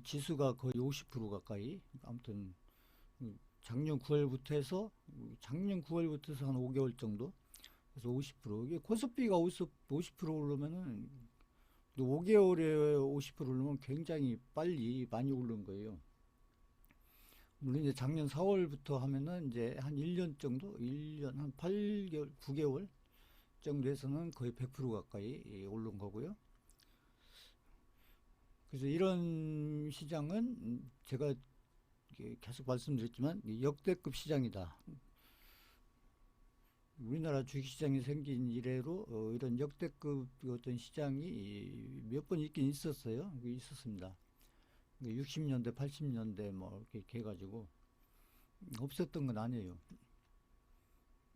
지수가 거의 50% 가까이. 아무튼 작년 9월부터 해서 한 5개월 정도. 그래서 50%. 이게 코스피가 50% 오르면은 5개월에 50% 오르면 굉장히 빨리 많이 오른 거예요. 물론 이제 작년 4월부터 하면은 이제 한 1년 정도, 1년 한 8개월, 9개월 정도에서는 거의 100% 가까이 오른 거고요. 그래서 이런 시장은 제가 계속 말씀드렸지만 역대급 시장이다. 우리나라 주식시장이 생긴 이래로 이런 역대급 어떤 시장이 몇 번 있긴 있었어요. 있었습니다. 60년대, 80년대 뭐 이렇게 해가지고 없었던 건 아니에요.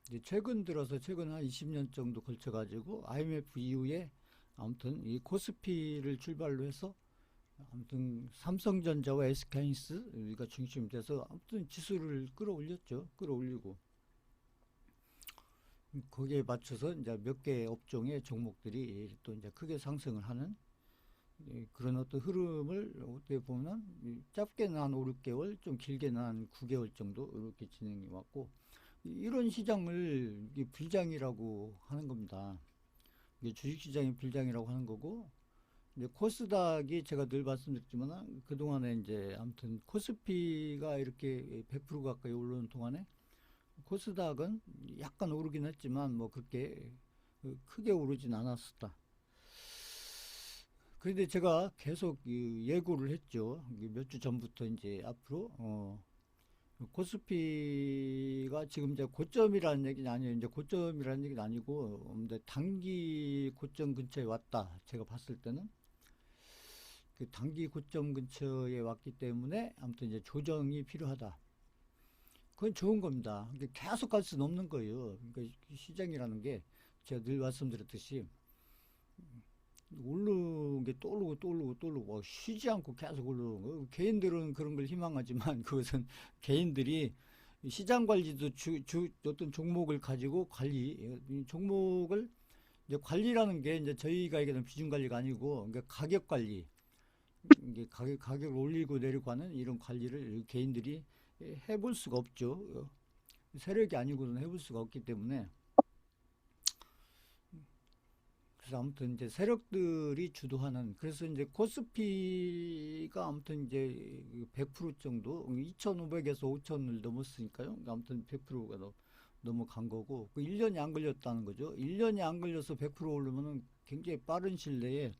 이제 최근 들어서 최근 한 20년 정도 걸쳐가지고 IMF 이후에 아무튼 이 코스피를 출발로 해서 아무튼 삼성전자와 SK하이닉스가 중심이 돼서 아무튼 지수를 끌어올렸죠. 끌어올리고 거기에 맞춰서 이제 몇 개 업종의 종목들이 또 이제 크게 상승을 하는 그런 어떤 흐름을 어떻게 보면 짧게는 한 5, 6개월, 좀 길게는 한 9개월 정도 이렇게 진행해 왔고 이런 시장을 불장이라고 하는 겁니다. 이게 주식시장이 불장이라고 하는 거고 이제 코스닥이 제가 늘 말씀드렸지만 그동안에 이제 아무튼 코스피가 이렇게 100% 가까이 오르는 동안에 코스닥은 약간 오르긴 했지만 뭐 그렇게 크게 오르진 않았었다. 그런데 제가 계속 예고를 했죠. 몇 주 전부터 이제 앞으로 코스피가 지금 이제 고점이라는 얘기는 아니에요. 이제 고점이라는 얘기는 아니고 근데 단기 고점 근처에 왔다. 제가 봤을 때는 그 단기 고점 근처에 왔기 때문에 아무튼 이제 조정이 필요하다. 그건 좋은 겁니다. 계속 갈 수는 없는 거예요. 그러니까 시장이라는 게 제가 늘 말씀드렸듯이 오르는 게 또 오르고 또 오르고 또 오르고 쉬지 않고 계속 오르는 거. 개인들은 그런 걸 희망하지만 그것은 개인들이 시장 관리도 어떤 종목을 가지고 이 종목을 이제 관리라는 게 이제 저희가 얘기하는 비중 관리가 아니고 그러니까 가격 관리, 이게 가격을 올리고 내리고 하는 이런 관리를 개인들이 해볼 수가 없죠. 세력이 아니고는 해볼 수가 없기 때문에 그래서 아무튼 이제 세력들이 주도하는 그래서 이제 코스피가 아무튼 이제 100% 정도 2,500에서 5,000을 넘었으니까요. 아무튼 100%가 넘어간 거고 그 1년이 안 걸렸다는 거죠. 1년이 안 걸려서 100% 오르면은 굉장히 빠른 시일 내에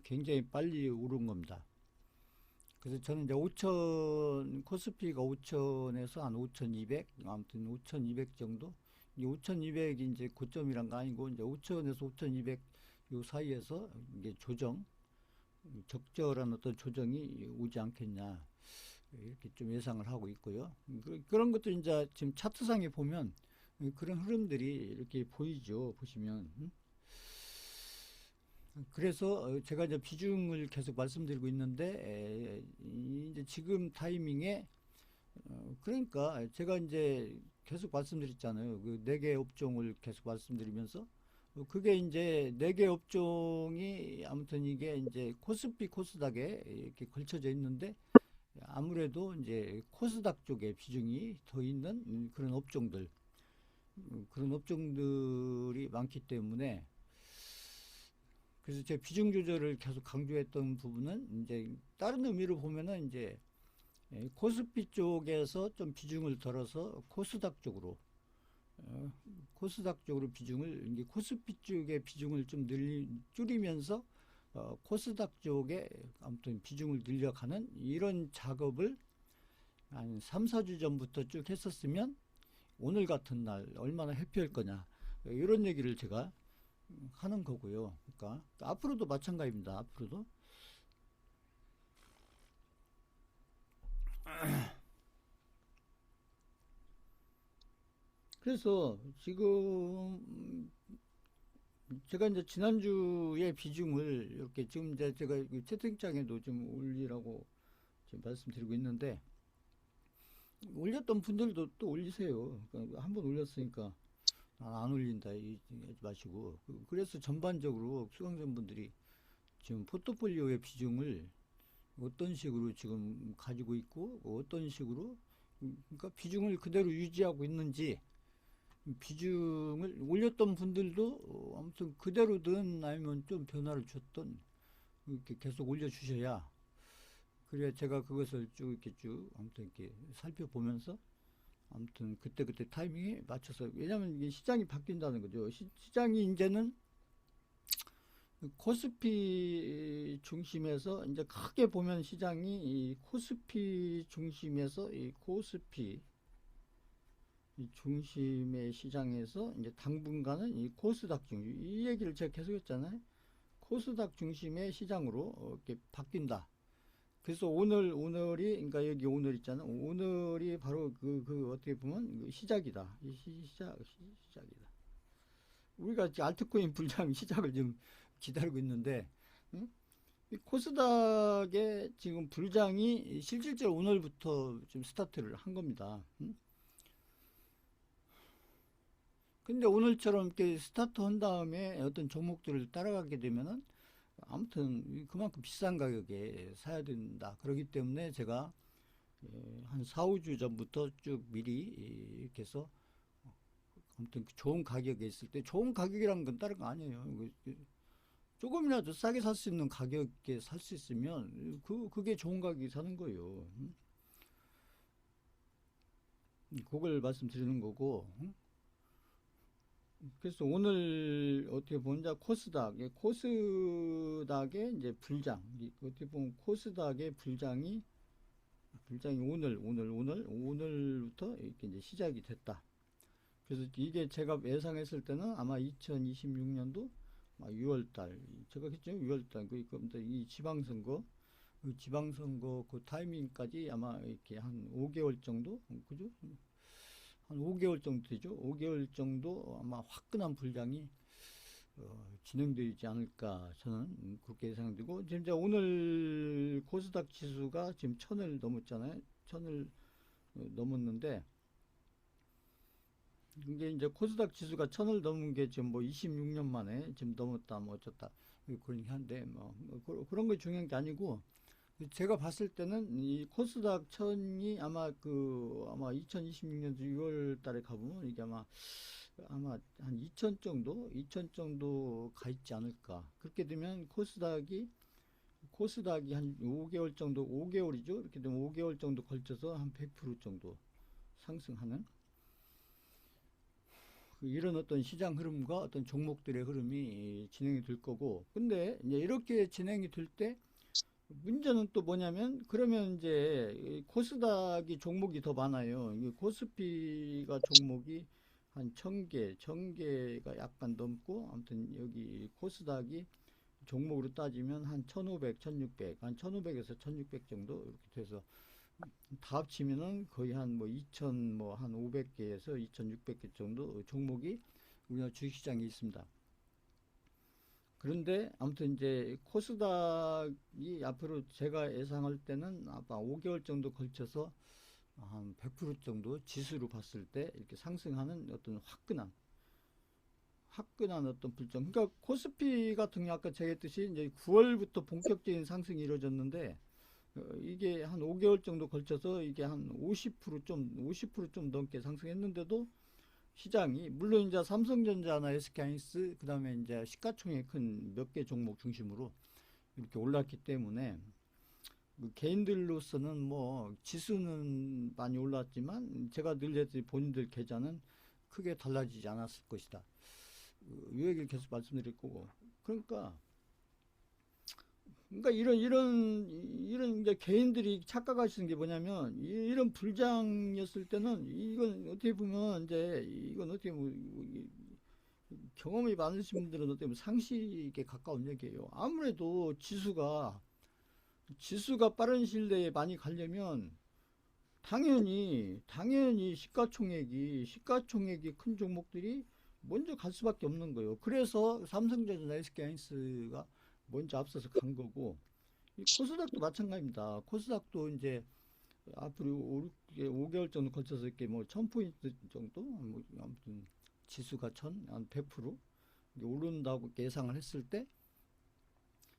굉장히 빨리 오른 겁니다. 그래서 저는 이제 5천 코스피가 5천에서 한 5,200 아무튼 5,200 정도 이 5,200이 이제 고점이란 거 아니고 이제 5천에서 5,200 요 사이에서 이제 적절한 어떤 조정이 오지 않겠냐 이렇게 좀 예상을 하고 있고요. 그런 것도 이제 지금 차트상에 보면 그런 흐름들이 이렇게 보이죠. 보시면 그래서 제가 이제 비중을 계속 말씀드리고 있는데 이제 지금 타이밍에 그러니까 제가 이제 계속 말씀드렸잖아요. 그 네 개 업종을 계속 말씀드리면서 그게 이제 네 개 업종이 아무튼 이게 이제 코스피 코스닥에 이렇게 걸쳐져 있는데 아무래도 이제 코스닥 쪽에 비중이 더 있는 그런 업종들이 많기 때문에 그래서 제 비중 조절을 계속 강조했던 부분은 이제 다른 의미로 보면은 이제 코스피 쪽에서 좀 비중을 덜어서 어, 코스닥 쪽으로 비중을 이제 코스피 쪽의 비중을 좀 줄이면서 코스닥 쪽에 아무튼 비중을 늘려가는 이런 작업을 한 3, 4주 전부터 쭉 했었으면 오늘 같은 날 얼마나 해피할 거냐 이런 얘기를 제가 하는 거고요. 그러니까 앞으로도 마찬가지입니다. 앞으로도 그래서 지금 제가 이제 지난주에 비중을 이렇게 지금 이제 제가 채팅창에도 좀 올리라고 지금 말씀드리고 있는데 올렸던 분들도 또 올리세요. 그러니까 한번 올렸으니까 안 올린다 하지 마시고 그래서 전반적으로 수강생분들이 지금 포트폴리오의 비중을 어떤 식으로 지금 가지고 있고 어떤 식으로 그러니까 비중을 그대로 유지하고 있는지 비중을 올렸던 분들도 아무튼 그대로든 아니면 좀 변화를 줬던 이렇게 계속 올려주셔야 그래야 제가 그것을 쭉 이렇게 쭉 아무튼 이렇게 살펴보면서 아무튼 그때그때 타이밍에 맞춰서 왜냐하면 이게 시장이 바뀐다는 거죠. 시장이 이제는 코스피 중심에서 이제 크게 보면 시장이 이 코스피 중심에서 이 코스피 이 중심의 시장에서 이제 당분간은 이 코스닥 중심 이 얘기를 제가 계속 했잖아요. 코스닥 중심의 시장으로 이렇게 바뀐다. 그래서 오늘이 그러니까 여기 오늘 있잖아. 오늘이 바로 그 어떻게 보면 시작이다. 시작이다. 우리가 알트코인 불장 시작을 지금 기다리고 있는데 응? 이 코스닥의 지금 불장이 실질적으로 오늘부터 지금 스타트를 한 겁니다. 응? 근데 오늘처럼 이렇게 스타트 한 다음에 어떤 종목들을 따라가게 되면은 아무튼 그만큼 비싼 가격에 사야 된다. 그렇기 때문에 제가 한 4, 5주 전부터 쭉 미리 이렇게 해서 아무튼 좋은 가격에 있을 때 좋은 가격이란 건 다른 거 아니에요. 조금이라도 싸게 살 수 있는 가격에 살 수 있으면 그게 좋은 가격에 사는 거예요. 그걸 말씀드리는 거고. 그래서 오늘 어떻게 보면 코스닥의 이제 불장 어떻게 보면 코스닥의 불장이 오늘부터 이렇게 이제 시작이 됐다. 그래서 이게 제가 예상했을 때는 아마 2026년도 6월달 제가 했죠. 6월달 그러니까 이 지방선거 그 타이밍까지 아마 이렇게 한 5개월 정도 그죠? 한 5개월 정도 되죠. 5개월 정도 아마 화끈한 불장이 진행되지 않을까 저는 그렇게 예상되고 지금 오늘 코스닥 지수가 지금 1000을 넘었잖아요. 1000을 넘었는데 이제 코스닥 지수가 1000을 넘은 게 지금 뭐 26년 만에 지금 넘었다 뭐 어쩌다 그러긴 한데 그런 거 중요한 게 아니고 제가 봤을 때는 이 코스닥 1000이 아마 2026년 6월 달에 가보면 이게 아마 한 2000 정도 가 있지 않을까. 그렇게 되면 코스닥이 한 5개월 정도, 5개월이죠. 이렇게 되면 5개월 정도 걸쳐서 한 100% 정도 상승하는 이런 어떤 시장 흐름과 어떤 종목들의 흐름이 진행이 될 거고. 근데 이제 이렇게 진행이 될 때 문제는 또 뭐냐면 그러면 이제 코스닥이 종목이 더 많아요. 코스피가 종목이 한 1000개가 약간 넘고 아무튼 여기 코스닥이 종목으로 따지면 한 1500, 1600, 한 1500에서 1600 정도 이렇게 돼서 다 합치면은 거의 한 뭐 2000, 뭐 한 500개에서 2600개 정도 종목이 우리나라 주식시장에 있습니다. 그런데 아무튼 이제 코스닥이 앞으로 제가 예상할 때는 아마 5개월 정도 걸쳐서 한 100% 정도 지수로 봤을 때 이렇게 상승하는 어떤 화끈한 어떤 불정. 그러니까 코스피 같은 경우 아까 제가 했듯이 이제 9월부터 본격적인 상승이 이루어졌는데 이게 한 5개월 정도 걸쳐서 이게 한 50% 좀 넘게 상승했는데도 시장이 물론 이제 삼성전자나 SK하이닉스 그다음에 이제 시가총액 큰 몇 개 종목 중심으로 이렇게 올랐기 때문에 개인들로서는 뭐 지수는 많이 올랐지만 제가 늘 했듯이 본인들 계좌는 크게 달라지지 않았을 것이다. 이 얘기를 계속 말씀드릴 거고 그러니까 이런 이제 개인들이 착각하시는 게 뭐냐면 이런 불장이었을 때는 이건 어떻게 보면 이제 이건 어떻게 보면 경험이 많으신 분들은 어떻게 보면 상식에 가까운 얘기예요. 아무래도 지수가 빠른 시일 내에 많이 가려면 당연히 시가총액이 큰 종목들이 먼저 갈 수밖에 없는 거예요. 그래서 삼성전자나 SK하이닉스가 먼저 앞서서 간 거고 이 코스닥도 마찬가지입니다. 코스닥도 이제 앞으로 5개월 정도 걸쳐서 이렇게 뭐 1000포인트 정도 뭐 아무튼 지수가 한 100% 오른다고 예상을 했을 때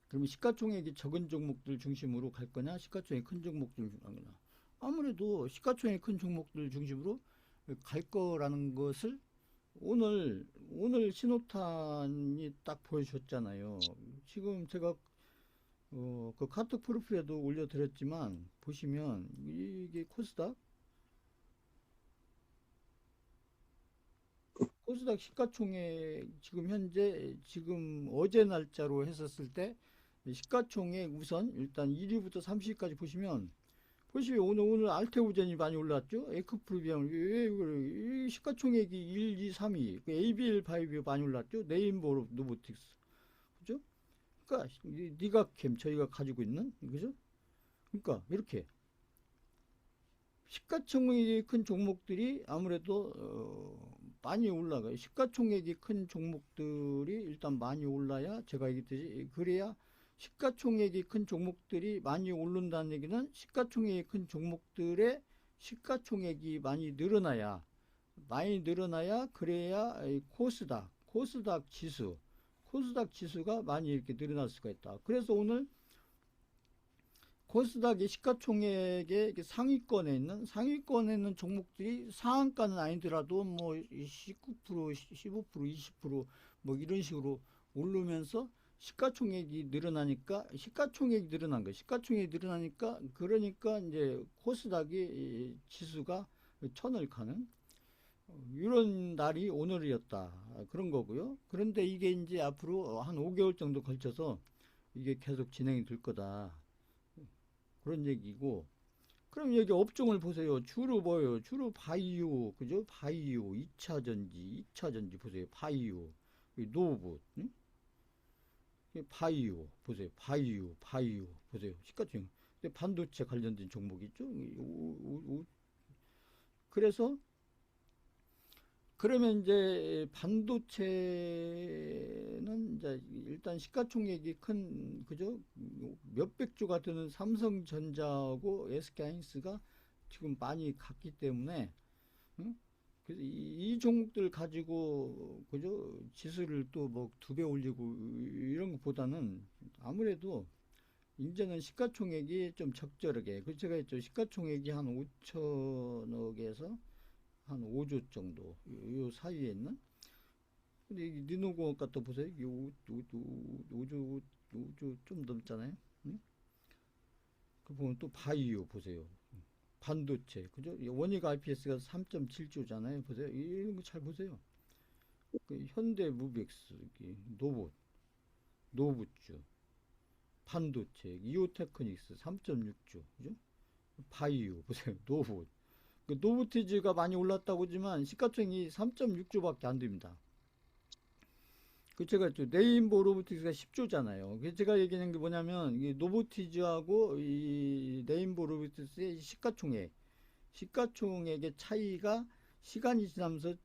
그러면 시가총액이 적은 종목들 중심으로 갈 거냐, 시가총액 큰 종목들 중심으로 갈 거냐. 아무래도 시가총액 큰 종목들 중심으로 갈 거라는 것을 오늘 신호탄이 딱 보여줬잖아요. 지금 제가 그 카톡 프로필에도 올려드렸지만 보시면 이게 코스닥 시가총액 지금 현재 지금 어제 날짜로 했었을 때 시가총액 우선 일단 1위부터 30위까지 보시면 오늘 알테오젠이 많이 올랐죠. 에크프로비앙 왜 시가총액이 1, 2, 3위 ABL 바이오 많이 올랐죠. 네임버 로보틱스 그죠? 그러니까 니가캠 저희가 가지고 있는 그죠? 그러니까 이렇게 시가총액이 큰 종목들이 아무래도 많이 올라가요. 시가총액이 큰 종목들이 일단 많이 올라야 제가 얘기했듯이 그래야 시가총액이 큰 종목들이 많이 오른다는 얘기는 시가총액이 큰 종목들의 시가총액이 많이 늘어나야 그래야 코스닥 지수가 많이 이렇게 늘어날 수가 있다. 그래서 오늘 코스닥의 시가총액의 상위권에 있는 종목들이 상한가는 아니더라도 뭐 19%, 15%, 20%뭐 이런 식으로 오르면서 시가총액이 늘어나니까 그러니까 이제 코스닥이 지수가 천을 가는 이런 날이 오늘이었다. 그런 거고요. 그런데 이게 이제 앞으로 한 5개월 정도 걸쳐서 이게 계속 진행이 될 거다. 그런 얘기고. 그럼 여기 업종을 보세요. 주로 뭐예요? 주로 바이오, 그죠? 바이오, 2차전지 보세요. 바이오, 노브, 응? 바이오 보세요. 바이오 보세요. 시가총 반도체 관련된 종목이 있죠. 그래서 그러면 이제 반도체는 이제 일단 시가총액이 큰 그죠 몇백 조가 되는 삼성전자하고 SK하이닉스가 지금 많이 갔기 때문에 응? 그래서 이 종목들 가지고 그죠 지수를 또 뭐 2배 올리고 이런 것보다는 아무래도 이제는 시가총액이 좀 적절하게 그 제가 했죠 시가총액이 한 5천억에서 한 5조 정도 요 사이에 있는 근데 이 니노공업 갖다 보세요 이게 5조 좀 넘잖아요 응? 그 보면 또 바이오 보세요 반도체 그죠 원익 IPS가 3.7조잖아요 보세요 이런 거 잘 보세요 그 현대무벡스 노부주 반도체 이오테크닉스 3.6조 그죠 바이오 보세요 노부 그 노브티즈가 많이 올랐다고 하지만 시가총액이 3.6조밖에 안 됩니다. 그 제가 네임버 로보틱스가 10조잖아요. 그 제가 얘기하는 게 뭐냐면 이 노보티즈하고 이 네임버 로보틱스의 시가총액의 차이가 시간이 지나면서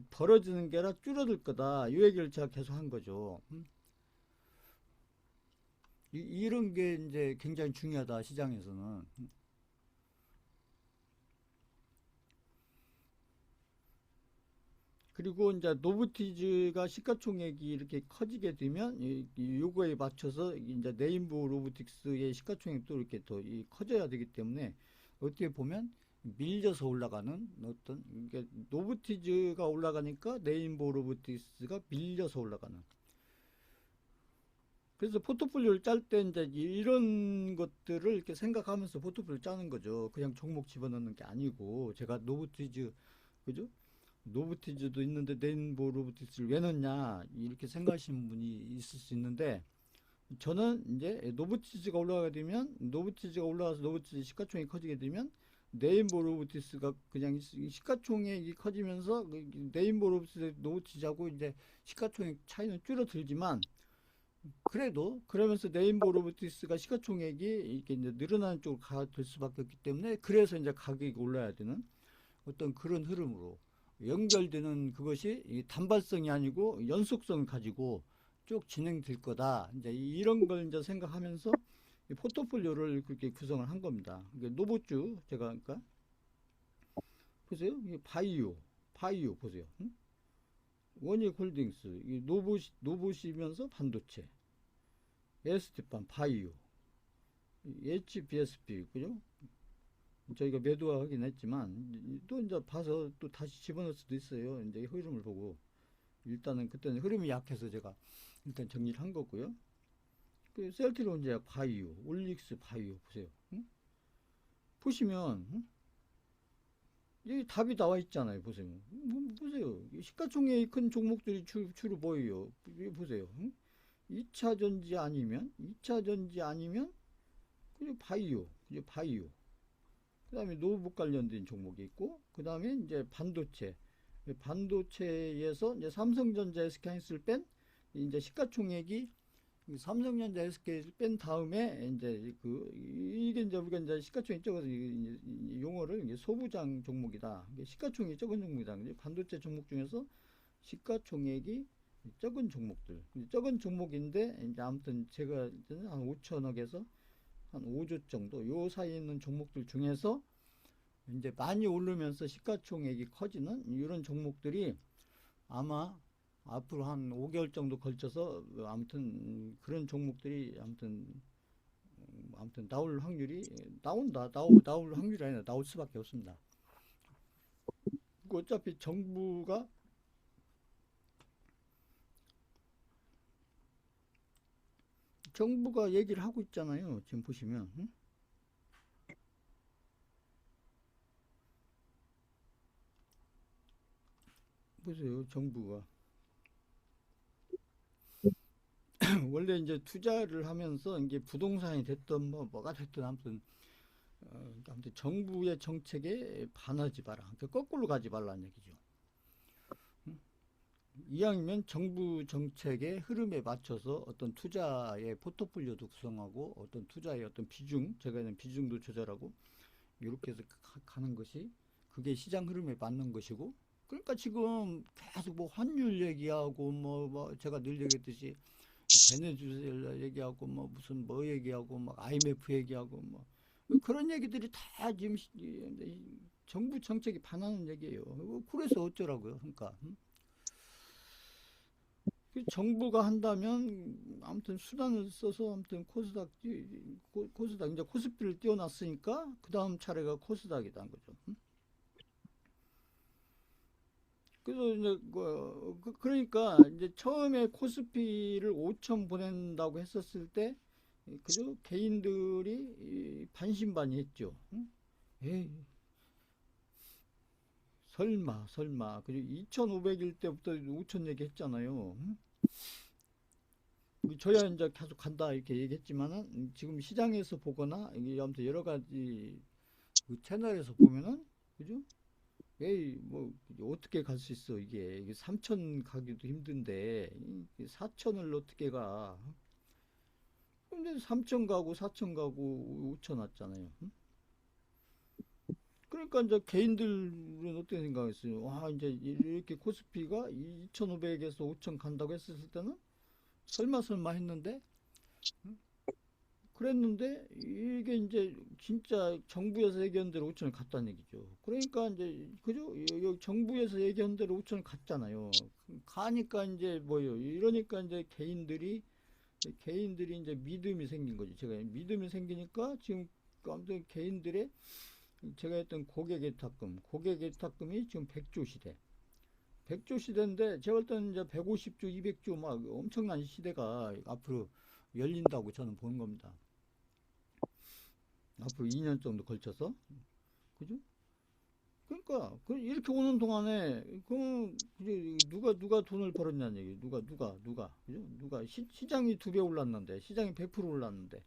벌어지는 게 아니라 줄어들 거다. 이 얘기를 제가 계속 한 거죠. 이런 게 이제 굉장히 중요하다 시장에서는. 그리고 이제 노브티즈가 시가총액이 이렇게 커지게 되면 요거에 맞춰서 이제 네임버 로보틱스의 시가총액도 이렇게 더 커져야 되기 때문에 어떻게 보면 밀려서 올라가는 어떤 노브티즈가 올라가니까 네임버 로보틱스가 밀려서 올라가는 그래서 포트폴리오를 짤 때 이제 이런 것들을 이렇게 생각하면서 포트폴리오를 짜는 거죠. 그냥 종목 집어넣는 게 아니고 제가 노브티즈 그죠? 노브티즈도 있는데 네임버 로보틱스를 왜 넣냐 이렇게 생각하시는 분이 있을 수 있는데 저는 이제 노브티즈가 올라가서 노브티즈 시가총액이 커지게 되면 네임버 로보틱스가 그냥 시가총액이 커지면서 네임버 로보틱스 노브티즈하고 이제 시가총액 차이는 줄어들지만 그래도 그러면서 네임버 로보틱스가 시가총액이 이렇게 이제 늘어나는 쪽으로 될 수밖에 없기 때문에 그래서 이제 가격이 올라야 되는 어떤 그런 흐름으로 연결되는 그것이 단발성이 아니고 연속성을 가지고 쭉 진행될 거다. 이제 이런 걸 이제 생각하면서 포트폴리오를 그렇게 구성을 한 겁니다. 노보주 제가 그러니까 보세요. 바이오 보세요. 응? 원익홀딩스 노보시면서 반도체 에스테판, 바이오, HBSP, 그죠? 저희가 매도하긴 했지만 또 이제 봐서 또 다시 집어넣을 수도 있어요. 이제 흐름을 보고 일단은 그때는 흐름이 약해서 제가 일단 정리를 한 거고요. 그 셀트리온 제약 바이오, 올릭스 바이오 보세요. 응? 보시면 응? 여기 답이 나와 있잖아요. 보세요. 보세요. 시가총액이 큰 종목들이 주로 보여요. 여기 보세요. 응? 2차 전지 아니면 2차 전지 아니면 그냥 바이오, 그죠? 바이오. 그다음에 노트북 관련된 종목이 있고 그다음에 이제 반도체. 반도체에서 이제 삼성전자 SK하이닉스를 뺀 이제 시가총액이 삼성전자 SK를 뺀 다음에 이제 이게 이제 우리가 이제 시가총액 적어서 용어를 이제 소부장 종목이다. 시가총액이 적은 종목이다. 반도체 종목 중에서 시가총액이 적은 종목들, 적은 종목인데 이제 아무튼 제가 한 5천억에서 한 5조 정도 요 사이에 있는 종목들 중에서 이제 많이 오르면서 시가총액이 커지는 이런 종목들이 아마 앞으로 한 5개월 정도 걸쳐서 아무튼 그런 종목들이 아무튼 나올 확률이 나올 확률이 아니라 나올 수밖에 없습니다. 어차피 정부가 얘기를 하고 있잖아요. 지금 보시면 응? 보세요. 정부가 원래 이제 투자를 하면서 이게 부동산이 됐든 뭐가 됐든 아무튼 정부의 정책에 반하지 마라. 그러니까 거꾸로 가지 말라는 얘기죠. 이왕이면 정부 정책의 흐름에 맞춰서 어떤 투자의 포트폴리오도 구성하고 어떤 투자의 어떤 비중, 제가 있는 비중도 조절하고 이렇게 해서 가는 것이 그게 시장 흐름에 맞는 것이고 그러니까 지금 계속 뭐 환율 얘기하고 뭐 제가 늘 얘기했듯이 베네수엘라 얘기하고 뭐 무슨 뭐 얘기하고 막 IMF 얘기하고 뭐 그런 얘기들이 다 지금 정부 정책이 반하는 얘기예요. 그래서 어쩌라고요? 그러니까 정부가 한다면 아무튼 수단을 써서 아무튼 코스닥 이제 코스피를 띄워놨으니까 그 다음 차례가 코스닥이다는 거죠. 그래서 이제 그러니까 이제 처음에 코스피를 5천 보낸다고 했었을 때 그죠? 개인들이 반신반의했죠. 응? 에이, 설마 그리고 2,500일 때부터 5천 얘기했잖아요. 응? 저야 이제 계속 간다 이렇게 얘기했지만은 지금 시장에서 보거나 이게 아무튼 여러 가지 그 채널에서 보면은 그죠? 에이 뭐 어떻게 갈 수 있어 이게 3천 가기도 힘든데 4천을 어떻게 가? 근데 3천 가고 4천 가고 5천 왔잖아요. 응? 그러니까 이제 개인들은 어떻게 생각했어요? 와 이제 이렇게 코스피가 2,500에서 5천 간다고 했었을 때는 설마 했는데 그랬는데 이게 이제 진짜 정부에서 얘기한 대로 5천을 갔다는 얘기죠. 그러니까 이제 그죠? 여기 정부에서 얘기한 대로 5천을 갔잖아요. 가니까 이제 뭐요? 이러니까 이제 개인들이 이제 믿음이 생긴 거죠. 제가 믿음이 생기니까 지금 아무튼 개인들의 제가 했던 고객의 탁금이 지금 100조 시대. 100조 시대인데 제가 볼 때는 이제 150조, 200조 막 엄청난 시대가 앞으로 열린다고 저는 보는 겁니다. 앞으로 2년 정도 걸쳐서. 그죠? 그러니까 이렇게 오는 동안에 누가 돈을 벌었냐는 얘기. 누가 그죠? 시장이 2배 올랐는데 시장이 100% 올랐는데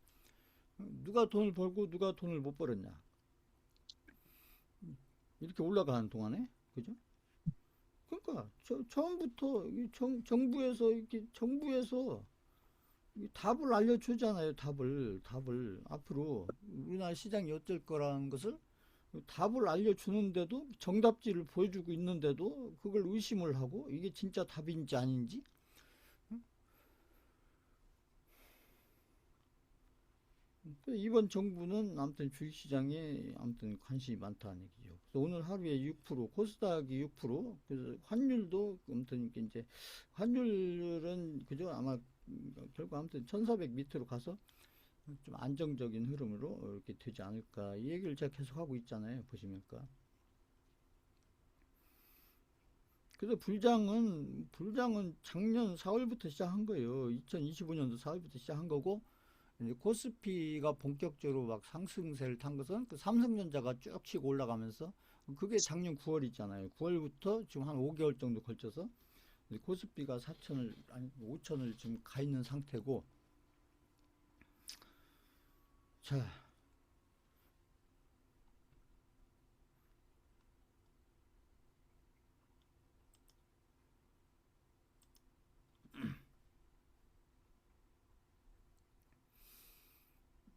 누가 돈을 벌고 누가 돈을 못 벌었냐? 이렇게 올라가는 동안에 그죠? 그러니까 처음부터 정부에서 이렇게 정부에서 답을 알려주잖아요. 답을 앞으로 우리나라 시장이 어쩔 거라는 것을 답을 알려주는데도 정답지를 보여주고 있는데도 그걸 의심을 하고 이게 진짜 답인지 아닌지 이번 정부는 아무튼 주식시장에 아무튼 관심이 많다는 얘기죠. 그래서 오늘 하루에 6% 코스닥이 6% 그래서 환율도 아무튼 이제 환율은 그죠 아마 결국 아무튼 1400 밑으로 가서 좀 안정적인 흐름으로 이렇게 되지 않을까, 이 얘기를 제가 계속 하고 있잖아요. 보시면까. 그래서 불장은 작년 4월부터 시작한 거예요. 2025년도 4월부터 시작한 거고, 이제 코스피가 본격적으로 막 상승세를 탄 것은 그 삼성전자가 쭉 치고 올라가면서, 그게 작년 9월이잖아요. 9월부터 지금 한 5개월 정도 걸쳐서 코스피가 4천을 아니 5천을 지금 가 있는 상태고. 자,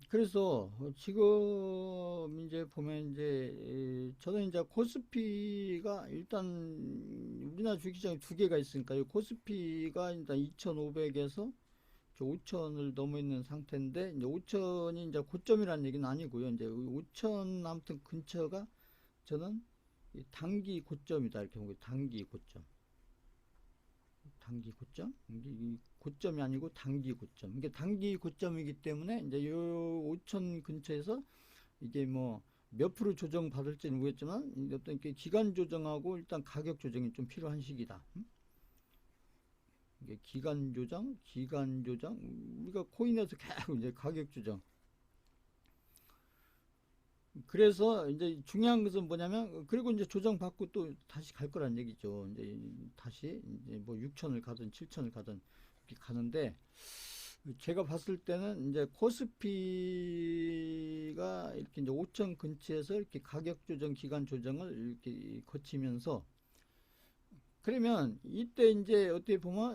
그래서 지금 이제 보면 이제 저는 이제 코스피가 일단 우리나라 주식시장이 두 개가 있으니까요. 코스피가 일단 2,500에서 5천을 넘어 있는 상태인데, 이제 5천이 이제 고점이라는 얘기는 아니고요. 이제 5천 아무튼 근처가 저는 단기 고점이다 이렇게 보고, 단기 고점. 단기 고점? 이게 고점이 아니고 단기 고점. 이게 단기 고점이기 때문에 이제 요 5천 근처에서 이게 뭐 몇 프로 조정 받을지는 모르겠지만, 어떤 기간 조정하고 일단 가격 조정이 좀 필요한 시기다. 이게 기간 조정, 우리가 코인에서 계속 이제 가격 조정. 그래서 이제 중요한 것은 뭐냐면, 그리고 이제 조정 받고 또 다시 갈 거란 얘기죠. 이제 다시 이제 뭐 6천을 가든 7천을 가든 이렇게 가는데, 제가 봤을 때는 이제 코스피가 이렇게 이제 5천 근처에서 이렇게 가격 조정, 기간 조정을 이렇게 거치면서, 그러면 이때 이제 어떻게 보면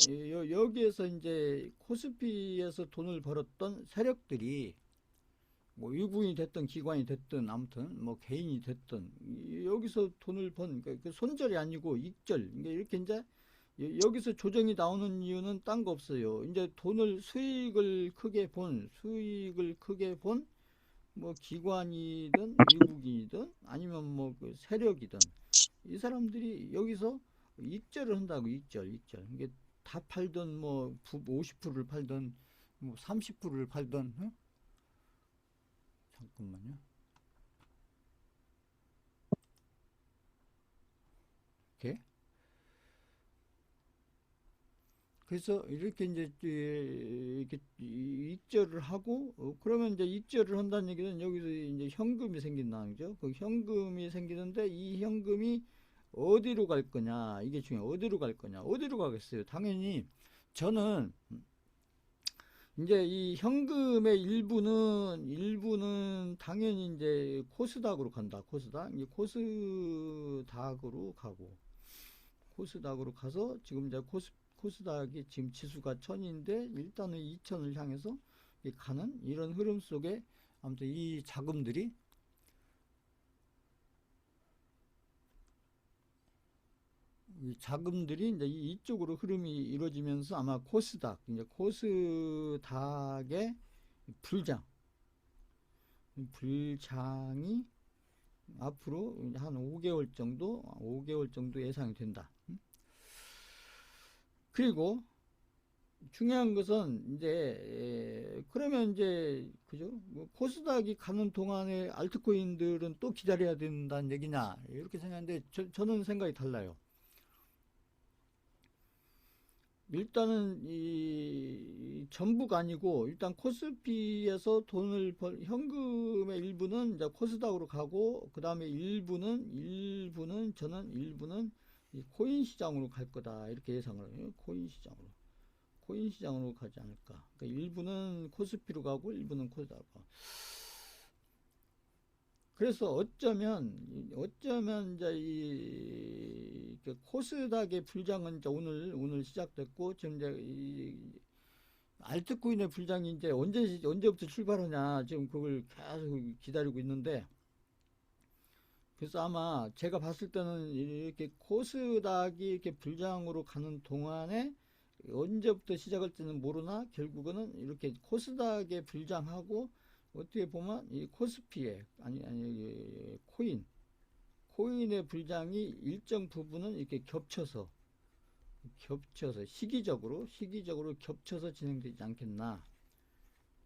여기에서 이제 코스피에서 돈을 벌었던 세력들이 뭐 유부인이 됐든 기관이 됐든 아무튼 뭐 개인이 됐든 여기서 돈을 번, 그 손절이 아니고 익절, 이렇게 이제 여기서 조정이 나오는 이유는 딴 거 없어요. 이제 돈을 수익을 크게 본 뭐 기관이든 외국인이든 아니면 뭐 그 세력이든, 이 사람들이 여기서 익절을 한다고. 익절. 이게 다 팔던 뭐 50%를 팔던 뭐 30%를 팔던, 어? 잠깐만요. 이렇게. 그래서 이렇게 이제 이렇게 익절을 하고, 그러면 이제 익절을 한다는 얘기는 여기서 이제 현금이 생긴다는 거죠. 그 현금이 생기는데 이 현금이 어디로 갈 거냐, 이게 중요해요. 어디로 갈 거냐, 어디로 가겠어요. 당연히 저는 이제 이 현금의 일부는 당연히 이제 코스닥으로 간다. 코스닥으로 가고, 코스닥으로 가서 지금 이제 코스닥이 지금 지수가 1000인데 일단은 2000을 향해서 가는 이런 흐름 속에, 아무튼 이 자금들이 이제 이쪽으로 흐름이 이루어지면서 아마 코스닥의 불장, 불장이 앞으로 한 5개월 정도 예상이 된다. 그리고 중요한 것은 이제 그러면 이제 그죠? 뭐 코스닥이 가는 동안에 알트코인들은 또 기다려야 된다는 얘기냐, 이렇게 생각하는데 저는 생각이 달라요. 일단은 이 전부가 아니고, 일단 코스피에서 돈을 현금의 일부는 이제 코스닥으로 가고, 그 다음에 일부는 이 코인 시장으로 갈 거다 이렇게 예상을 해요. 코인 시장으로 가지 않을까. 그러니까 일부는 코스피로 가고 일부는 코스닥으로 가고. 그래서 어쩌면 이제 이 코스닥의 불장은 이제 오늘 시작됐고, 지금 이제 이 알트코인의 불장이 이제 언제부터 출발하냐, 지금 그걸 계속 기다리고 있는데, 그래서 아마 제가 봤을 때는 이렇게 코스닥이 이렇게 불장으로 가는 동안에 언제부터 시작할지는 모르나, 결국은 이렇게 코스닥에 불장하고, 어떻게 보면 이 코스피에 코인의 불장이 일정 부분은 이렇게 겹쳐서 겹쳐서 시기적으로 겹쳐서 진행되지 않겠나.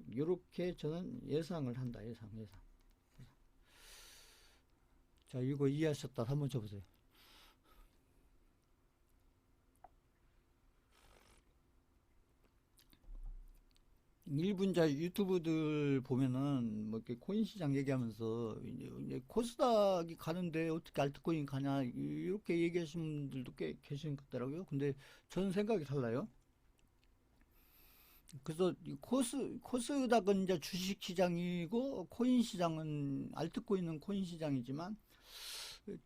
이렇게 저는 예상을 한다. 예상. 자, 이거 이해하셨다. 한번 쳐보세요. 일분자 유튜브들 보면은 뭐 이렇게 코인 시장 얘기하면서 이제 코스닥이 가는데 어떻게 알트코인 가냐 이렇게 얘기하시는 분들도 꽤 계신 것 같더라고요. 근데 저는 생각이 달라요. 그래서 코스닥은 이제 주식 시장이고 코인 시장은 알트코인은 코인 시장이지만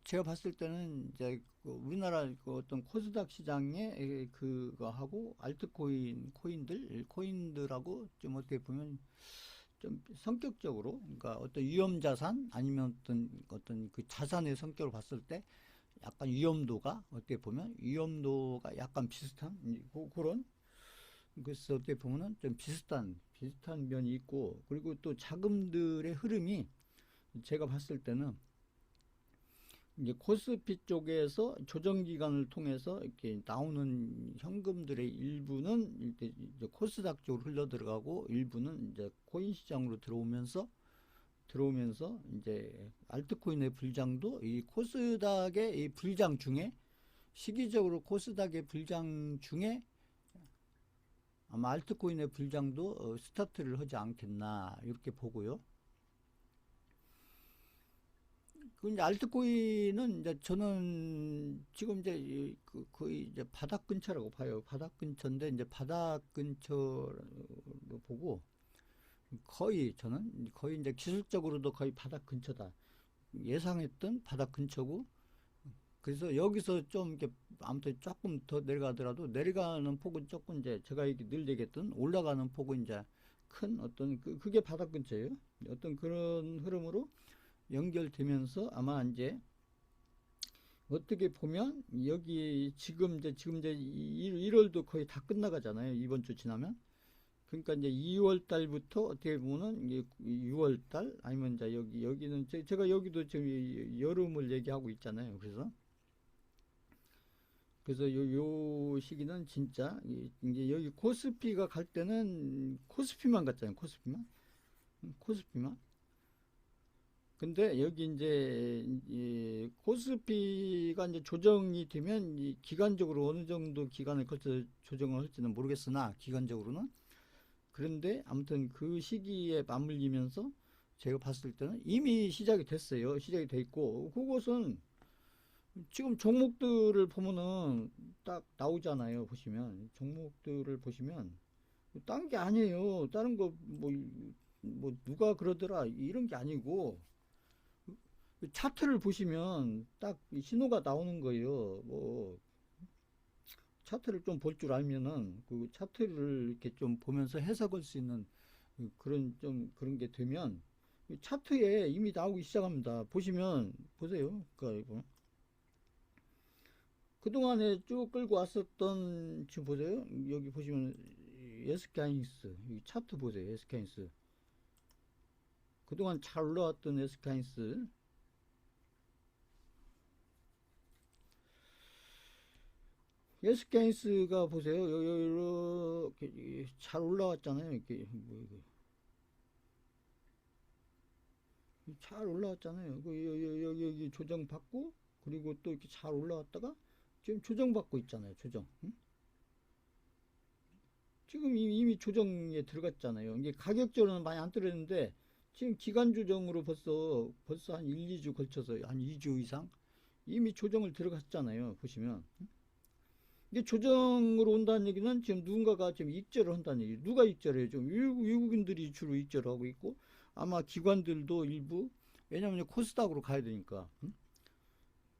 제가 봤을 때는 이제 그 우리나라 그 어떤 코스닥 시장의 그거하고 알트코인 코인들하고 좀 어떻게 보면 좀 성격적으로 그러니까 어떤 위험 자산 아니면 어떤 그 자산의 성격을 봤을 때 약간 위험도가 어떻게 보면 위험도가 약간 비슷한 그런 그래서 어떻게 보면은 좀 비슷한 면이 있고 그리고 또 자금들의 흐름이 제가 봤을 때는 이제 코스피 쪽에서 조정 기간을 통해서 이렇게 나오는 현금들의 일부는 이제 코스닥 쪽으로 흘러 들어가고 일부는 이제 코인 시장으로 들어오면서 이제 알트코인의 불장도 이 코스닥의 이 불장 중에 시기적으로 코스닥의 불장 중에 아마 알트코인의 불장도 스타트를 하지 않겠나 이렇게 보고요. 그 이제 알트코인은 이제 저는 지금 이제 거의 이제 바닥 근처라고 봐요. 바닥 근처인데 이제 바닥 근처로 보고 저는 거의 이제 기술적으로도 거의 바닥 근처다. 예상했던 바닥 근처고 그래서 여기서 좀 이렇게 아무튼 조금 더 내려가더라도 내려가는 폭은 조금 이제 제가 늘 얘기했던 올라가는 폭은 이제 큰 어떤 그게 바닥 근처예요. 어떤 그런 흐름으로 연결되면서 아마 이제 어떻게 보면 여기 지금 이제 1월도 거의 다 끝나가잖아요. 이번 주 지나면. 그러니까 이제 2월 달부터 어떻게 보면은 이게 6월 달 아니면 이제 여기는 제가 여기도 지금 여름을 얘기하고 있잖아요. 그래서 요 시기는 진짜 이제 여기 코스피가 갈 때는 코스피만 갔잖아요. 코스피만. 근데 여기 이제 이 코스피가 이제 조정이 되면 이 기간적으로 어느 정도 기간을 거쳐 조정을 할지는 모르겠으나 기간적으로는 그런데 아무튼 그 시기에 맞물리면서 제가 봤을 때는 이미 시작이 됐어요. 시작이 돼 있고 그것은 지금 종목들을 보면은 딱 나오잖아요. 보시면 종목들을 보시면 딴 게 아니에요. 다른 거 뭐 누가 그러더라 이런 게 아니고 차트를 보시면 딱 신호가 나오는 거예요. 뭐 차트를 좀 볼 줄 알면은 그 차트를 이렇게 좀 보면서 해석할 수 있는 그런 좀 그런 게 되면 차트에 이미 나오기 시작합니다. 보시면 보세요. 그러니까 그동안에 쭉 끌고 왔었던 지금 보세요. 여기 보시면 에스카인스 차트 보세요. 에스카인스 그동안 잘 올라왔던 에스카인스가 보세요. 이렇게 잘 올라왔잖아요. 이렇게 뭐 이거 잘 올라왔잖아요. 여기 조정받고 그리고 또 이렇게 잘 올라왔다가 지금 조정받고 있잖아요. 조정. 응? 지금 이미 조정에 들어갔잖아요. 이게 가격적으로는 많이 안 떨어졌는데 지금 기간 조정으로 벌써 한 1, 2주 걸쳐서 한 2주 이상 이미 조정을 들어갔잖아요. 보시면. 이게 조정으로 온다는 얘기는 지금 누군가가 지금 익절을 한다는 얘기. 누가 익절해요? 좀 외국인들이 주로 익절을 하고 있고 아마 기관들도 일부 왜냐면 코스닥으로 가야 되니까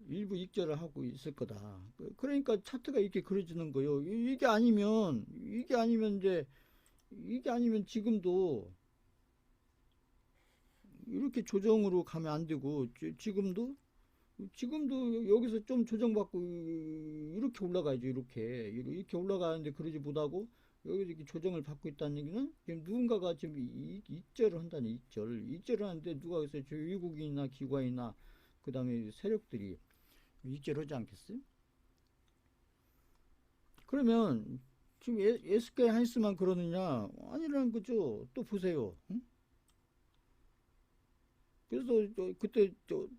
일부 익절을 하고 있을 거다. 그러니까 차트가 이렇게 그려지는 거예요. 이게 아니면 지금도 이렇게 조정으로 가면 안 되고 지금도 여기서 좀 조정받고 이렇게 올라가야죠. 이렇게 올라가는데 그러지 못하고 여기서 이렇게 조정을 받고 있다는 얘기는 지금 누군가가 지금 익절을 한다는 익절을 하는데 누가 그래서 외국인이나 기관이나 그 다음에 세력들이 익절을 하지 않겠어요? 그러면 지금 SK 하이닉스만 그러느냐? 아니라는 거죠. 또 보세요. 응? 그래서 그때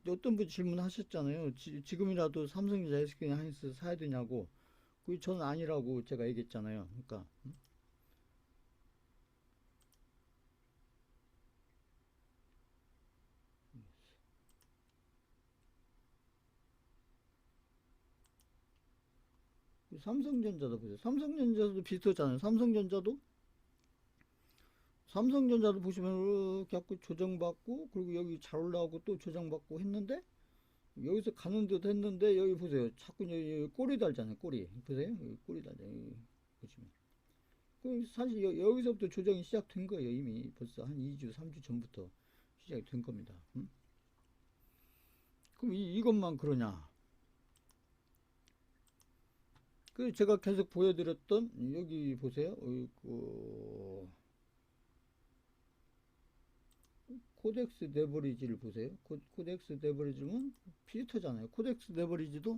어떤 분 질문하셨잖아요. 지금이라도 삼성전자 SK 하이닉스 사야 되냐고. 그 저는 아니라고 제가 얘기했잖아요. 그러니까 삼성전자도 보세요. 삼성전자도 비슷하잖아요. 삼성전자도 보시면 이렇게 자꾸 조정받고 그리고 여기 잘 올라오고 또 조정받고 했는데 여기서 가는 듯 했는데 여기 보세요. 자꾸 여기 꼬리 달잖아요. 꼬리 보세요. 여기 꼬리 달잖아요. 여기 보시면. 그 사실 여기서부터 조정이 시작된 거예요. 이미 벌써 한 2주, 3주 전부터 시작이 된 겁니다. 그럼 이것만 그러냐? 그 제가 계속 보여드렸던 여기 보세요. 코덱스 레버리지를 보세요. 코덱스 레버리지는 비슷하잖아요. 코덱스 레버리지도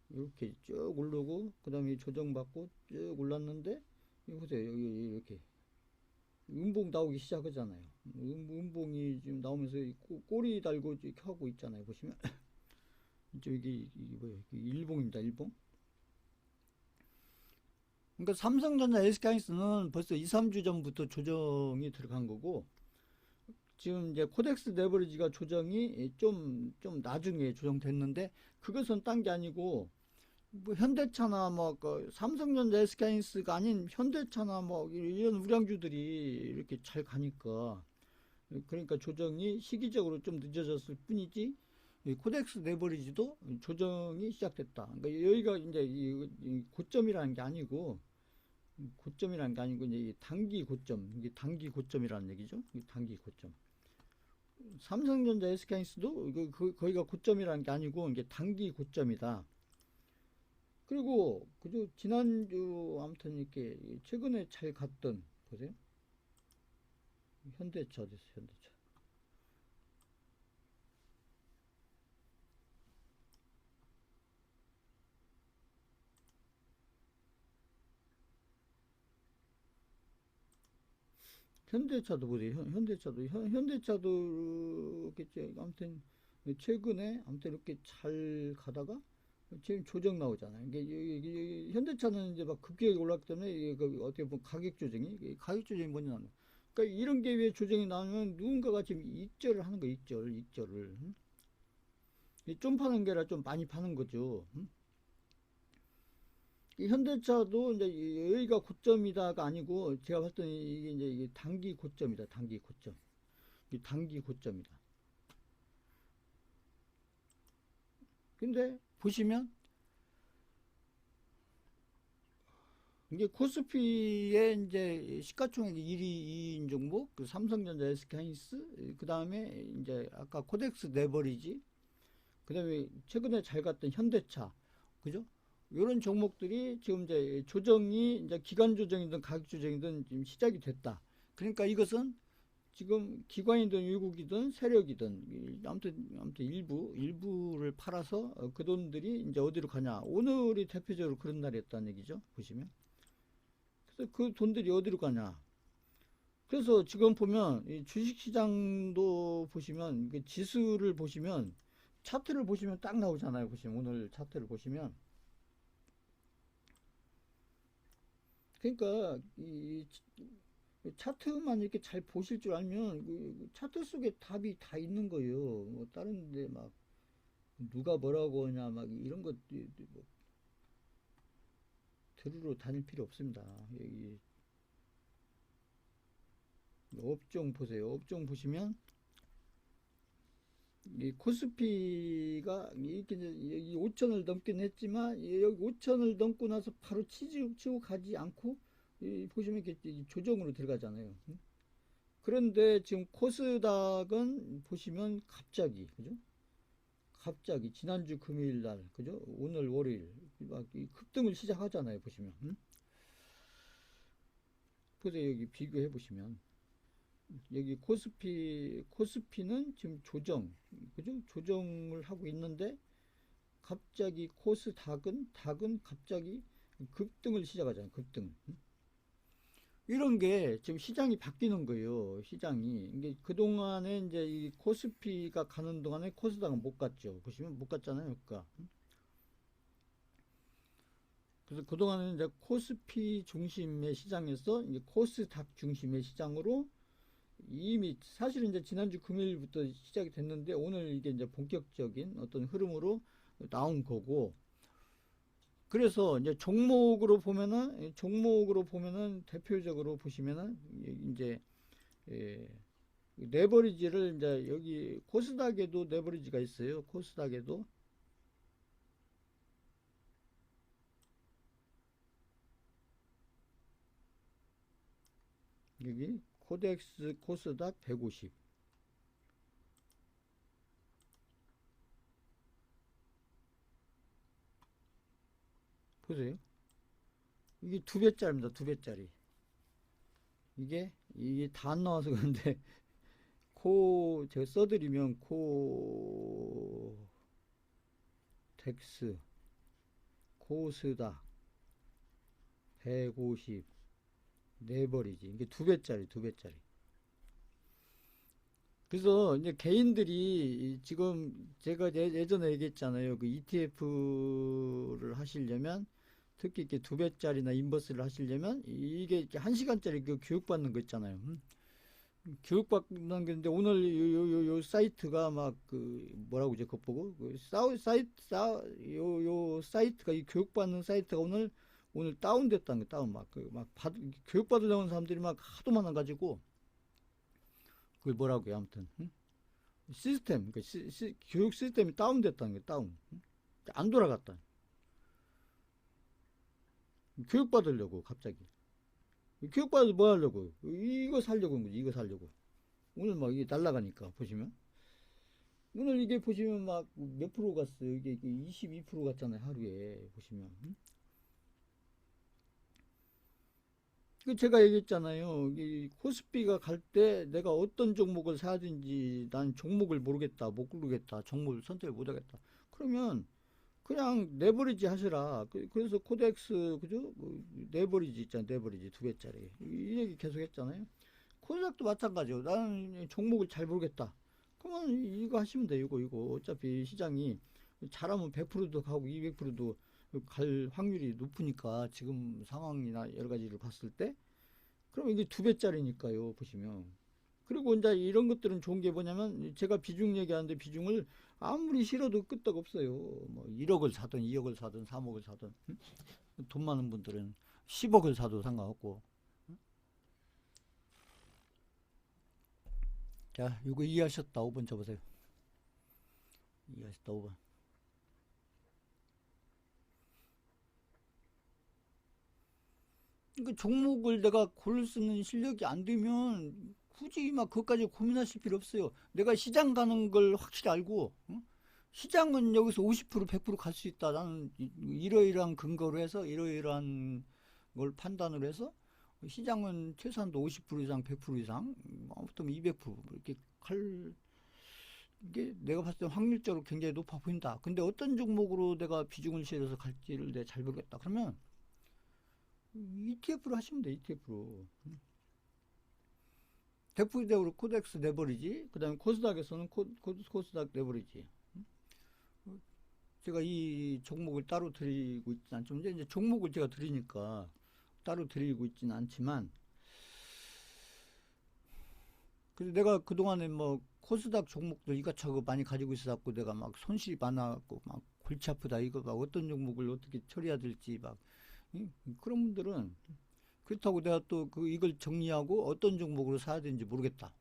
이렇게 쭉 오르고 그 다음에 조정받고 쭉 올랐는데 여기 보세요. 여기 이렇게 음봉 나오기 시작하잖아요. 음봉이 지금 나오면서 꼬리 달고 이렇게 하고 있잖아요. 보시면 이게 뭐예요? 일봉입니다. 일봉. 그러니까 삼성전자 SK하이닉스는 벌써 2, 3주 전부터 조정이 들어간 거고 지금 이제 코덱스 레버리지가 조정이 좀 나중에 조정됐는데 그것은 딴 게 아니고 뭐 현대차나 뭐그 삼성전자 SK하이닉스가 아닌 현대차나 뭐 이런 우량주들이 이렇게 잘 가니까 그러니까 조정이 시기적으로 좀 늦어졌을 뿐이지 코덱스 레버리지도 조정이 시작됐다. 그러니까 여기가 이제 이 고점이라는 게 아니고 이제 단기 고점, 이게 단기 고점이라는 얘기죠. 단기 고점. 삼성전자 SK하이닉스도 거기가 고점이라는 게 아니고 이게 단기 고점이다. 그리고 그저 지난주 아무튼 이렇게 최근에 잘 갔던 보세요. 현대차 됐어. 현대차. 현대차도 보세요. 현대차도 이렇게 아무튼 최근에 아무튼 이렇게 잘 가다가 지금 조정 나오잖아요. 이게 현대차는 이제 막 급격하게 올랐기 때문에 이게 어떻게 보면 가격 조정이 먼저 나는. 그러니까 이런 게 왜 조정이 나면 누군가가 지금 익절을 하는 거예요. 익절을. 좀 파는 게 아니라 좀 많이 파는 거죠. 이 현대차도 이제 여기가 고점이다가 아니고 제가 봤을 때는 이게 단기 고점이다. 단기 고점. 이 단기 고점이다. 근데 보시면 이게 코스피의 이제 시가총액 1위 2인 종목, 그 삼성전자 SK하이닉스, 그 다음에 이제 아까 코덱스 레버리지, 그 다음에 최근에 잘 갔던 현대차, 그죠? 이런 종목들이 지금 이제 조정이 이제 기간 조정이든 가격 조정이든 지금 시작이 됐다. 그러니까 이것은 지금 기관이든 외국이든 세력이든 아무튼 일부를 팔아서 그 돈들이 이제 어디로 가냐. 오늘이 대표적으로 그런 날이었다는 얘기죠. 보시면. 그래서 그 돈들이 어디로 가냐. 그래서 지금 보면 이 주식시장도 보시면 지수를 보시면 차트를 보시면 딱 나오잖아요. 보시면 오늘 차트를 보시면 그러니까 이 차트만 이렇게 잘 보실 줄 알면 그 차트 속에 답이 다 있는 거예요. 뭐 다른데 막 누가 뭐라고 하냐 막 이런 것 뭐 들으러 다닐 필요 없습니다. 여기 업종 보세요. 업종 보시면 이 코스피가 이렇게 여기 5천을 넘긴 했지만 여기 5천을 넘고 나서 바로 치고 가지 않고 보시면 이렇게 조정으로 들어가잖아요. 그런데 지금 코스닥은 보시면 갑자기 그죠? 갑자기 지난주 금요일 날 그죠? 오늘 월요일 막 급등을 시작하잖아요. 보시면 보세요. 여기 비교해 보시면 여기 코스피는 지금 그죠? 조정을 하고 있는데 갑자기 닭은 갑자기 급등을 시작하잖아요. 급등. 이런 게 지금 시장이 바뀌는 거예요. 시장이. 이게 그동안에 이제 이 코스피가 가는 동안에 코스닥은 못 갔죠. 보시면 못 갔잖아요. 그러니까. 그래서 그동안은 이제 코스피 중심의 시장에서 이제 코스닥 중심의 시장으로 이미 사실은 이제 지난주 금요일부터 시작이 됐는데 오늘 이게 이제 본격적인 어떤 흐름으로 나온 거고 그래서 이제 종목으로 보면은 대표적으로 보시면은 이제 예, 레버리지를 이제 여기 코스닥에도 레버리지가 있어요. 코스닥에도 여기 코덱스 코스닥 150 보세요. 이게 두 배짜리입니다. 두 배짜리. 이게 다 안 나와서 그런데 제가 써드리면 코덱스 코스닥 150 레버리지 이게 두 배짜리 두 배짜리. 그래서 이제 개인들이 지금 제가 예전에 얘기했잖아요. 그 ETF를 하시려면 특히 이렇게 두 배짜리나 인버스를 하시려면 이게 이렇게 한 시간짜리 그 교육받는 거 있잖아요. 교육받는 건데 오늘 요 사이트가 막 그 뭐라고 이제 그거 보고 그 요 사이트가 이 교육받는 사이트가 오늘 다운됐다는 거 다운 막 교육받으려는 사람들이 막 하도 많아가지고 그걸 뭐라고요 아무튼 시스템 그 교육 시스템이 다운됐다는 게 다운 안 돌아갔다. 교육받으려고 갑자기 교육받아서 뭐 하려고 이거 살려고 한 거지. 이거 살려고 오늘 막 이게 날라가니까 보시면 오늘 이게 보시면 막 몇 프로 갔어요. 이게 22% 갔잖아요 하루에 보시면. 그 제가 얘기했잖아요. 이 코스피가 갈 때 내가 어떤 종목을 사야 되는지 난 종목을 모르겠다 못 고르겠다 종목을 선택을 못 하겠다 그러면 그냥 레버리지 하시라. 그래서 코덱스 그죠? 레버리지 있잖아. 레버리지 두 배짜리. 이 얘기 계속 했잖아요. 코스닥도 마찬가지요. 나는 종목을 잘 모르겠다. 그러면 이거 하시면 돼요. 이거 어차피 시장이 잘하면 100%도 가고 200%도 갈 확률이 높으니까 지금 상황이나 여러 가지를 봤을 때 그럼 이게 두 배짜리니까요. 보시면. 그리고 이제 이런 것들은 좋은 게 뭐냐면 제가 비중 얘기하는데 비중을 아무리 실어도 끄떡 없어요. 뭐 1억을 사든 2억을 사든 3억을 사든 돈 많은 분들은 10억을 사도 상관없고. 자, 이거 이해하셨다. 5번 줘보세요. 이해하셨다. 5번. 그러니까 종목을 내가 고를 수 있는 실력이 안 되면 굳이 막 그것까지 고민하실 필요 없어요. 내가 시장 가는 걸 확실히 알고 응? 시장은 여기서 50% 100%갈 수 있다. 나는 이러이러한 근거로 해서 이러이러한 걸 판단을 해서 시장은 최소한도 50% 이상 100% 이상 아무튼 200% 이렇게 갈 이게 내가 봤을 때 확률적으로 굉장히 높아 보인다. 근데 어떤 종목으로 내가 비중을 실어서 갈지를 내가 잘 모르겠다. 그러면 ETF로 하시면 돼. ETF로. 대표적으로 코덱스 레버리지, 그 다음에 코스닥에서는 코스닥 레버리지. 제가 이 종목을 따로 드리고 있진 않지만, 이제 종목을 제가 드리니까 따로 드리고 있지는 않지만, 그래서 내가 그동안에 뭐 코스닥 종목들 이것저것 많이 가지고 있어갖고 내가 막 손실이 많아갖고 막 골치 아프다 이거 막 어떤 종목을 어떻게 처리해야 될지 막 그런 분들은 그렇다고 내가 또 이걸 정리하고 어떤 종목으로 사야 되는지 모르겠다.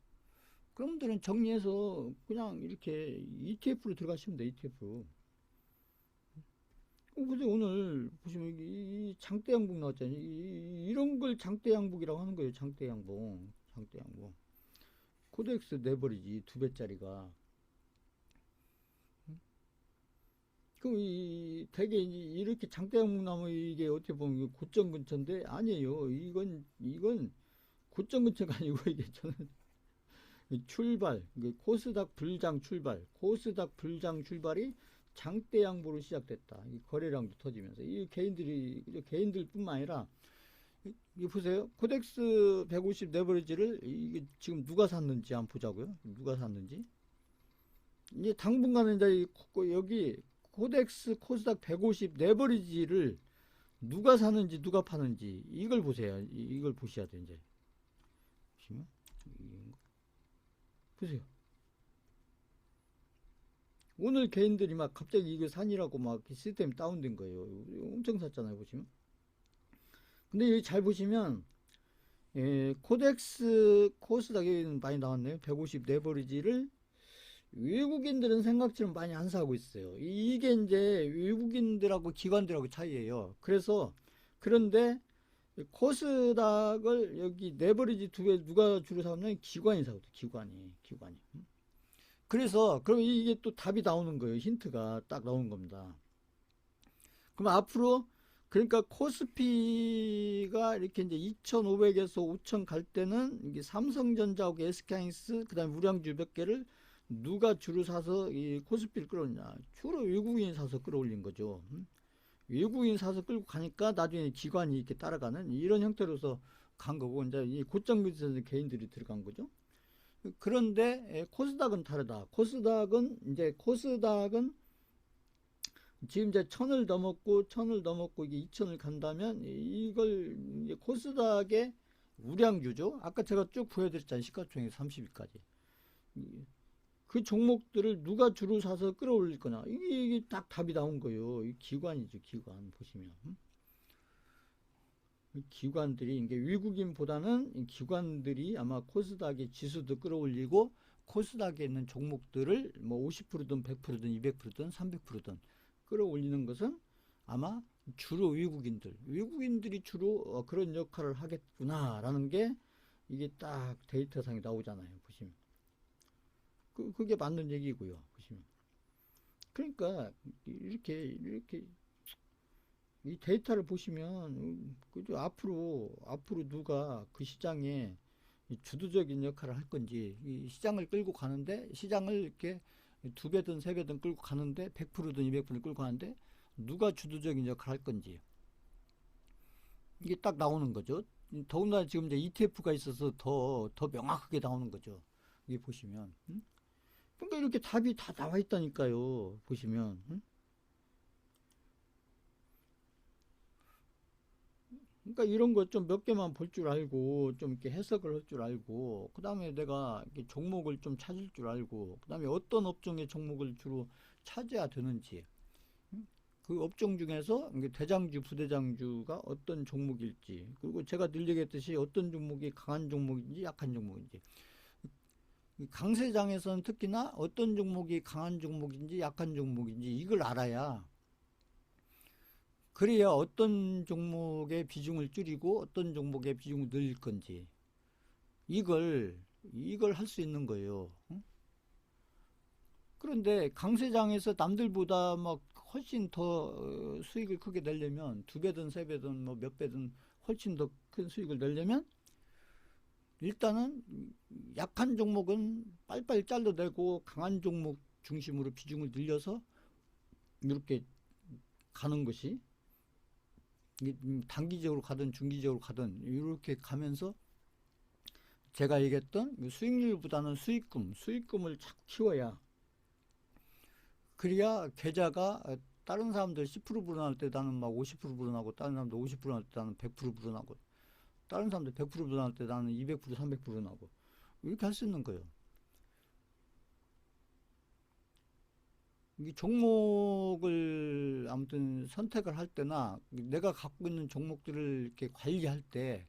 그런 분들은 정리해서 그냥 이렇게 ETF로 들어가시면 돼. ETF. 그래서 오늘 보시면 이 장대 양복 나왔잖아요. 이런 걸 장대 양복이라고 하는 거예요. 장대 양복. 장대 양복. 코덱스 레버리지 두 배짜리가. 그럼 되게 이렇게 장대 양복 나면 이게 어떻게 보면 고점 근처인데 아니에요. 이건 고점 근처가 아니고 이게 저는 출발, 코스닥 불장 출발이 장대 양보로 시작됐다. 이 거래량도 터지면서 이 개인들뿐만 아니라 이 보세요. 코덱스 150 레버리지를 이게 지금 누가 샀는지 한번 보자고요. 누가 샀는지. 이제 당분간은 이제 여기 코덱스 코스닥 150 레버리지를 누가 사는지 누가 파는지 이걸 보세요. 이걸 보셔야 돼 이제. 보시면 보세요. 오늘 개인들이 막 갑자기 이거 산이라고 막 시스템 다운된 거예요. 엄청 샀잖아요. 보시면. 근데 여기 잘 보시면 코덱스 코스닥에 많이 나왔네요. 150 레버리지를 외국인들은 생각처럼 많이 안 사고 있어요. 이게 이제 외국인들하고 기관들하고 차이예요. 그래서 그런데 코스닥을 여기 레버리지 두 개 누가 주로 사면 기관이 사거든. 기관이. 그래서 그럼 이게 또 답이 나오는 거예요. 힌트가 딱 나오는 겁니다. 그럼 앞으로 그러니까 코스피가 이렇게 이제 2,500에서 5,000 갈 때는 이게 삼성전자하고 SK하이닉스 그다음에 우량주 몇 개를 누가 주로 사서 이 코스피를 끌어올리냐? 주로 외국인이 사서 끌어올린 거죠. 외국인 사서 끌고 가니까 나중에 기관이 이렇게 따라가는 이런 형태로서 간 거고 이제 이 고점 비즈니스 개인들이 들어간 거죠. 그런데 코스닥은 다르다. 코스닥은 지금 이제 1,000을 넘었고 이게 2,000을 간다면 이걸 이제 코스닥의 우량주죠. 아까 제가 쭉 보여드렸잖아요. 시가총액 30위까지. 그 종목들을 누가 주로 사서 끌어올릴 거냐. 이게 딱 답이 나온 거예요. 이 기관이죠. 기관 보시면. 기관들이 이게 외국인보다는 기관들이 아마 코스닥의 지수도 끌어올리고 코스닥에 있는 종목들을 뭐 50%든 100%든 200%든 300%든 끌어올리는 것은 아마 주로 외국인들이 주로 그런 역할을 하겠구나라는 게 이게 딱 데이터상에 나오잖아요. 보시면 그게 맞는 얘기고요. 보시면 그러니까 이렇게 이 데이터를 보시면 그죠? 앞으로 누가 그 시장에 주도적인 역할을 할 건지 이 시장을 끌고 가는데 시장을 이렇게 두 배든 세 배든 끌고 가는데 100%든 200%든 끌고 가는데 누가 주도적인 역할을 할 건지 이게 딱 나오는 거죠. 더군다나 지금 이제 ETF가 있어서 더 명확하게 나오는 거죠. 이게 보시면 그러니까 이렇게 답이 다 나와 있다니까요. 보시면 그러니까 이런 거 좀 몇 개만 볼 줄 알고 좀 이렇게 해석을 할 줄 알고 그 다음에 내가 종목을 좀 찾을 줄 알고 그 다음에 어떤 업종의 종목을 주로 찾아야 되는지 그 업종 중에서 대장주 부대장주가 어떤 종목일지 그리고 제가 늘 얘기했듯이 어떤 종목이 강한 종목인지 약한 종목인지 강세장에서는 특히나 어떤 종목이 강한 종목인지 약한 종목인지 이걸 알아야 그래야 어떤 종목의 비중을 줄이고 어떤 종목의 비중을 늘릴 건지 이걸 할 수 있는 거예요. 그런데 강세장에서 남들보다 막 훨씬 더 수익을 크게 내려면 두 배든 세 배든 뭐 몇 배든 훨씬 더 큰 수익을 내려면 일단은 약한 종목은 빨리빨리 잘라내고 강한 종목 중심으로 비중을 늘려서 이렇게 가는 것이 단기적으로 가든 중기적으로 가든 이렇게 가면서 제가 얘기했던 수익률보다는 수익금을 자꾸 키워야 그래야 계좌가 다른 사람들 10% 불어날 때 나는 막 50% 불어나고 다른 사람들 50% 불어날 때 나는 100% 불어나고 다른 사람들 100% 불어날 때 나는 200% 300% 불어나고 이렇게 할 수 있는 거예요. 이 종목을 아무튼 선택을 할 때나 내가 갖고 있는 종목들을 이렇게 관리할 때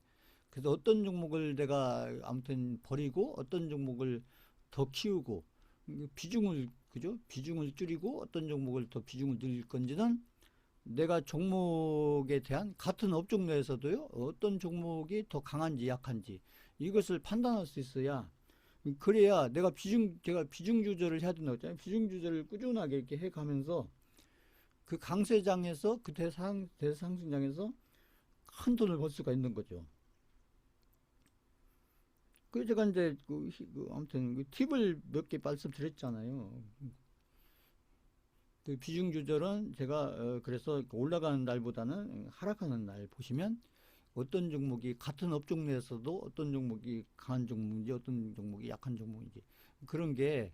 그래서 어떤 종목을 내가 아무튼 버리고 어떤 종목을 더 키우고 비중을 그죠? 비중을 줄이고 어떤 종목을 더 비중을 늘릴 건지는 내가 종목에 대한 같은 업종 내에서도요 어떤 종목이 더 강한지 약한지 이것을 판단할 수 있어야 그래야 제가 비중 조절을 해야 된다고 했잖아요. 비중 조절을 꾸준하게 이렇게 해 가면서 그 강세장에서 그 대상승장에서 큰 돈을 벌 수가 있는 거죠. 그 제가 이제 아무튼 그 팁을 몇 개 말씀드렸잖아요. 그 비중 조절은 제가 그래서 올라가는 날보다는 하락하는 날 보시면 어떤 종목이 같은 업종 내에서도 어떤 종목이 강한 종목인지 어떤 종목이 약한 종목인지 그런 게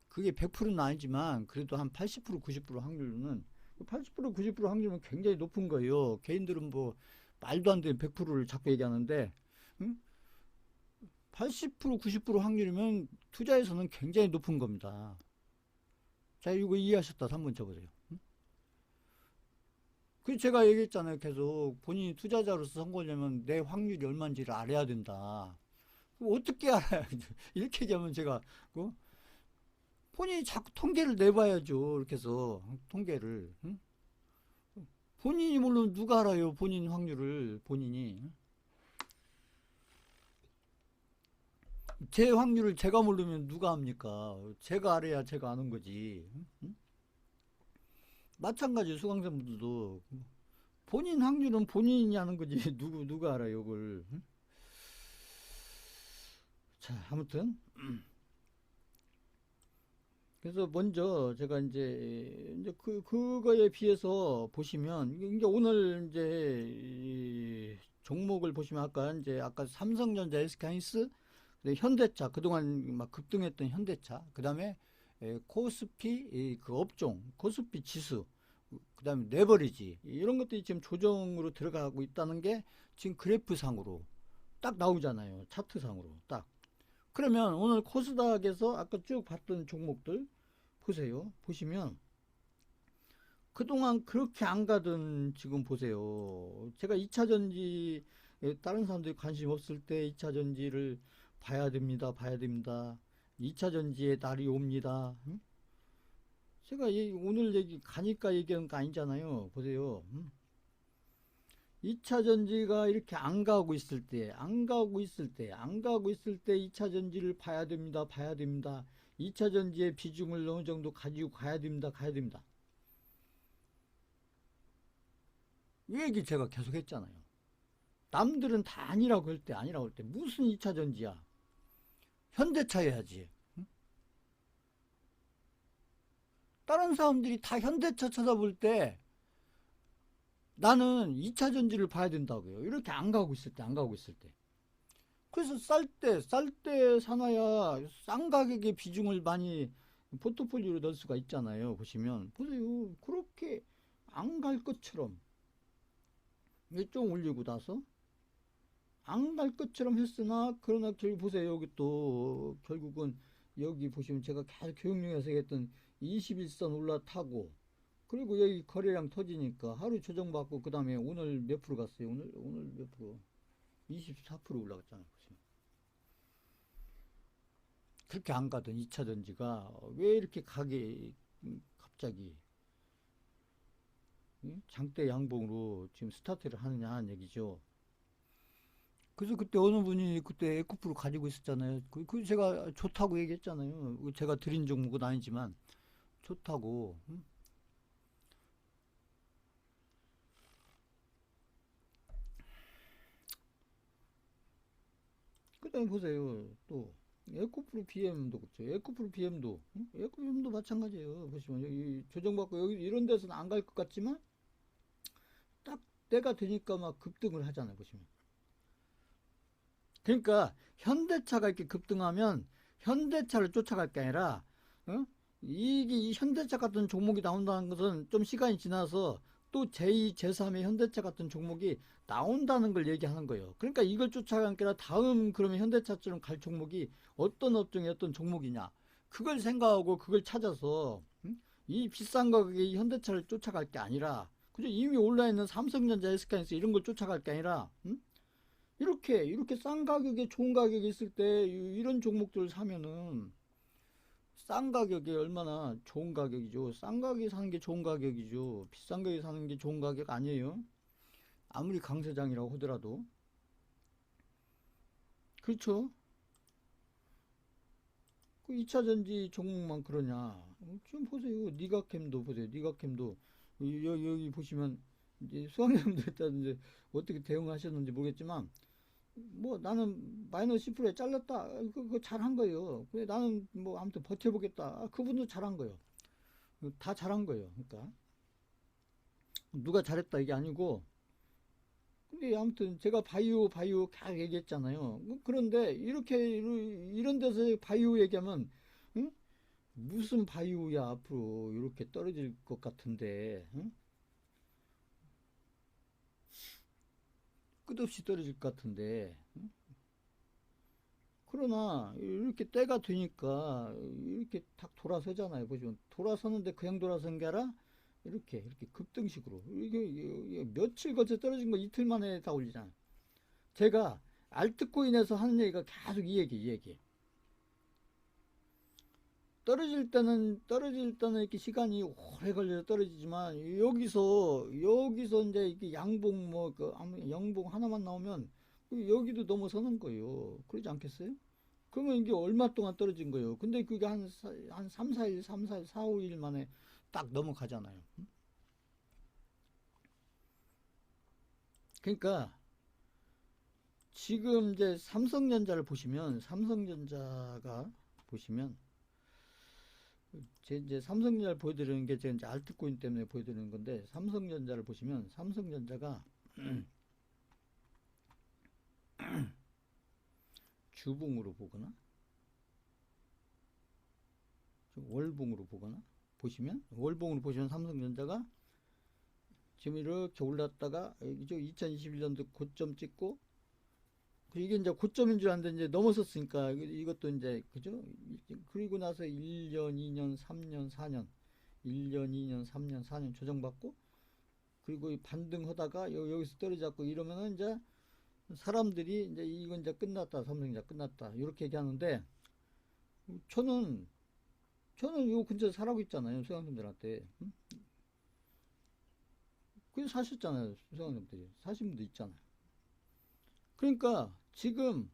그게 100%는 아니지만 그래도 한 80% 90% 확률로는 80% 90% 확률은 굉장히 높은 거예요. 개인들은 뭐 말도 안 되는 100%를 자꾸 얘기하는데 80% 90% 확률이면 투자에서는 굉장히 높은 겁니다. 자, 이거 이해하셨다 한번 쳐보세요. 그 제가 얘기했잖아요. 계속 본인이 투자자로서 선거하려면 내 확률이 얼마인지를 알아야 된다. 어떻게 알아야 이렇게 얘기하면 제가 본인이 자꾸 통계를 내봐야죠. 이렇게 해서 통계를 본인이 모르면 누가 알아요? 본인 확률을 본인이 제 확률을 제가 모르면 누가 합니까? 제가 알아야 제가 아는 거지. 마찬가지 수강생분들도 본인 확률은 본인이 아는 거지. 누가 알아요, 이걸. 자, 아무튼 그래서 먼저 제가 이제 그거에 비해서 보시면 이제 오늘 이제 이 종목을 보시면 아까 삼성전자, SK하이닉스, 현대차 그동안 막 급등했던 현대차, 그다음에 코스피 그 업종 코스피 지수, 그다음에 레버리지 이런 것들이 지금 조정으로 들어가고 있다는 게 지금 그래프상으로 딱 나오잖아요. 차트상으로 딱. 그러면 오늘 코스닥에서 아까 쭉 봤던 종목들 보세요. 보시면 그동안 그렇게 안 가던 지금 보세요. 제가 2차전지 다른 사람들이 관심 없을 때 2차전지를 봐야 됩니다. 봐야 됩니다. 2차전지의 날이 옵니다. 응? 제가 오늘 얘기 가니까 얘기한 거 아니잖아요. 보세요. 2차전지가 이렇게 안 가고 있을 때, 안 가고 있을 때, 안 가고 있을 때 2차전지를 봐야 됩니다. 봐야 됩니다. 2차전지의 비중을 어느 정도 가지고 가야 됩니다. 가야 됩니다. 이 얘기 제가 계속 했잖아요. 남들은 다 아니라고 할 때, 아니라고 할 때, 무슨 2차전지야? 현대차 해야지. 응? 다른 사람들이 다 현대차 찾아볼 때, 나는 2차전지를 봐야 된다고요. 이렇게 안 가고 있을 때, 안 가고 있을 때. 그래서 쌀 때 사놔야 싼 가격의 비중을 많이 포트폴리오로 넣을 수가 있잖아요. 보시면. 보세요. 그렇게 안 갈 것처럼. 이게 좀 올리고 나서 안 갈 것처럼 했으나, 그러나 결국 보세요. 여기 또, 결국은 여기 보시면 제가 계속 교육용에서 했던 21선 올라타고, 그리고 여기 거래량 터지니까 하루 조정받고, 그 다음에 오늘 몇 프로 갔어요? 오늘 몇 프로? 24% 올라갔잖아요. 보시면. 그렇게 안 가던 2차 전지가 왜 이렇게 가게 갑자기 장대 양봉으로 지금 스타트를 하느냐 하는 얘기죠. 그래서 그때 어느 분이 그때 에코프로 가지고 있었잖아요. 그 제가 좋다고 얘기했잖아요. 제가 드린 종목은 아니지만 좋다고. 그다음에 보세요. 또 에코프로 BM도 그렇죠. 에코프로 BM도 에코프로 마찬가지예요. 보시면 여기 조정받고 여기 이런 데서는 안 갈 것 같지만 딱 때가 되니까 막 급등을 하잖아요. 보시면. 그러니까 현대차가 이렇게 급등하면 현대차를 쫓아갈 게 아니라 어? 이게 이 현대차 같은 종목이 나온다는 것은 좀 시간이 지나서 또 제2, 제3의 현대차 같은 종목이 나온다는 걸 얘기하는 거예요. 그러니까 이걸 쫓아가는 게 아니라 다음 그러면 현대차처럼 갈 종목이 어떤 업종의 어떤 종목이냐, 그걸 생각하고 그걸 찾아서 이 비싼 가격의 현대차를 쫓아갈 게 아니라, 그죠? 이미 올라있는 삼성전자, SK하이닉스 이런 걸 쫓아갈 게 아니라 이렇게 싼 가격에 좋은 가격이 있을 때 이런 종목들을 사면은 싼 가격에 얼마나 좋은 가격이죠. 싼 가격에 사는 게 좋은 가격이죠. 비싼 가격에 사는 게 좋은 가격 아니에요. 아무리 강세장이라고 하더라도. 그렇죠. 그 2차전지 종목만 그러냐. 지금 보세요. 니가캠도 보세요. 니가캠도 여기 보시면 이제 수강자분들 일단 이제 어떻게 대응하셨는지 모르겠지만, 뭐 나는 마이너스 10%에 잘랐다. 그거 잘한 거예요. 그래 나는 뭐 아무튼 버텨보겠다. 그분도 잘한 거예요. 다 잘한 거예요. 그러니까 누가 잘했다 이게 아니고, 근데 아무튼 제가 바이오 다 얘기했잖아요. 그런데 이런 데서 바이오 얘기하면, 응? 무슨 바이오야 앞으로 이렇게 떨어질 것 같은데, 응? 끝없이 떨어질 것 같은데, 응? 그러나 이렇게 때가 되니까 이렇게 탁 돌아서잖아요. 보시면 돌아서는데 그냥 돌아선 게 아니라 이렇게 급등식으로 이게 며칠 거쳐 떨어진 거 이틀 만에 다 올리잖아요. 제가 알트코인에서 하는 얘기가 계속 이 얘기. 떨어질 때는 이렇게 시간이 오래 걸려서 떨어지지만 여기서 이제 이렇게 양봉 뭐그 양봉 하나만 나오면 여기도 넘어서는 거예요. 그러지 않겠어요? 그러면 이게 얼마 동안 떨어진 거예요. 근데 그게 한 3, 4일, 3, 4일, 4, 5일 만에 딱 넘어가잖아요. 그러니까 지금 이제 삼성전자가 보시면 제 이제 삼성전자를 보여드리는 게 제가 이제 알트코인 때문에 보여드리는 건데 삼성전자를 보시면 삼성전자가 주봉으로 보거나 월봉으로 보거나 보시면 월봉으로 보시면 삼성전자가 지금 이렇게 올랐다가 이제 2021년도 고점 찍고 이게 이제 고점인 줄 알았는데 이제 넘어섰으니까 이것도 이제 그죠? 그리고 나서 1년, 2년, 3년, 4년 1년, 2년, 3년, 4년 조정받고 그리고 반등하다가 여기서 떨어졌고 이러면은 이제 사람들이 이제 이건 이제 끝났다. 삼성전자 끝났다. 이렇게 얘기하는데 저는 요 근처에 살고 있잖아요. 수강생들한테. 응? 그래서 사셨잖아요. 수강생들이. 사신 분도 있잖아요. 그러니까 지금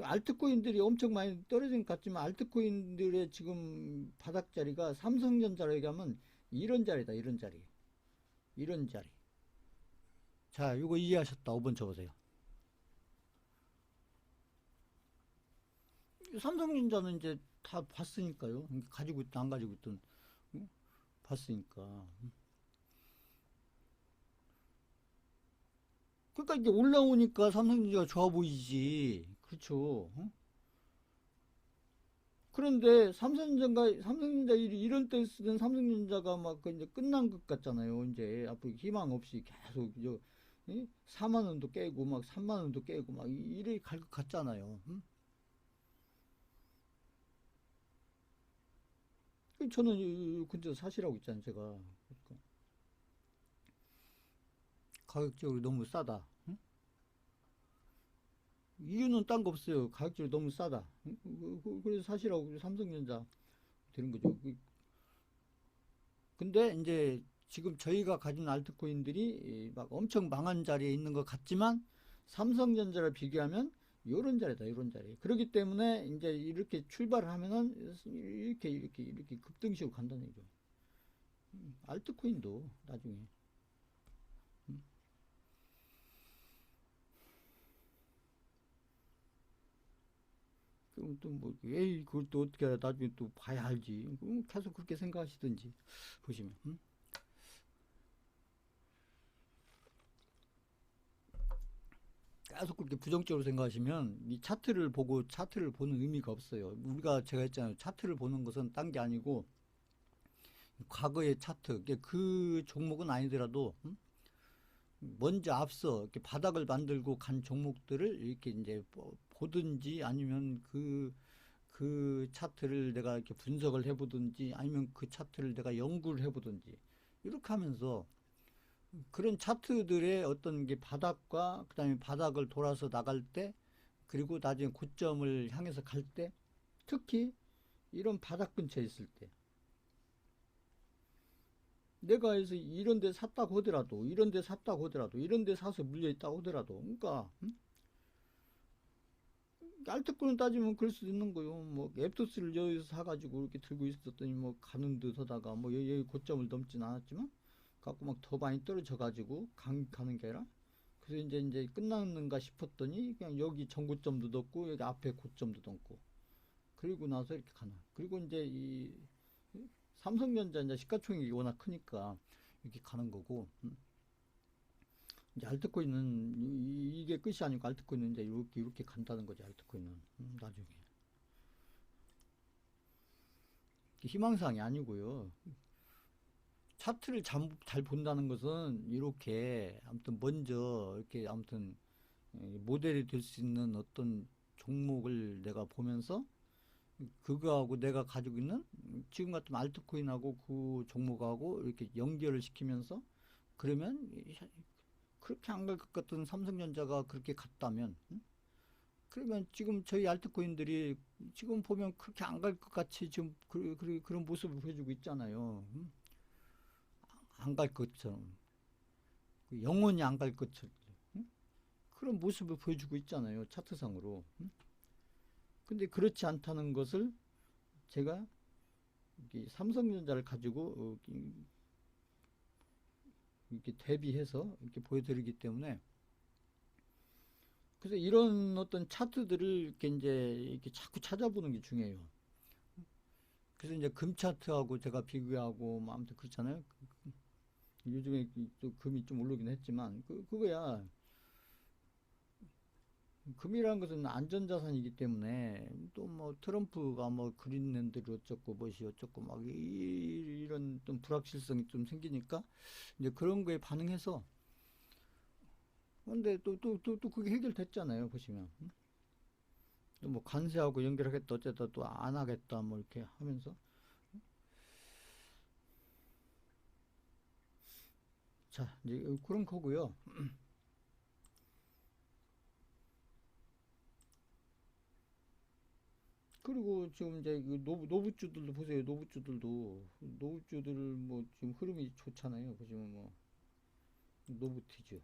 알트코인들이 엄청 많이 떨어진 것 같지만 알트코인들의 지금 바닥 자리가 삼성전자로 얘기하면 이런 자리다. 이런 자리. 이런 자리. 자, 이거 이해하셨다. 5번 쳐보세요. 삼성전자는 이제 다 봤으니까요. 가지고 있든 안 가지고 있든 응? 봤으니까. 그러니까 이게 올라오니까 삼성전자가 좋아 보이지. 그렇죠. 응? 그런데 삼성전자 이런 때 쓰던 삼성전자가 막 이제 끝난 것 같잖아요. 이제 앞으로 희망 없이 계속 4만 원도 깨고 막 3만 원도 깨고 막 이래 갈 것 같잖아요. 응? 저는 근처 사시라고 있잖아요. 제가 그러니까 가격적으로 너무 싸다. 응? 이유는 딴 거 없어요. 가격적으로 너무 싸다. 응? 그래서 사시라고 삼성전자 되는 거죠. 근데 이제 지금 저희가 가진 알트코인들이 막 엄청 망한 자리에 있는 것 같지만 삼성전자를 비교하면 요런 자리다, 요런 자리. 그렇기 때문에 이제 이렇게 출발을 하면은 이렇게 급등식으로 간다는 얘기죠. 알트코인도 나중에. 음, 그럼 또 뭐, 에이, 그걸 또 어떻게 알아? 나중에 또 봐야 알지. 계속 그렇게 생각하시든지, 보시면. 계속 그렇게 부정적으로 생각하시면 이 차트를 보고 차트를 보는 의미가 없어요. 제가 했잖아요. 차트를 보는 것은 딴 게 아니고 과거의 차트, 그 종목은 아니더라도 먼저 앞서 이렇게 바닥을 만들고 간 종목들을 이렇게 이제 보든지 아니면 그 차트를 내가 이렇게 분석을 해보든지 아니면 그 차트를 내가 연구를 해보든지 이렇게 하면서 그런 차트들의 어떤 게 바닥과 그다음에 바닥을 돌아서 나갈 때 그리고 나중에 고점을 향해서 갈 때 특히 이런 바닥 근처에 있을 때 내가 해서 이런 데 샀다고 하더라도 이런 데 샀다고 하더라도 이런 데 사서 물려 있다고 하더라도 그러니까 알트코인 따지면 그럴 수도 있는 거요. 뭐 앱토스를 여기서 사가지고 이렇게 들고 있었더니 뭐 가는 듯 하다가 뭐 여기 고점을 넘진 않았지만 갖고 막 더 많이 떨어져 가지고 가는 게 아니라 그래서 이제 끝났는가 싶었더니 그냥 여기 전고점도 넣고 여기 앞에 고점도 넣고 그리고 나서 이렇게 가나. 그리고 이제 이 삼성전자 이제 시가총액이 워낙 크니까 이렇게 가는 거고, 이제 알트코인은 이게 끝이 아니고 알트코인은 이제 이렇게 간다는 거지. 알트코인은 나중에 희망사항이 아니고요. 차트를 잘 본다는 것은 이렇게 아무튼 먼저 이렇게 아무튼 모델이 될 수 있는 어떤 종목을 내가 보면서 그거하고 내가 가지고 있는 지금 같은 알트코인하고 그 종목하고 이렇게 연결을 시키면서 그러면 그렇게 안 갈 것 같은 삼성전자가 그렇게 갔다면 그러면 지금 저희 알트코인들이 지금 보면 그렇게 안 갈 것 같이 지금 그런 모습을 보여주고 있잖아요. 안 갈 것처럼 영원히 안 갈 것처럼 그런 모습을 보여주고 있잖아요. 차트상으로. 근데 그렇지 않다는 것을 제가 삼성전자를 가지고 이렇게 대비해서 이렇게 보여드리기 때문에 그래서 이런 어떤 차트들을 이렇게 자꾸 찾아보는 게 중요해요. 그래서 이제 금 차트하고 제가 비교하고 뭐 아무튼 그렇잖아요. 요즘에 또 금이 좀 오르긴 했지만 그거야. 금이라는 것은 안전자산이기 때문에 또 뭐 트럼프가 뭐 그린랜드를 어쩌고 뭐시 어쩌고 막 이런 좀 불확실성이 좀 생기니까 이제 그런 거에 반응해서 근데 또 그게 해결됐잖아요 보시면 또 뭐 관세하고 연결하겠다 어쨌다 또 안 하겠다 뭐 이렇게 하면서 자 이제 그런 거고요. 그리고 지금 이제 그 노부주들도 보세요. 노부주들 뭐 지금 흐름이 좋잖아요. 보시면 뭐 노부티즈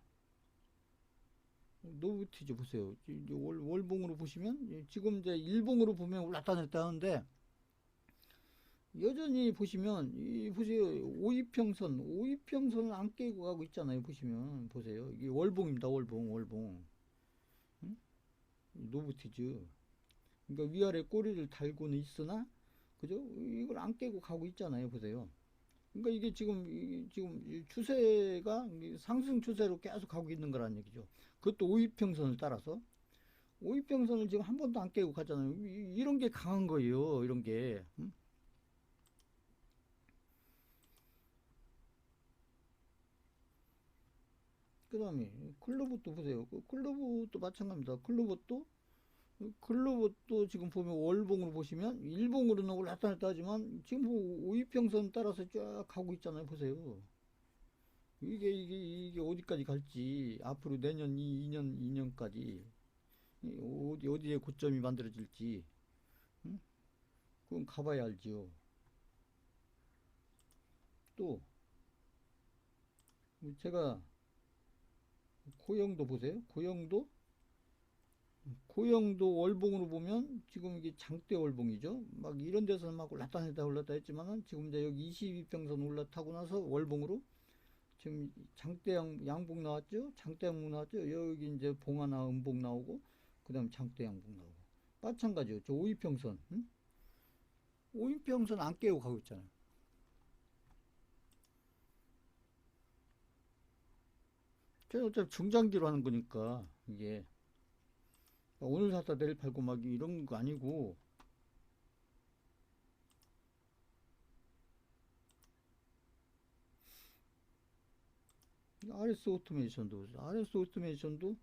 노부티즈 보세요. 이제 월봉으로 보시면 지금 이제 일봉으로 보면 올랐다 냈다 하는데 여전히 보시면 이 보세요. 오이평선을 안 깨고 가고 있잖아요. 보시면 보세요. 이게 월봉입니다. 월봉. 응? 노부티즈. 그러니까 위아래 꼬리를 달고는 있으나 그죠? 이걸 안 깨고 가고 있잖아요. 보세요. 그러니까 이게 지금 추세가 상승 추세로 계속 가고 있는 거란 얘기죠. 그것도 오이평선을 따라서 오이평선을 지금 한 번도 안 깨고 가잖아요. 이런 게 강한 거예요. 이런 게. 그 다음에 클로버도 보세요. 클로버도 마찬가지입니다. 클로버도 지금 보면 월봉으로 보시면 일봉으로는 올랐다 냈다 하지만 지금 뭐 오이평선 따라서 쫙 가고 있잖아요. 보세요. 이게 어디까지 갈지 앞으로 내년 2년까지 어디에 고점이 만들어질지 응? 그건 가봐야 알지요. 또 제가 고영도 보세요. 고영도 월봉으로 보면 지금 이게 장대 월봉이죠. 막 이런 데서는 막 올랐다 했지만은 지금 이제 여기 22평선 올라타고 나서 월봉으로 지금 장대 양봉 나왔죠. 장대 양봉 나왔죠. 여기 이제 봉 하나 음봉 나오고 그 다음 장대 양봉 나오고 마찬가지요. 저 오이평선 응? 오이평선 안 깨고 가고 있잖아요. 저는 어차피 중장기로 하는 거니까 이게 오늘 샀다 내일 팔고 막 이런 거 아니고 RS 오토메이션도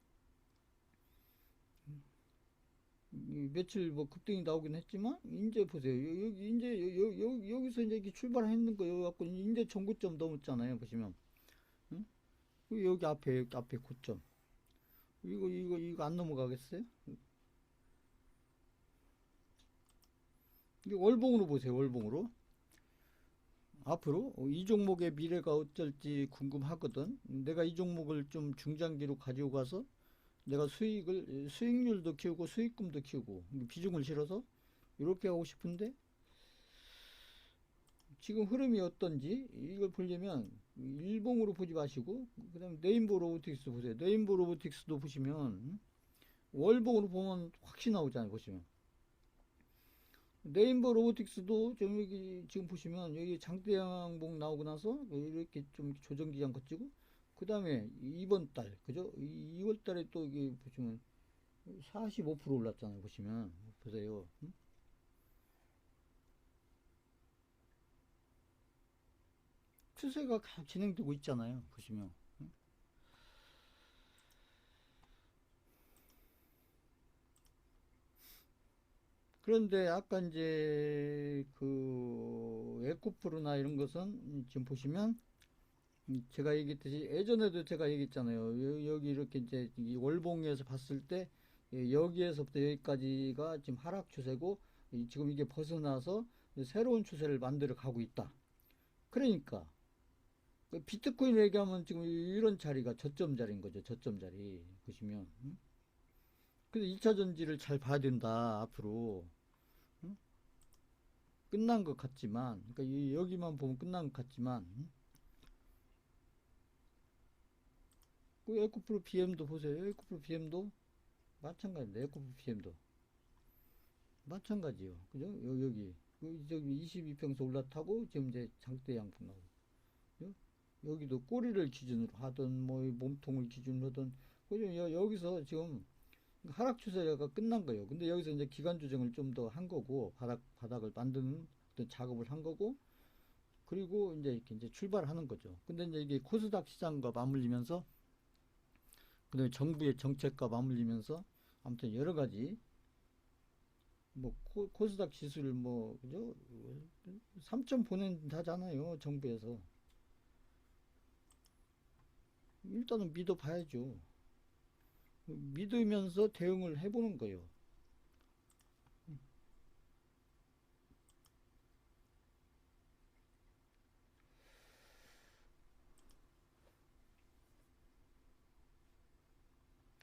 며칠 뭐 급등이 나오긴 했지만 이제 보세요. 여기 이제 여기서 이제 이렇게 출발했는 거 여기 갖고 이제 전고점 넘었잖아요. 보시면 응? 여기 앞에 고점 이거 안 넘어가겠어요? 이게 월봉으로 보세요. 월봉으로 앞으로 이 종목의 미래가 어쩔지 궁금하거든. 내가 이 종목을 좀 중장기로 가지고 가서 내가 수익률도 키우고 수익금도 키우고 비중을 실어서 이렇게 하고 싶은데 지금 흐름이 어떤지 이걸 보려면 일봉으로 보지 마시고 그다음 네임버 로보틱스 보세요. 네임버 로보틱스도 보시면 월봉으로 보면 확실히 나오잖아요. 보시면 네임버 로보틱스도 좀 여기 지금 보시면 여기 장대양봉 나오고 나서 이렇게 좀 조정 기간 거치고 그 다음에 이번 달 그죠? 2월 달에 또 이게 보시면 45% 올랐잖아요. 보시면 보세요. 응? 추세가 진행되고 있잖아요. 보시면. 응? 그런데 아까 이제 그 에코프로나 이런 것은 지금 보시면 제가 얘기했듯이 예전에도 제가 얘기했잖아요. 여기 이렇게 이제 이 월봉에서 봤을 때 여기에서부터 여기까지가 지금 하락 추세고 지금 이게 벗어나서 새로운 추세를 만들어 가고 있다. 그러니까 그 비트코인 얘기하면 지금 이런 자리가 저점 자리인 거죠. 저점 자리 보시면. 응? 그래서 2차 전지를 잘 봐야 된다. 앞으로. 응? 끝난 것 같지만 그러니까 여기만 보면 끝난 것 같지만 그 에코프로 BM도 보세요. 에코프로 BM도 마찬가지인데 에코프로 BM도 마찬가지요. 그죠? 여기 저기 22평선 올라타고 지금 이제 장대 양봉 나오고 그죠? 여기도 꼬리를 기준으로 하든 뭐 몸통을 기준으로 하든 그죠? 여기서 지금 하락 추세가 끝난 거예요. 근데 여기서 이제 기간 조정을 좀 더 한 거고 바닥을 만드는 어떤 작업을 한 거고 그리고 이제 이렇게 이제 출발하는 거죠. 근데 이제 이게 코스닥 시장과 맞물리면서 그다음에 정부의 정책과 맞물리면서 아무튼 여러 가지 뭐 코스닥 지수를 뭐 그죠? 3점 보낸다잖아요. 정부에서. 일단은 믿어봐야죠. 믿으면서 대응을 해보는 거예요.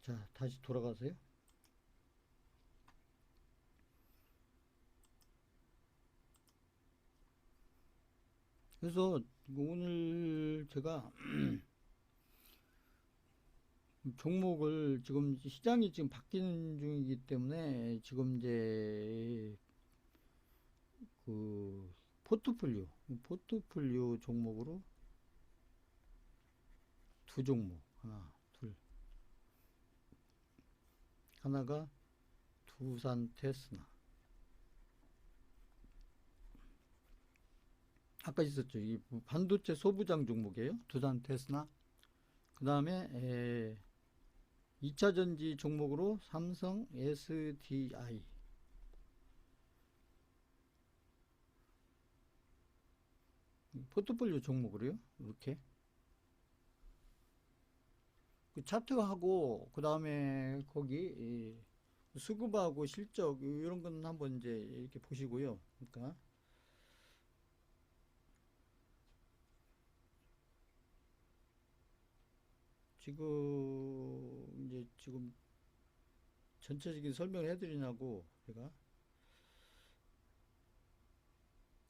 자, 다시 돌아가세요. 그래서 오늘 제가 종목을 지금 시장이 지금 바뀌는 중이기 때문에 지금 이제 그 포트폴리오 종목으로 두 종목 하나 둘 하나가 두산 테스나 아까 있었죠. 이 반도체 소부장 종목이에요. 두산 테스나 그 다음에 2차 전지 종목으로 삼성 SDI 포트폴리오 종목으로요. 이렇게 그 차트하고 그 다음에 거기 수급하고 실적 이런 건 한번 이제 이렇게 보시고요. 그러니까 지금 이제 지금 전체적인 설명을 해드리냐고 제가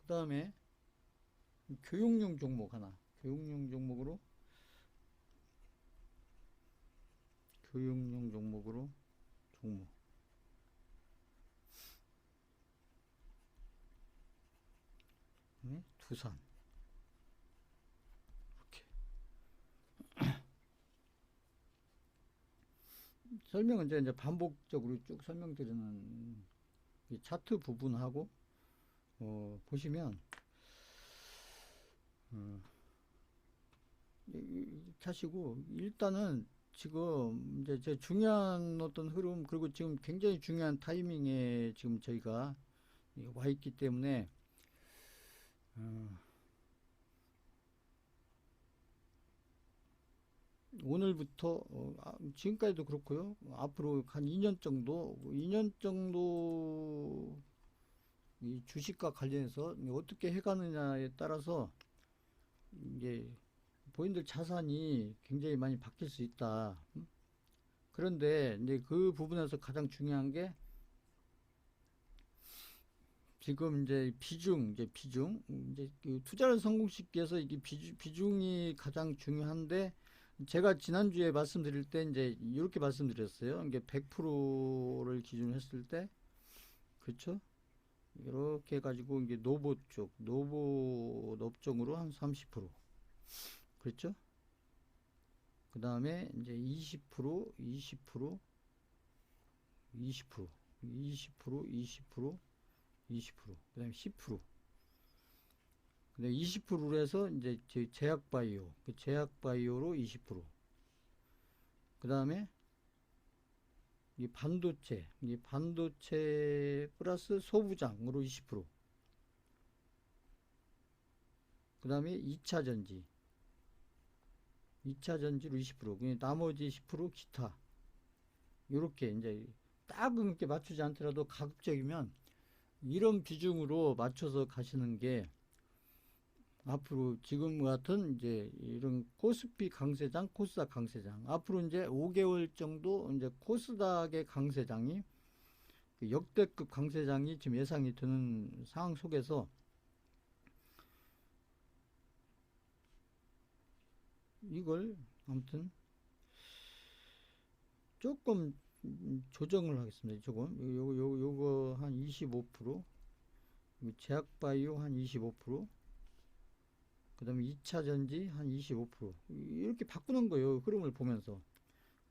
그 다음에 교육용 종목 하나 교육용 종목으로 교육용 종목으로 종목 네? 두산 이렇게 설명은 이제 반복적으로 쭉 설명드리는 이 차트 부분하고 보시면 어, 차시고 일단은 지금 이제 제 중요한 어떤 흐름 그리고 지금 굉장히 중요한 타이밍에 지금 저희가 와 있기 때문에 어, 오늘부터 지금까지도 그렇고요. 앞으로 한 2년 정도 이 주식과 관련해서 어떻게 해가느냐에 따라서 이제 본인들 자산이 굉장히 많이 바뀔 수 있다. 그런데 이제 그 부분에서 가장 중요한 게 지금 이제 이제 그 투자를 성공시키기 위해서 이게 비중이 가장 중요한데 제가 지난주에 말씀드릴 때 이제 이렇게 말씀드렸어요. 이게 100%를 기준으로 했을 때 그렇죠? 이렇게 해가지고 이제 노보 쪽, 노보 업종으로 한 30%. 그렇죠? 그 다음에 이제 20%, 20%, 20%, 20%, 20%, 20%, 그 다음에 10%. 근데 20%로 해서 이제 제약 바이오, 그 제약 바이오로 20%. 그 다음에 이 반도체, 이 반도체 플러스 소부장으로 20%. 그 다음에 2차 전지, 2차 전지로 20%. 나머지 10% 기타. 요렇게 이제 딱 이렇게 맞추지 않더라도 가급적이면 이런 비중으로 맞춰서 가시는 게 앞으로 지금 같은 이제 이런 코스피 강세장, 코스닥 강세장, 앞으로 이제 5개월 정도 이제 코스닥의 강세장이 역대급 강세장이 지금 예상이 되는 상황 속에서 이걸 아무튼 조금 조정을 하겠습니다. 조금 요거 한 25%, 제약바이오 한 25%, 그 다음에 2차 전지 한 25% 이렇게 바꾸는 거예요. 흐름을 보면서.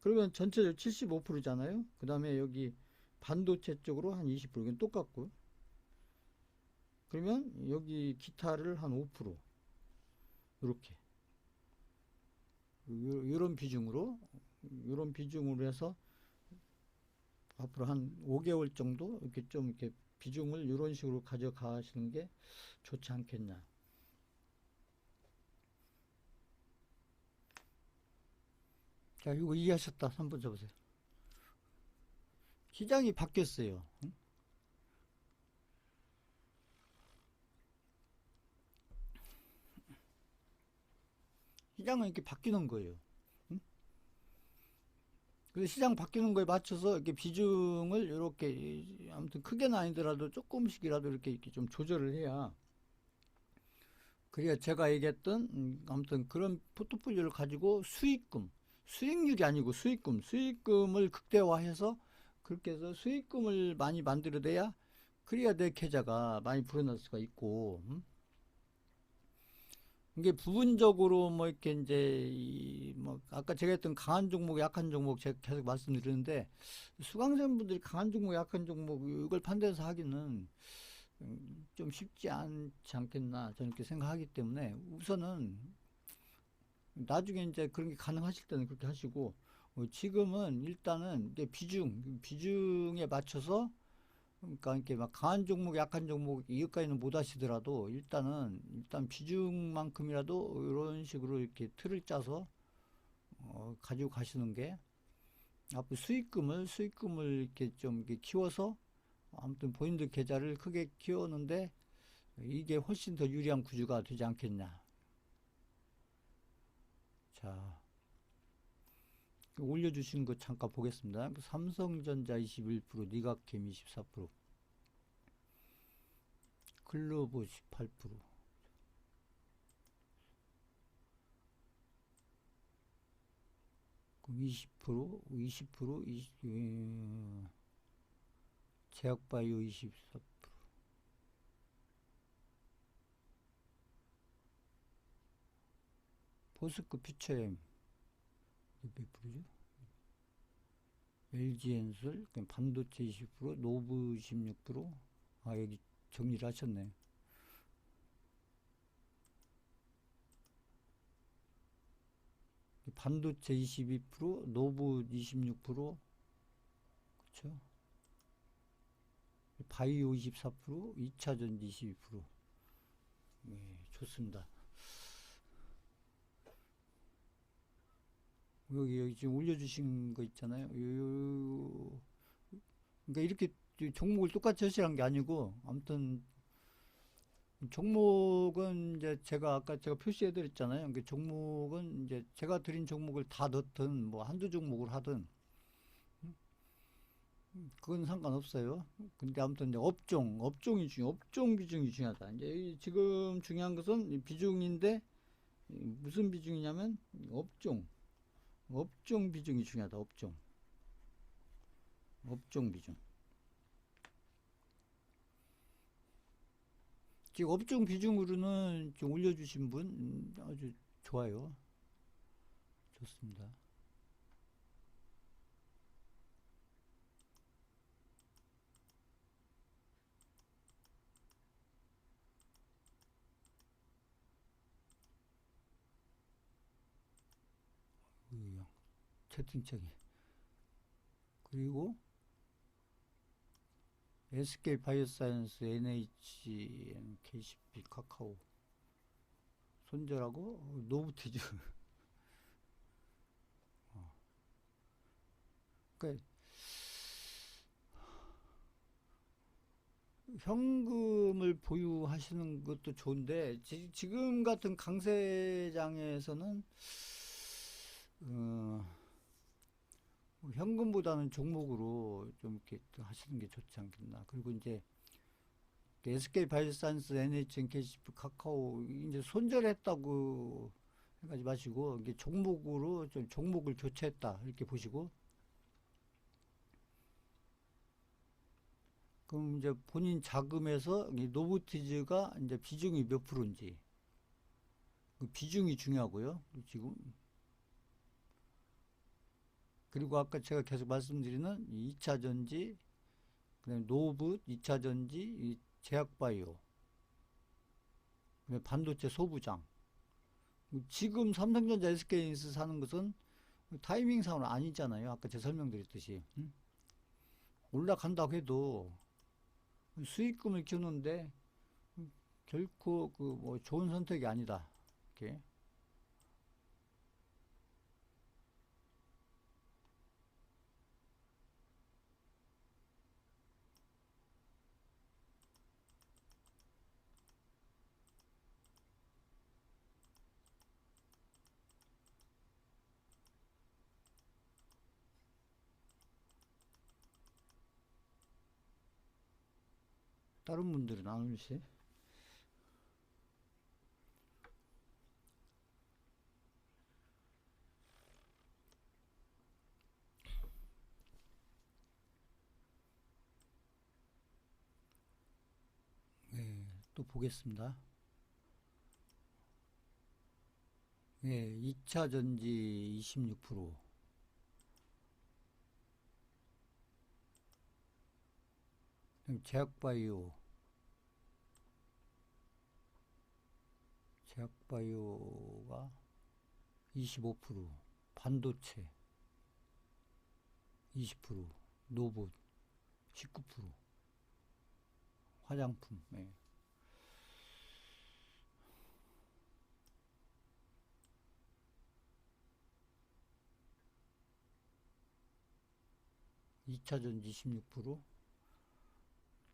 그러면 전체적으로 75%잖아요. 그 다음에 여기 반도체 쪽으로 한 20%, 이건 똑같고. 그러면 여기 기타를 한 5%, 이렇게 이런 비중으로 해서 앞으로 한 5개월 정도 이렇게 좀 이렇게 비중을 이런 식으로 가져가시는 게 좋지 않겠냐. 자, 이거 이해하셨다. 한번 줘보세요. 시장이 바뀌었어요. 응? 시장은 이렇게 바뀌는 거예요. 응? 그래서 시장 바뀌는 거에 맞춰서 이렇게 비중을 이렇게 아무튼 크게는 아니더라도 조금씩이라도 이렇게 좀 조절을 해야, 그래야 제가 얘기했던 아무튼 그런 포트폴리오를 가지고 수익률이 아니고 수익금을 극대화해서 그렇게 해서 수익금을 많이 만들어내야, 그래야 내 계좌가 많이 불어날 수가 있고, 이게 부분적으로 뭐 이렇게 이제 뭐 아까 제가 했던 강한 종목, 약한 종목 제가 계속 말씀드리는데, 수강생분들이 강한 종목, 약한 종목 이걸 판단해서 하기는 좀 쉽지 않지 않겠나 저는 이렇게 생각하기 때문에, 우선은 나중에 이제 그런 게 가능하실 때는 그렇게 하시고, 지금은 일단은 이제 비중에 맞춰서, 그러니까 이렇게 막 강한 종목, 약한 종목 이것까지는 못 하시더라도 일단 비중만큼이라도 이런 식으로 이렇게 틀을 짜서 가지고 가시는 게 앞으로 수익금을 이렇게 좀 이렇게 키워서 아무튼 본인들 계좌를 크게 키우는데 이게 훨씬 더 유리한 구조가 되지 않겠냐. 자, 올려주신 거 잠깐 보겠습니다. 삼성전자 21%, 니각캠 24%, 글로벌 18%, 20%, 20%, 제약바이오 24%, 포스코 퓨처엠 몇 프로죠? LG엔솔, 반도체 20%, 노브 16%. 아, 여기 정리를 하셨네. 반도체 22%, 노브 26%, 그쵸? 바이오 24%, 2차전지 22%. 네, 좋습니다. 여기 지금 올려주신 거 있잖아요. 그러니까 이렇게 종목을 똑같이 하시라는 게 아니고, 아무튼 종목은 이제 아까 제가 표시해 드렸잖아요. 그 종목은 이제 제가 드린 종목을 다 넣든 뭐 한두 종목을 하든 그건 상관없어요. 근데 아무튼 이제 업종 비중이 중요하다. 이제 지금 중요한 것은 비중인데, 무슨 비중이냐면 업종 비중이 중요하다. 업종 비중. 지금 업종 비중으로는 좀 올려주신 분 아주 좋아요. 좋습니다. 채팅창이. 그리고 SK 바이오사이언스, NH, KCP, 카카오, 손절하고 노브티즈. 그러니까 현금을 보유하시는 것도 좋은데 지금 같은 강세장에서는 현금보다는 종목으로 좀 이렇게 하시는 게 좋지 않겠나. 그리고 이제 SK 바이오사이언스, NH, KCP, 카카오 이제 손절했다고 생각하지 마시고 이게 종목으로 좀 종목을 교체했다 이렇게 보시고, 그럼 이제 본인 자금에서 이 노보티즈가 이제 비중이 몇 프로인지, 그 비중이 중요하고요. 지금 그리고 아까 제가 계속 말씀드리는 2차 전지, 그다음에 노붓, 2차 전지, 이 제약바이오, 그다음에 반도체 소부장. 지금 삼성전자, SK인스 사는 것은 타이밍상으로 아니잖아요. 아까 제가 설명드렸듯이. 올라간다고 해도 수익금을 키우는데 결코 그 뭐 좋은 선택이 아니다. 이렇게. 다른 분들은 안 올리시? 네, 또 보겠습니다. 네, 2차 전지 26%, 제약바이오, 제약바이오가 25%, 반도체 20%, 노봇 19%, 화장품. 네. 2차 전지 16%,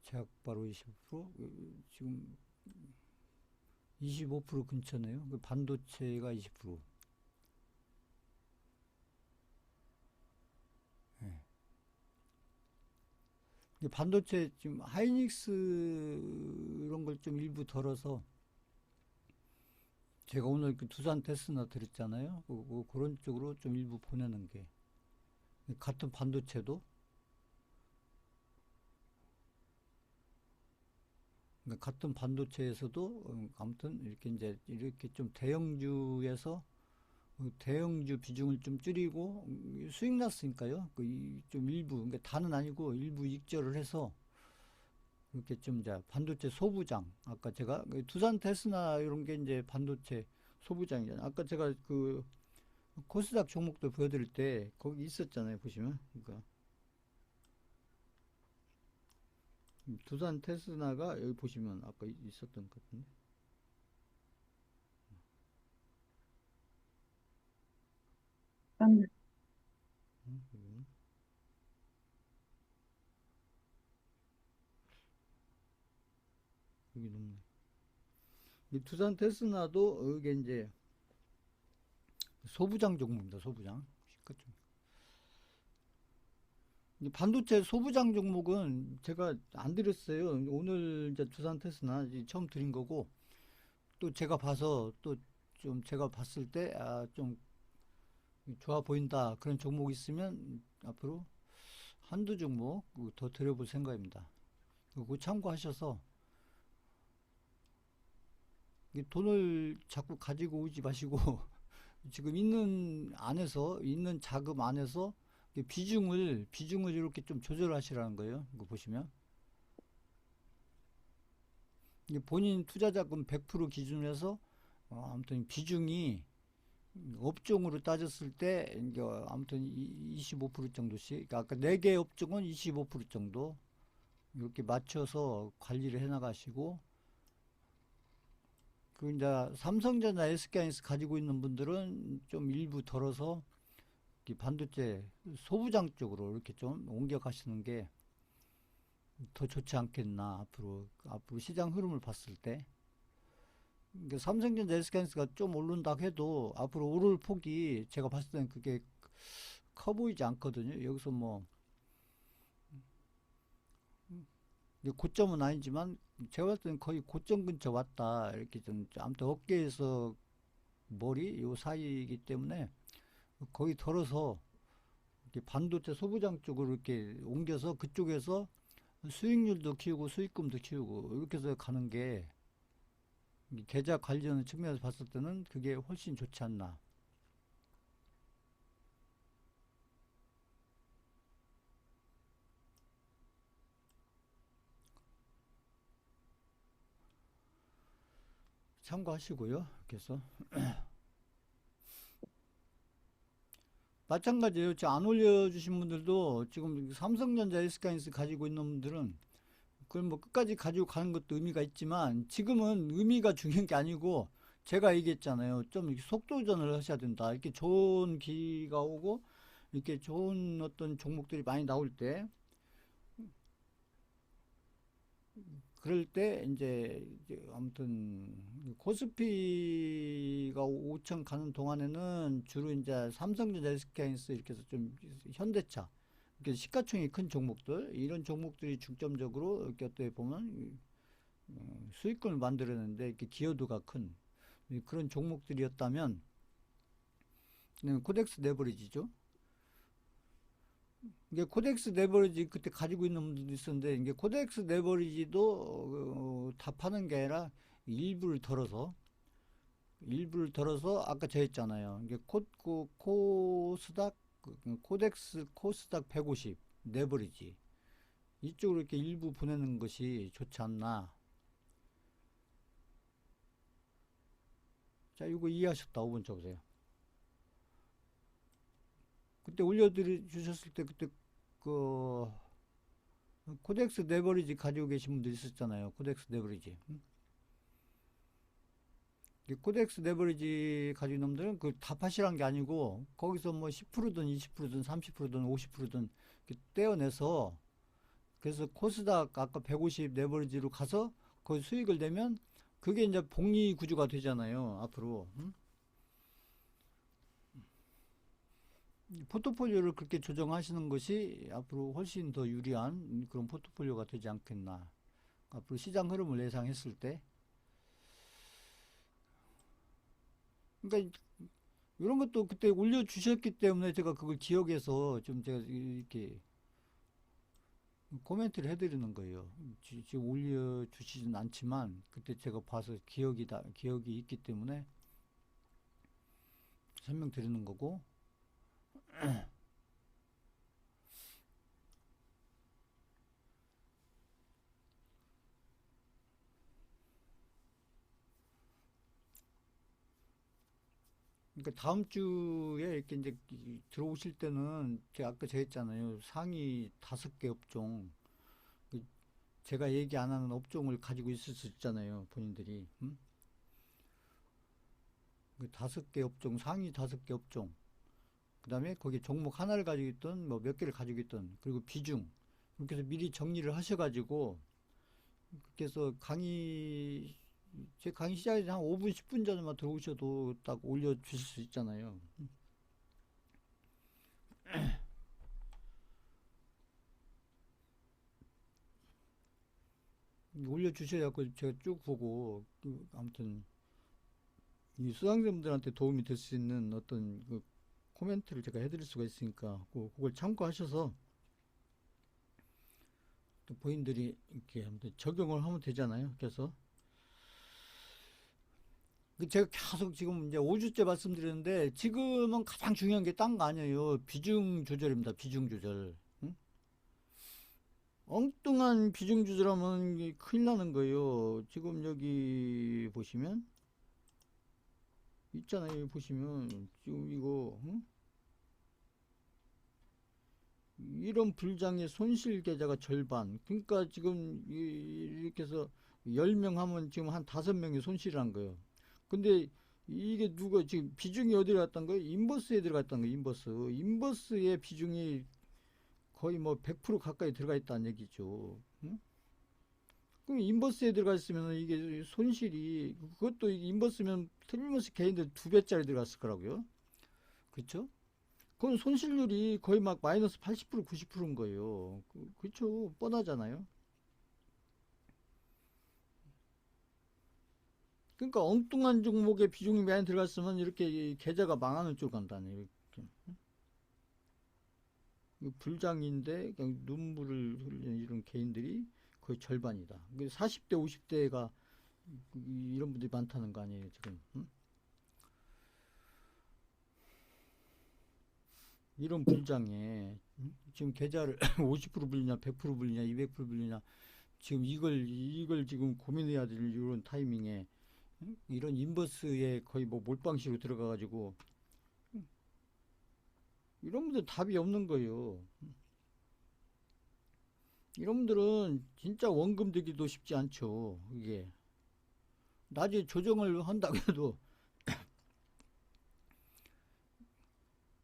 제약바로 20%, 지금 25% 근처네요. 그 반도체가 20%. 네. 반도체 지금 하이닉스 이런 걸 좀 일부 덜어서, 제가 오늘 그 두산 테스나 드렸잖아요. 그런 쪽으로 좀 일부 보내는 게, 같은 반도체도, 그러니까 같은 반도체에서도 아무튼 이렇게 이제 이렇게 좀 대형주에서 대형주 비중을 좀 줄이고 수익 났으니까요. 좀 일부, 그러니까 다는 아니고 일부 익절을 해서 이렇게 좀 이제 반도체 소부장, 아까 제가 두산 테스나 이런 게 이제 반도체 소부장이잖아요. 아까 제가 그 코스닥 종목들 보여드릴 때 거기 있었잖아요. 보시면. 그러니까 두산 테스나가 여기 보시면 아까 있었던 것 같은데. 음, 여기, 여기 있네. 이 두산 테스나도 이게 이제 소부장 종목입니다. 소부장. 반도체 소부장 종목은 제가 안 드렸어요. 오늘 이제 두산 테스나 처음 드린 거고, 또 제가 봐서 또 좀 제가 봤을 때 좀 좋아 보인다 그런 종목 있으면 앞으로 한두 종목 더 드려볼 생각입니다. 그거 참고하셔서 이 돈을 자꾸 가지고 오지 마시고 지금 있는 자금 안에서 이 비중을 이렇게 좀 조절하시라는 거예요. 이거 보시면 이게 본인 투자 자금 100% 기준으로 해서 아무튼 비중이 업종으로 따졌을 때 이제 아무튼 25% 정도씩, 그러니까 아까 4개 업종은 25% 정도 이렇게 맞춰서 관리를 해 나가시고, 그 이제 삼성전자, SK하이닉스 가지고 있는 분들은 좀 일부 덜어서 이 반도체 소부장 쪽으로 이렇게 좀 옮겨 가시는 게 더 좋지 않겠나, 앞으로 시장 흐름을 봤을 때. 그러니까 삼성전자, SK하이닉스가 좀 오른다고 해도 앞으로 오를 폭이 제가 봤을 때는 그게 커 보이지 않거든요. 여기서 뭐 고점은 아니지만 제가 봤을 때는 거의 고점 근처 왔다 이렇게 좀 아무튼 어깨에서 머리 요 사이이기 때문에 거의 덜어서 이렇게 반도체 소부장 쪽으로 이렇게 옮겨서 그쪽에서 수익률도 키우고 수익금도 키우고 이렇게 해서 가는 게 계좌 관리하는 측면에서 봤을 때는 그게 훨씬 좋지 않나. 참고하시고요. 그래서 마찬가지예요. 안 올려주신 분들도 지금 삼성전자, SK하이닉스 가지고 있는 분들은 그걸 뭐 끝까지 가지고 가는 것도 의미가 있지만 지금은 의미가 중요한 게 아니고 제가 얘기했잖아요. 좀 이렇게 속도전을 하셔야 된다. 이렇게 좋은 기회가 오고 이렇게 좋은 어떤 종목들이 많이 나올 때, 그럴 때 이제 아무튼 코스피가 5천 가는 동안에는 주로 이제 삼성전자, SK하이닉스 이렇게 해서 좀 현대차 이렇게 시가총이 큰 종목들, 이런 종목들이 중점적으로 이렇게 어떻게 보면 수익금을 만들어내는데 이렇게 기여도가 큰 그런 종목들이었다면, 코덱스 레버리지죠. 이게 코덱스 레버리지 그때 가지고 있는 분들도 있었는데, 이게 코덱스 레버리지도 다 파는 게 아니라 일부를 덜어서 아까 저 했잖아요. 이게 코스닥 코덱스 코스닥 150 레버리지 이쪽으로 이렇게 일부 보내는 것이 좋지 않나. 자, 이거 이해하셨다. 5번 쳐보세요. 그때 주셨을 때 그때 그 코덱스 레버리지 가지고 계신 분들 있었잖아요. 코덱스 레버리지. 이 코덱스 레버리지 가지고 있는 분들은 그 다 파시란 게 아니고 거기서 뭐 10%든 20%든 30%든 50%든 떼어내서, 그래서 코스닥 아까 150 레버리지로 가서 거기 수익을 내면 그게 이제 복리 구조가 되잖아요. 앞으로. 포트폴리오를 그렇게 조정하시는 것이 앞으로 훨씬 더 유리한 그런 포트폴리오가 되지 않겠나. 앞으로 시장 흐름을 예상했을 때. 그러니까 이런 것도 그때 올려주셨기 때문에 제가 그걸 기억해서 좀 제가 이렇게 코멘트를 해드리는 거예요. 지금 올려주시진 않지만 그때 제가 봐서 기억이 있기 때문에 설명드리는 거고. 그러니까 다음 주에 이렇게 이제 들어오실 때는 제가 아까 했잖아요. 상위 5개 업종, 그 제가 얘기 안 하는 업종을 가지고 있을 수 있잖아요. 본인들이. 그 5개 업종, 상위 5개 업종. 그 다음에 거기 종목 하나를 가지고 있던 뭐 몇 개를 가지고 있던, 그리고 비중. 그렇게 해서 미리 정리를 하셔가지고, 그렇게 해서 제 강의 시작에 한 5분, 10분 전에만 들어오셔도 딱 올려주실 수 있잖아요. 올려주셔야 제가 쭉 보고, 아무튼, 이 수강생분들한테 도움이 될 수 있는 어떤 그 코멘트를 제가 해드릴 수가 있으니까, 그걸 참고하셔서 또 본인들이 이렇게 아무튼 적용을 하면 되잖아요. 그래서 제가 계속 지금 이제 5주째 말씀드렸는데 지금은 가장 중요한 게 딴 거 아니에요. 비중 조절입니다. 비중 조절. 응? 엉뚱한 비중 조절하면 이게 큰일 나는 거예요. 지금 여기 보시면 있잖아요. 여기 보시면 지금 이거 응? 이런 불장의 손실 계좌가 절반. 그러니까 지금 이렇게 해서 10명 하면 지금 한 5명이 손실한 거예요. 근데 이게 누가 지금 비중이 어디로 갔던 거예요? 인버스에 들어갔던 거예요. 인버스. 인버스의 비중이 거의 뭐 100% 가까이 들어가 있다는 얘기죠. 응? 그럼 인버스에 들어가 있으면 이게 손실이 그것도 인버스면 틀림없이 개인들 2배짜리 들어갔을 거라고요. 그렇죠? 그건 손실률이 거의 막 마이너스 80% 90%인 거예요. 그렇죠. 뻔하잖아요. 그러니까 엉뚱한 종목에 비중이 많이 들어갔으면 이렇게 계좌가 망하는 쪽 간다네. 이렇게. 불장인데 그냥 눈물을 흘리는 이런 개인들이 거의 절반이다. 40대 50대가 이런 분들이 많다는 거 아니에요 지금. 응? 이런 불장에 응? 지금 계좌를 50% 불리냐 100% 불리냐 200% 불리냐 지금 이걸 지금 고민해야 될 이런 타이밍에 응? 이런 인버스에 거의 뭐 몰빵식으로 들어가가지고 이런 분들 답이 없는 거예요. 이런 분들은 진짜 원금 되기도 쉽지 않죠. 이게 나중에 조정을 한다고 해도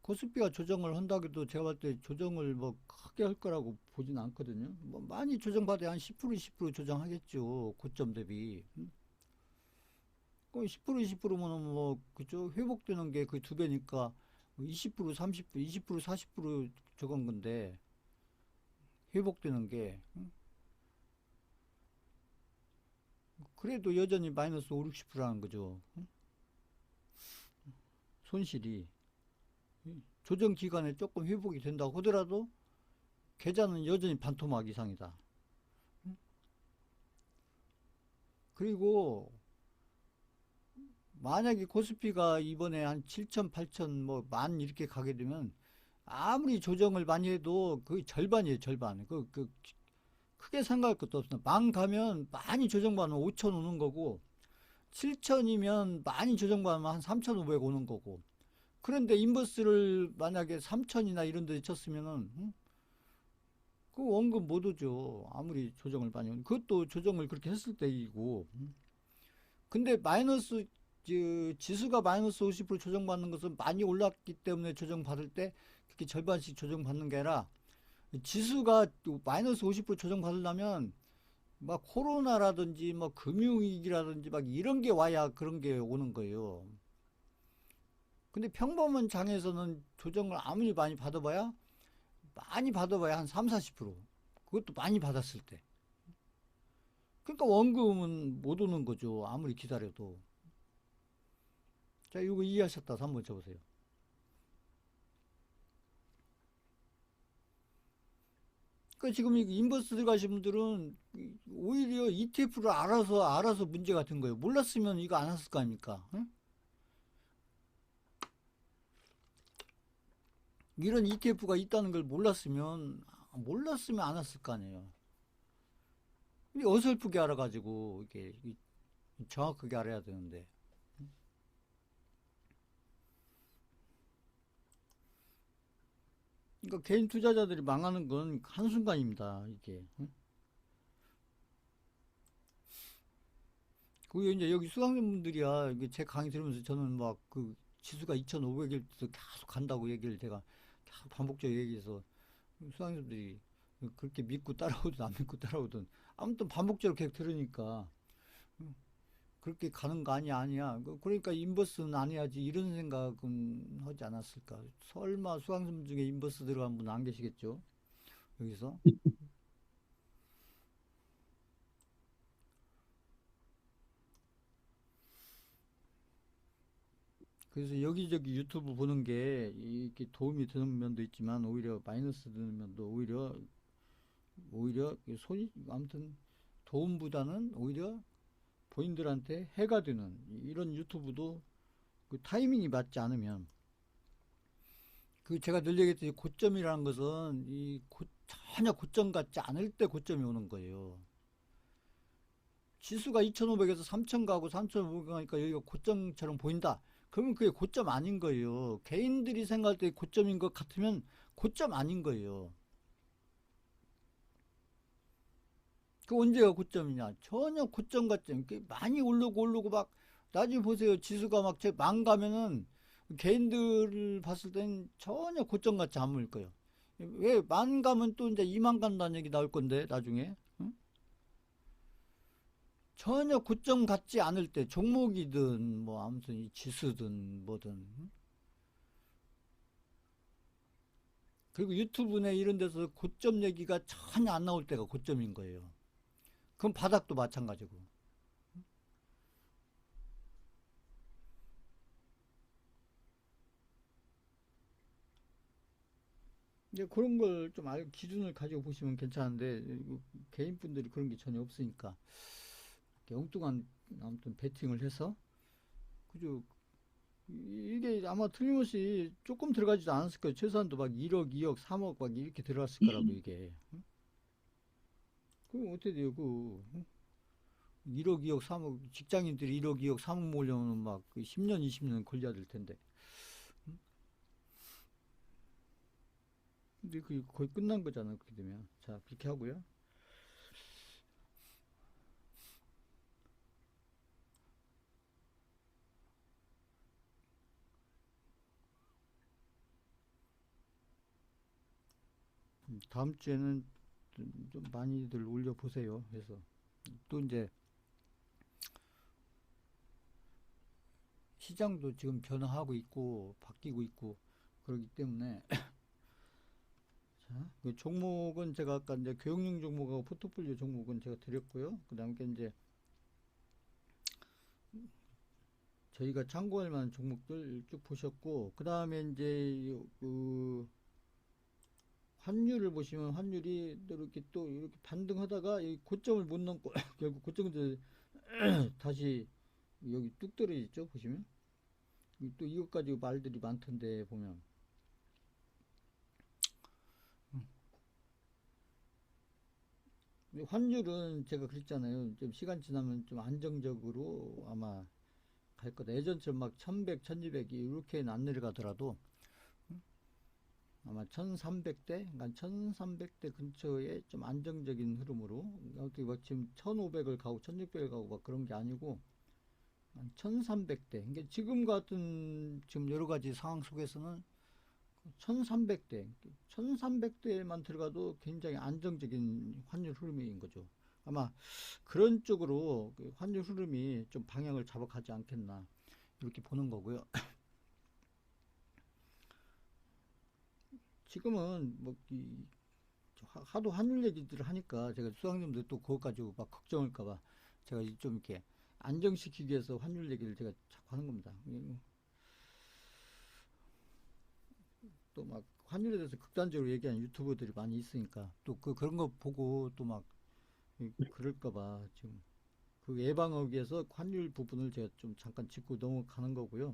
코스피가 조정을 한다고 해도 제가 봤을 때 조정을 뭐 크게 할 거라고 보진 않거든요. 뭐 많이 조정받아야 한 10% 20% 조정하겠죠. 고점 대비. 그럼 10% 20%면 뭐 그죠? 회복되는 게 그 두 배니까 20% 30% 20% 40% 저건 건데 회복되는 게 그래도 여전히 마이너스 5, 60%라는 거죠. 손실이 조정 기간에 조금 회복이 된다고 하더라도 계좌는 여전히 반토막 이상이다. 그리고 만약에 코스피가 이번에 한 7천, 8천, 뭐, 만 이렇게 가게 되면 아무리 조정을 많이 해도 거의 절반이에요, 절반. 크게 생각할 것도 없습니다. 만 가면 많이 조정받으면 5천 오는 거고, 7천이면 많이 조정받으면 한 3,500 오는 거고. 그런데 인버스를 만약에 3천이나 이런 데 쳤으면은, 그 원금 못 오죠. 아무리 조정을 많이. 그것도 조정을 그렇게 했을 때이고. 근데 마이너스 지수가 마이너스 50% 조정받는 것은 많이 올랐기 때문에 조정받을 때 그렇게 절반씩 조정받는 게 아니라 지수가 마이너스 50% 조정받으려면 막 코로나라든지 뭐 금융위기라든지 막 이런 게 와야 그런 게 오는 거예요. 근데 평범한 장에서는 조정을 아무리 많이 받아봐야 한 3, 40%. 그것도 많이 받았을 때. 그러니까 원금은 못 오는 거죠. 아무리 기다려도. 자, 이거 이해하셨다. 한번 쳐보세요. 그러니까 지금 인버스 들어가신 분들은 오히려 ETF를 알아서 문제가 된 거예요. 몰랐으면 이거 안 했을 거 아닙니까? 응? 이런 ETF가 있다는 걸 몰랐으면 안 했을 거 아니에요. 어설프게 알아가지고 이게 정확하게 알아야 되는데. 그러니까 개인 투자자들이 망하는 건 한순간입니다. 이게. 응? 그리고 이제 여기 수강생분들이야. 이게 제 강의 들으면서 저는 막 그 지수가 2,500일 때 계속 간다고 얘기를 제가 계속 반복적으로 얘기해서 수강생들이 그렇게 믿고 따라오든 안 믿고 따라오든 아무튼 반복적으로 계속 들으니까 그렇게 가는 거 아니야. 그러니까 인버스는 안 해야지 이런 생각은 하지 않았을까. 설마 수강생 중에 인버스 들어간 분 안 계시겠죠? 여기서. 그래서 여기저기 유튜브 보는 게 이렇게 도움이 되는 면도 있지만 오히려 마이너스 되는 면도 오히려 손이 아무튼 도움보다는 오히려 본인들한테 해가 되는 이런 유튜브도 그 타이밍이 맞지 않으면, 그 제가 늘 얘기했듯이 고점이라는 것은 전혀 고점 같지 않을 때 고점이 오는 거예요. 지수가 2,500에서 3,000 가고 3,500 가니까 여기가 고점처럼 보인다. 그러면 그게 고점 아닌 거예요. 개인들이 생각할 때 고점인 것 같으면 고점 아닌 거예요. 그 언제가 고점이냐? 전혀 고점 같지 않게 많이 오르고 막, 나중에 보세요. 지수가 막 제 만 가면은 개인들을 봤을 땐 전혀 고점 같지 않을 거예요. 왜 만 가면 또 이제 2만 간다는 얘기 나올 건데 나중에. 응? 전혀 고점 같지 않을 때, 종목이든 뭐 아무튼 이 지수든 뭐든. 응? 그리고 유튜브나 이런 데서 고점 얘기가 전혀 안 나올 때가 고점인 거예요. 그럼 바닥도 마찬가지고. 이제 그런 걸 좀 기준을 가지고 보시면 괜찮은데, 개인분들이 그런 게 전혀 없으니까 엉뚱한 아무튼 베팅을 해서, 그죠? 이게 아마 틀림없이 조금 들어가지도 않았을 거예요. 최소한도 막 1억, 2억, 3억 막 이렇게 들어갔을 거라고 이게. 응? 그럼 어떻게 돼요? 1억, 2억, 3억 직장인들이 1억, 2억, 3억 모으려면 막 10년, 20년 걸려야 될 텐데. 응? 근데 그 거의 끝난 거잖아. 그렇게 되면. 자, 그렇게 하고요. 다음 주에는 좀 많이들 올려보세요. 해서 또 이제 시장도 지금 변화하고 있고 바뀌고 있고 그렇기 때문에, 자, 그 종목은 제가 아까 이제 교육용 종목하고 포트폴리오 종목은 제가 드렸고요. 그 다음에 이제 저희가 참고할 만한 종목들 쭉 보셨고, 그 다음에 이제 그 환율을 보시면 환율이 또 이렇게 반등하다가 이 고점을 못 넘고 결국 고점을 다시 여기 뚝 떨어졌죠. 보시면 또 이것 가지고 말들이 많던데 보면, 환율은 제가 그랬잖아요. 좀 시간 지나면 좀 안정적으로 아마 갈 거다. 예전처럼 막 1100, 1200이 이렇게는 안 내려가더라도 아마 1300대, 그러니까 1300대 근처에 좀 안정적인 흐름으로, 어떻게 막 지금 1500을 가고 1600을 가고 막 그런 게 아니고 한 1300대. 그러니까 지금 같은 지금 여러 가지 상황 속에서는 1300대, 1300대만 들어가도 굉장히 안정적인 환율 흐름인 거죠. 아마 그런 쪽으로 그 환율 흐름이 좀 방향을 잡아가지 않겠나 이렇게 보는 거고요. 지금은 뭐 하도 환율 얘기들을 하니까 제가 수강님들 또 그것 가지고 막 걱정할까봐 제가 좀 이렇게 안정시키기 위해서 환율 얘기를 제가 자꾸 하는 겁니다. 또 막 환율에 대해서 극단적으로 얘기하는 유튜버들이 많이 있으니까 또 그런 거 보고 또 막 그럴까봐 지금 그 예방하기 위해서 환율 부분을 제가 좀 잠깐 짚고 넘어가는 거고요.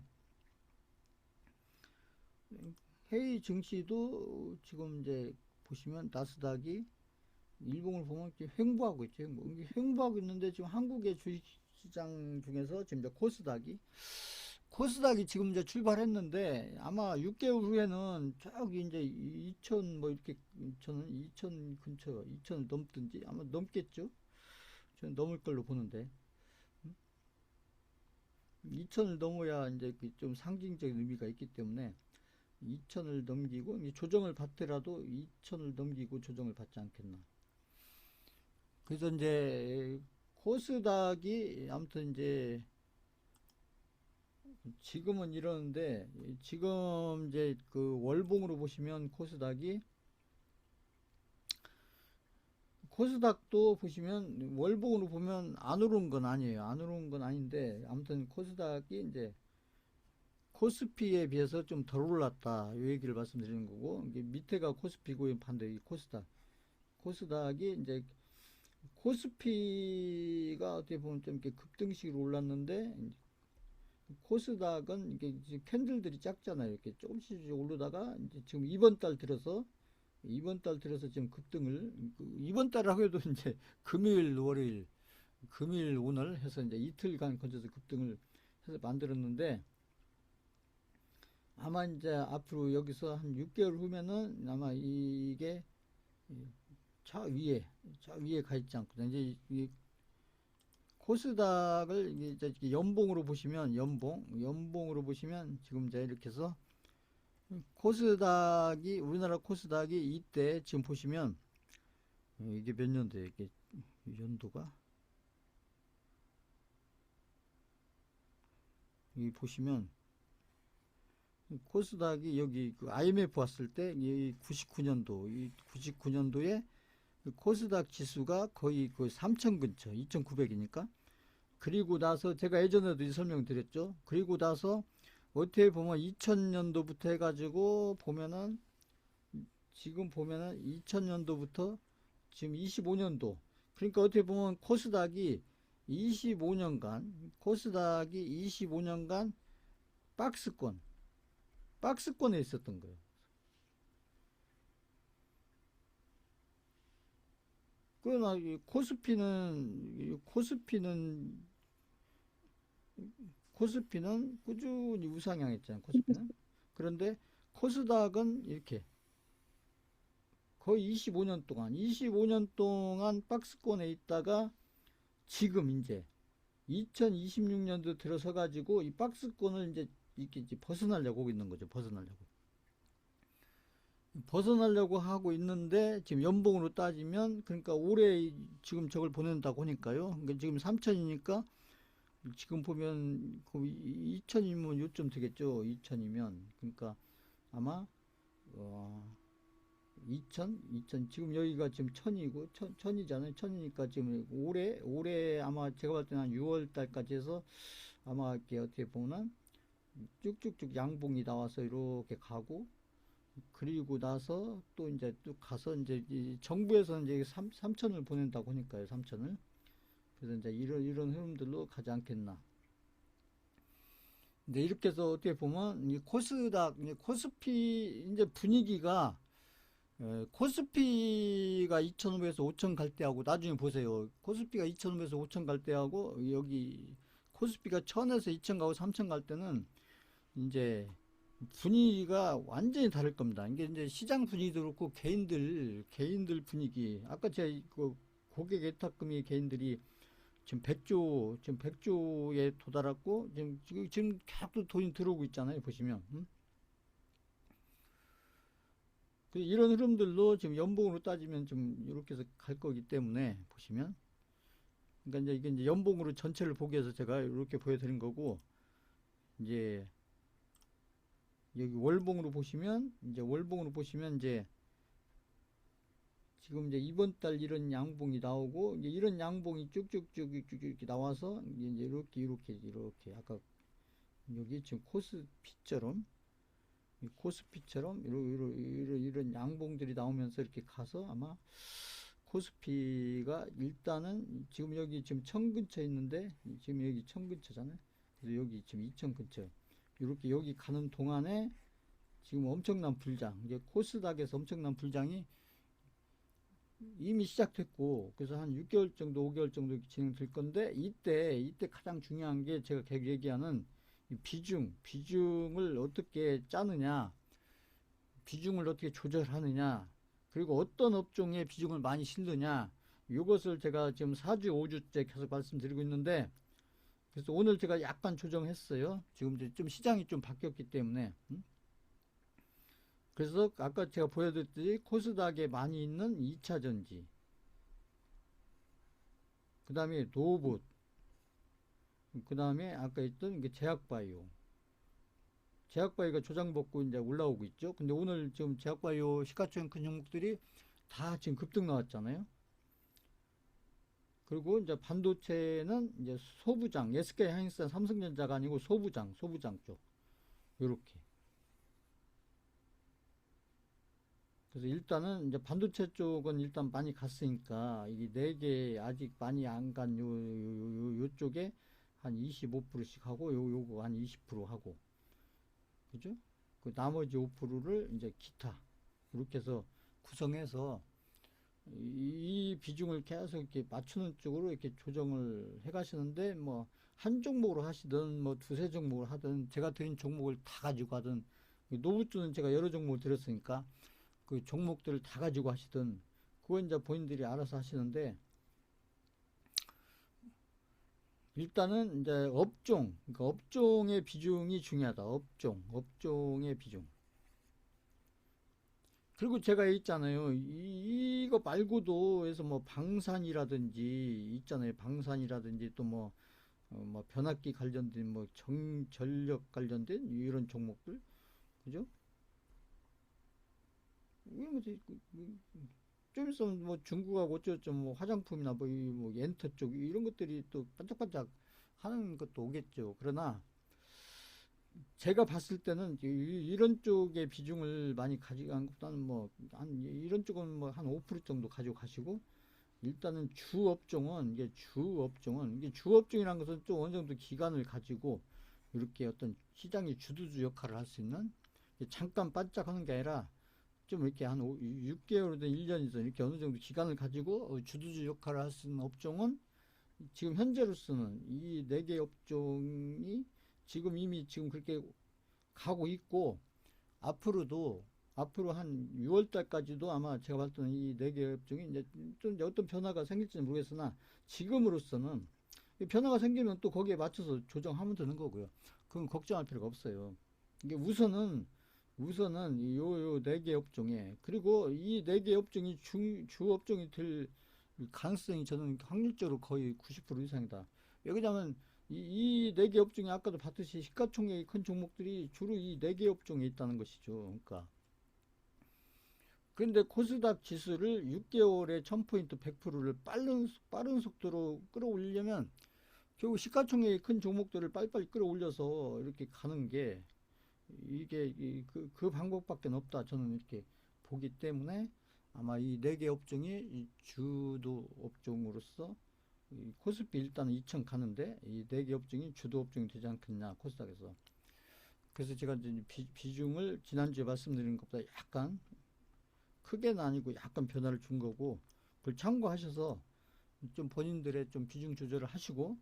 해외 증시도 지금 이제 보시면 나스닥이 일봉을 보면 이렇게 횡보하고 있죠. 뭐 이게 횡보하고 있는데 지금 한국의 주식시장 중에서 지금 이제 코스닥이 지금 이제 출발했는데 아마 6개월 후에는 저기 이제 2000 뭐 이렇게, 저는 2000 근처 2000을 넘든지 아마 넘겠죠. 저는 넘을 걸로 보는데 2000을 넘어야 이제 좀 상징적인 의미가 있기 때문에 2000을 넘기고 조정을 받더라도 2000을 넘기고 조정을 받지 않겠나. 그래서 이제 코스닥이 아무튼 이제 지금은 이러는데, 지금 이제 그 월봉으로 보시면 코스닥도 보시면 월봉으로 보면 안 오른 건 아니에요. 안 오른 건 아닌데 아무튼 코스닥이 이제 코스피에 비해서 좀 덜 올랐다 이 얘기를 말씀드리는 거고, 이게 밑에가 코스피고 반대 이 코스닥이 이제 코스피가 어떻게 보면 좀 이렇게 급등식으로 올랐는데, 코스닥은 이게 이제 캔들들이 작잖아요. 이렇게 조금씩 오르다가 이제 지금 이번 달 들어서 지금 급등을, 이번 달이라고 해도 이제 금요일, 월요일, 금일 오늘 해서 이제 이틀간 걸쳐서 급등을 해서 만들었는데, 아마 이제 앞으로 여기서 한 6개월 후면은 아마 이게 저 위에 가 있지 않거든요. 이제 이 코스닥을 이제 연봉으로 보시면, 연봉으로 보시면 지금 이제 이렇게 해서 코스닥이, 우리나라 코스닥이 이때 지금 보시면, 이게 몇 년도에 이게 연도가, 여기 보시면 코스닥이 여기 그 IMF 왔을 때 이 99년도, 이 99년도에 코스닥 지수가 거의 그 3천 근처, 2,900이니까. 그리고 나서 제가 예전에도 이 설명드렸죠. 그리고 나서 어떻게 보면 2000년도부터 해가지고 보면은, 지금 보면은 2000년도부터 지금 25년도, 그러니까 어떻게 보면 코스닥이 25년간 박스권, 박스권에 있었던 거예요. 그러나 코스피는 꾸준히 우상향했잖아요. 코스피는. 그런데 코스닥은 이렇게 거의 25년 동안 박스권에 있다가 지금 이제 2026년도 들어서 가지고 이 박스권을 이제 이렇게 이제 벗어나려고 하고 있는 거죠. 벗어나려고 하고 있는데, 지금 연봉으로 따지면, 그러니까 올해 지금 저걸 보낸다고 하니까요. 그러니까 지금 3천이니까 지금 보면 2천이면 요점 되겠죠. 2천이면. 그러니까 아마 2천 지금 여기가 지금 천이고, 천이잖아요. 천이니까 지금 올해 아마 제가 봤을 때는 한 6월 달까지 해서 아마 이렇게 어떻게 보면 쭉쭉쭉 양봉이 나와서 이렇게 가고, 그리고 나서 또 이제 또 가서 이제 정부에서 이제 3천을 보낸다고 하니까요. 3천을. 그래서 이제 이런 흐름들로 가지 않겠나. 근데 이렇게 해서 어떻게 보면 이 코스피 이제 분위기가, 코스피가 2,500에서 5천 갈 때하고, 나중에 보세요. 코스피가 2,500에서 5천 갈 때하고, 여기 코스피가 1,000에서 2천 가고 3천 갈 때는 이제 분위기가 완전히 다를 겁니다. 이게 이제 시장 분위기도 그렇고 개인들 분위기. 아까 제가 그 고객 예탁금이 개인들이 지금 100조에 도달했고, 지금 계속 돈이 들어오고 있잖아요. 보시면. 이런 흐름들로 지금 연봉으로 따지면 좀 이렇게 해서 갈 거기 때문에 보시면, 그러니까 이제 이게 이제 연봉으로 전체를 보기 위해서 제가 이렇게 보여드린 거고, 이제 여기 월봉으로 보시면 이제 지금 이제 이번 달 이런 양봉이 나오고, 이제 이런 양봉이 쭉쭉쭉 이렇게 나와서 이제 이렇게 아까 여기 지금 코스피처럼 이런 양봉들이 나오면서 이렇게 가서 아마 코스피가 일단은 지금 여기 지금 천 근처 있는데, 지금 여기 천 근처잖아요. 그래서 여기 지금 2천 근처 이렇게 여기 가는 동안에 지금 엄청난 불장, 이제 코스닥에서 엄청난 불장이 이미 시작됐고, 그래서 한 6개월 정도, 5개월 정도 진행될 건데, 이때 가장 중요한 게 제가 계속 얘기하는 비중을 어떻게 짜느냐, 비중을 어떻게 조절하느냐, 그리고 어떤 업종에 비중을 많이 실느냐, 이것을 제가 지금 4주, 5주째 계속 말씀드리고 있는데, 그래서 오늘 제가 약간 조정했어요. 지금 이제 좀 시장이 좀 바뀌었기 때문에. 그래서 아까 제가 보여드렸듯이 코스닥에 많이 있는 2차전지, 그 다음에 로봇, 그 다음에 아까 있던 제약바이오가 조장받고 이제 올라오고 있죠. 근데 오늘 지금 제약바이오 시가총액 큰 종목들이 다 지금 급등 나왔잖아요. 그리고 이제 반도체는 이제 소부장, SK 하이닉스, 삼성전자가 아니고 소부장 쪽, 요렇게. 그래서 일단은 이제 반도체 쪽은 일단 많이 갔으니까 이게 네 개 아직 많이 안 간 요쪽에 한 25%씩 하고 요거 한 20% 하고 그죠? 그 나머지 5%를 이제 기타 이렇게 해서 구성해서 이 비중을 계속 이렇게 맞추는 쪽으로 이렇게 조정을 해 가시는데 뭐 한 종목으로 하시든 뭐 두세 종목을 하든 제가 드린 종목을 다 가지고 하든 노브주는 제가 여러 종목을 드렸으니까 그 종목들을 다 가지고 하시든 그건 이제 본인들이 알아서 하시는데 일단은 이제 업종 그러니까 업종의 비중이 중요하다. 업종의 비중. 그리고 제가 있잖아요. 이거 말고도 해서 뭐 방산이라든지 있잖아요. 방산이라든지 또 뭐 변압기 관련된 뭐 전력 관련된 이런 종목들 그죠? 이게 좀 있으면 뭐 중국하고 어쩌고저쩌고 뭐 화장품이나 뭐 엔터 쪽 이런 것들이 또 반짝반짝 하는 것도 오겠죠. 그러나 제가 봤을 때는 이런 쪽의 비중을 많이 가져간 것보다는 뭐 한 이런 쪽은 뭐 한 5% 정도 가지고 가시고 일단은 이게 주업종이라는 것은 좀 어느 정도 기간을 가지고 이렇게 어떤 시장의 주도주 역할을 할 수 있는 잠깐 반짝하는 게 아니라 좀 이렇게 한 6개월이든 1년이든 이렇게 어느 정도 기간을 가지고 주도주 역할을 할 수 있는 업종은 지금 현재로서는 이 네 개 업종이 지금 이미 지금 그렇게 가고 있고 앞으로도 앞으로 한 6월 달까지도 아마 제가 봤을 때는 이 네 개 업종이 이제 좀 어떤 변화가 생길지는 모르겠으나 지금으로서는 변화가 생기면 또 거기에 맞춰서 조정하면 되는 거고요. 그건 걱정할 필요가 없어요. 이게 우선은 요 네 개 업종에 그리고 이 네 개 업종이 주 업종이 될 가능성이 저는 확률적으로 거의 90% 이상이다. 왜냐하면 이 네 개 업종이 아까도 봤듯이 시가총액이 큰 종목들이 주로 이 네 개 업종에 있다는 것이죠. 그러니까 그런데 코스닥 지수를 6개월에 1000포인트 100%를 빠른 속도로 끌어올리려면 결국 시가총액이 큰 종목들을 빨리빨리 끌어올려서 이렇게 가는 게 이게 그 방법밖에 없다. 저는 이렇게 보기 때문에 아마 이 네 개 업종이 이 주도 업종으로서 이 코스피 일단은 2000 가는데 이 네 개 업종이 주도 업종이 되지 않겠냐 코스닥에서. 그래서 제가 이제 비중을 지난주에 말씀드린 것보다 약간 크게는 아니고 약간 변화를 준 거고 그걸 참고하셔서 좀 본인들의 좀 비중 조절을 하시고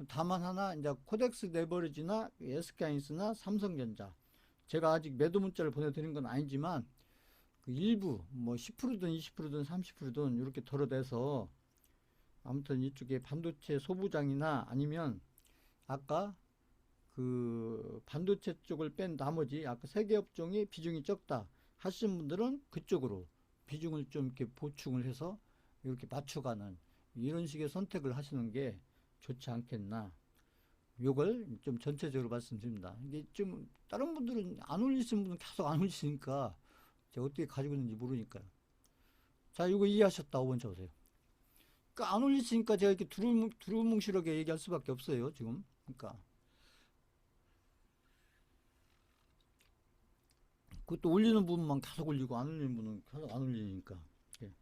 다만 하나 이제 코덱스 네버리지나 SK하이닉스나 삼성전자 제가 아직 매도 문자를 보내드린 건 아니지만 그 일부 뭐 10%든 20%든 30%든 이렇게 덜어내서 아무튼 이쪽에 반도체 소부장이나 아니면 아까 그 반도체 쪽을 뺀 나머지 아까 세 개 업종이 비중이 적다 하시는 분들은 그쪽으로 비중을 좀 이렇게 보충을 해서 이렇게 맞춰가는 이런 식의 선택을 하시는 게 좋지 않겠나. 요걸 좀 전체적으로 말씀드립니다. 이게 좀 다른 분들은 안 올리시는 분은 계속 안 올리시니까 제가 어떻게 가지고 있는지 모르니까요. 자, 이거 이해하셨다. 5번 쳐보세요. 그러니까 안 올리시니까 제가 이렇게 두루뭉실하게 얘기할 수밖에 없어요. 지금. 그러니까 그것도 올리는 부분만 계속 올리고 안 올리는 분은 계속 안 올리니까. 예.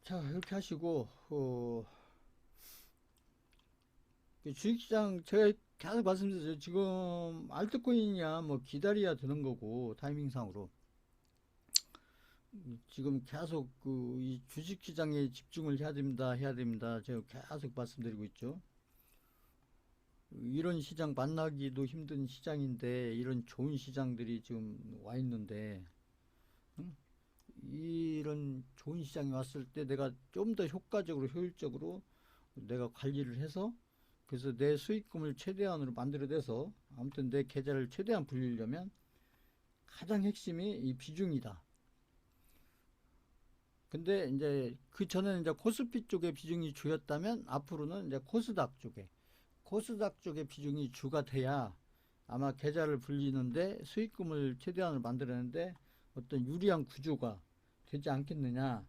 자, 이렇게 하시고 주식시장 제가 계속 말씀드렸죠. 지금 알트코인이야 뭐 기다려야 되는 거고 타이밍상으로 지금 계속 이 주식시장에 집중을 해야 됩니다. 제가 계속 말씀드리고 있죠. 이런 시장 만나기도 힘든 시장인데 이런 좋은 시장들이 지금 와 있는데 응? 이런 좋은 시장이 왔을 때 내가 좀 더 효과적으로 효율적으로 내가 관리를 해서 그래서 내 수익금을 최대한으로 만들어내서 아무튼 내 계좌를 최대한 불리려면 가장 핵심이 이 비중이다. 근데 이제 그 전에는 이제 코스피 쪽의 비중이 주였다면 앞으로는 이제 코스닥 쪽의 비중이 주가 돼야 아마 계좌를 불리는데 수익금을 최대한으로 만들어내는데 어떤 유리한 구조가 되지 않겠느냐.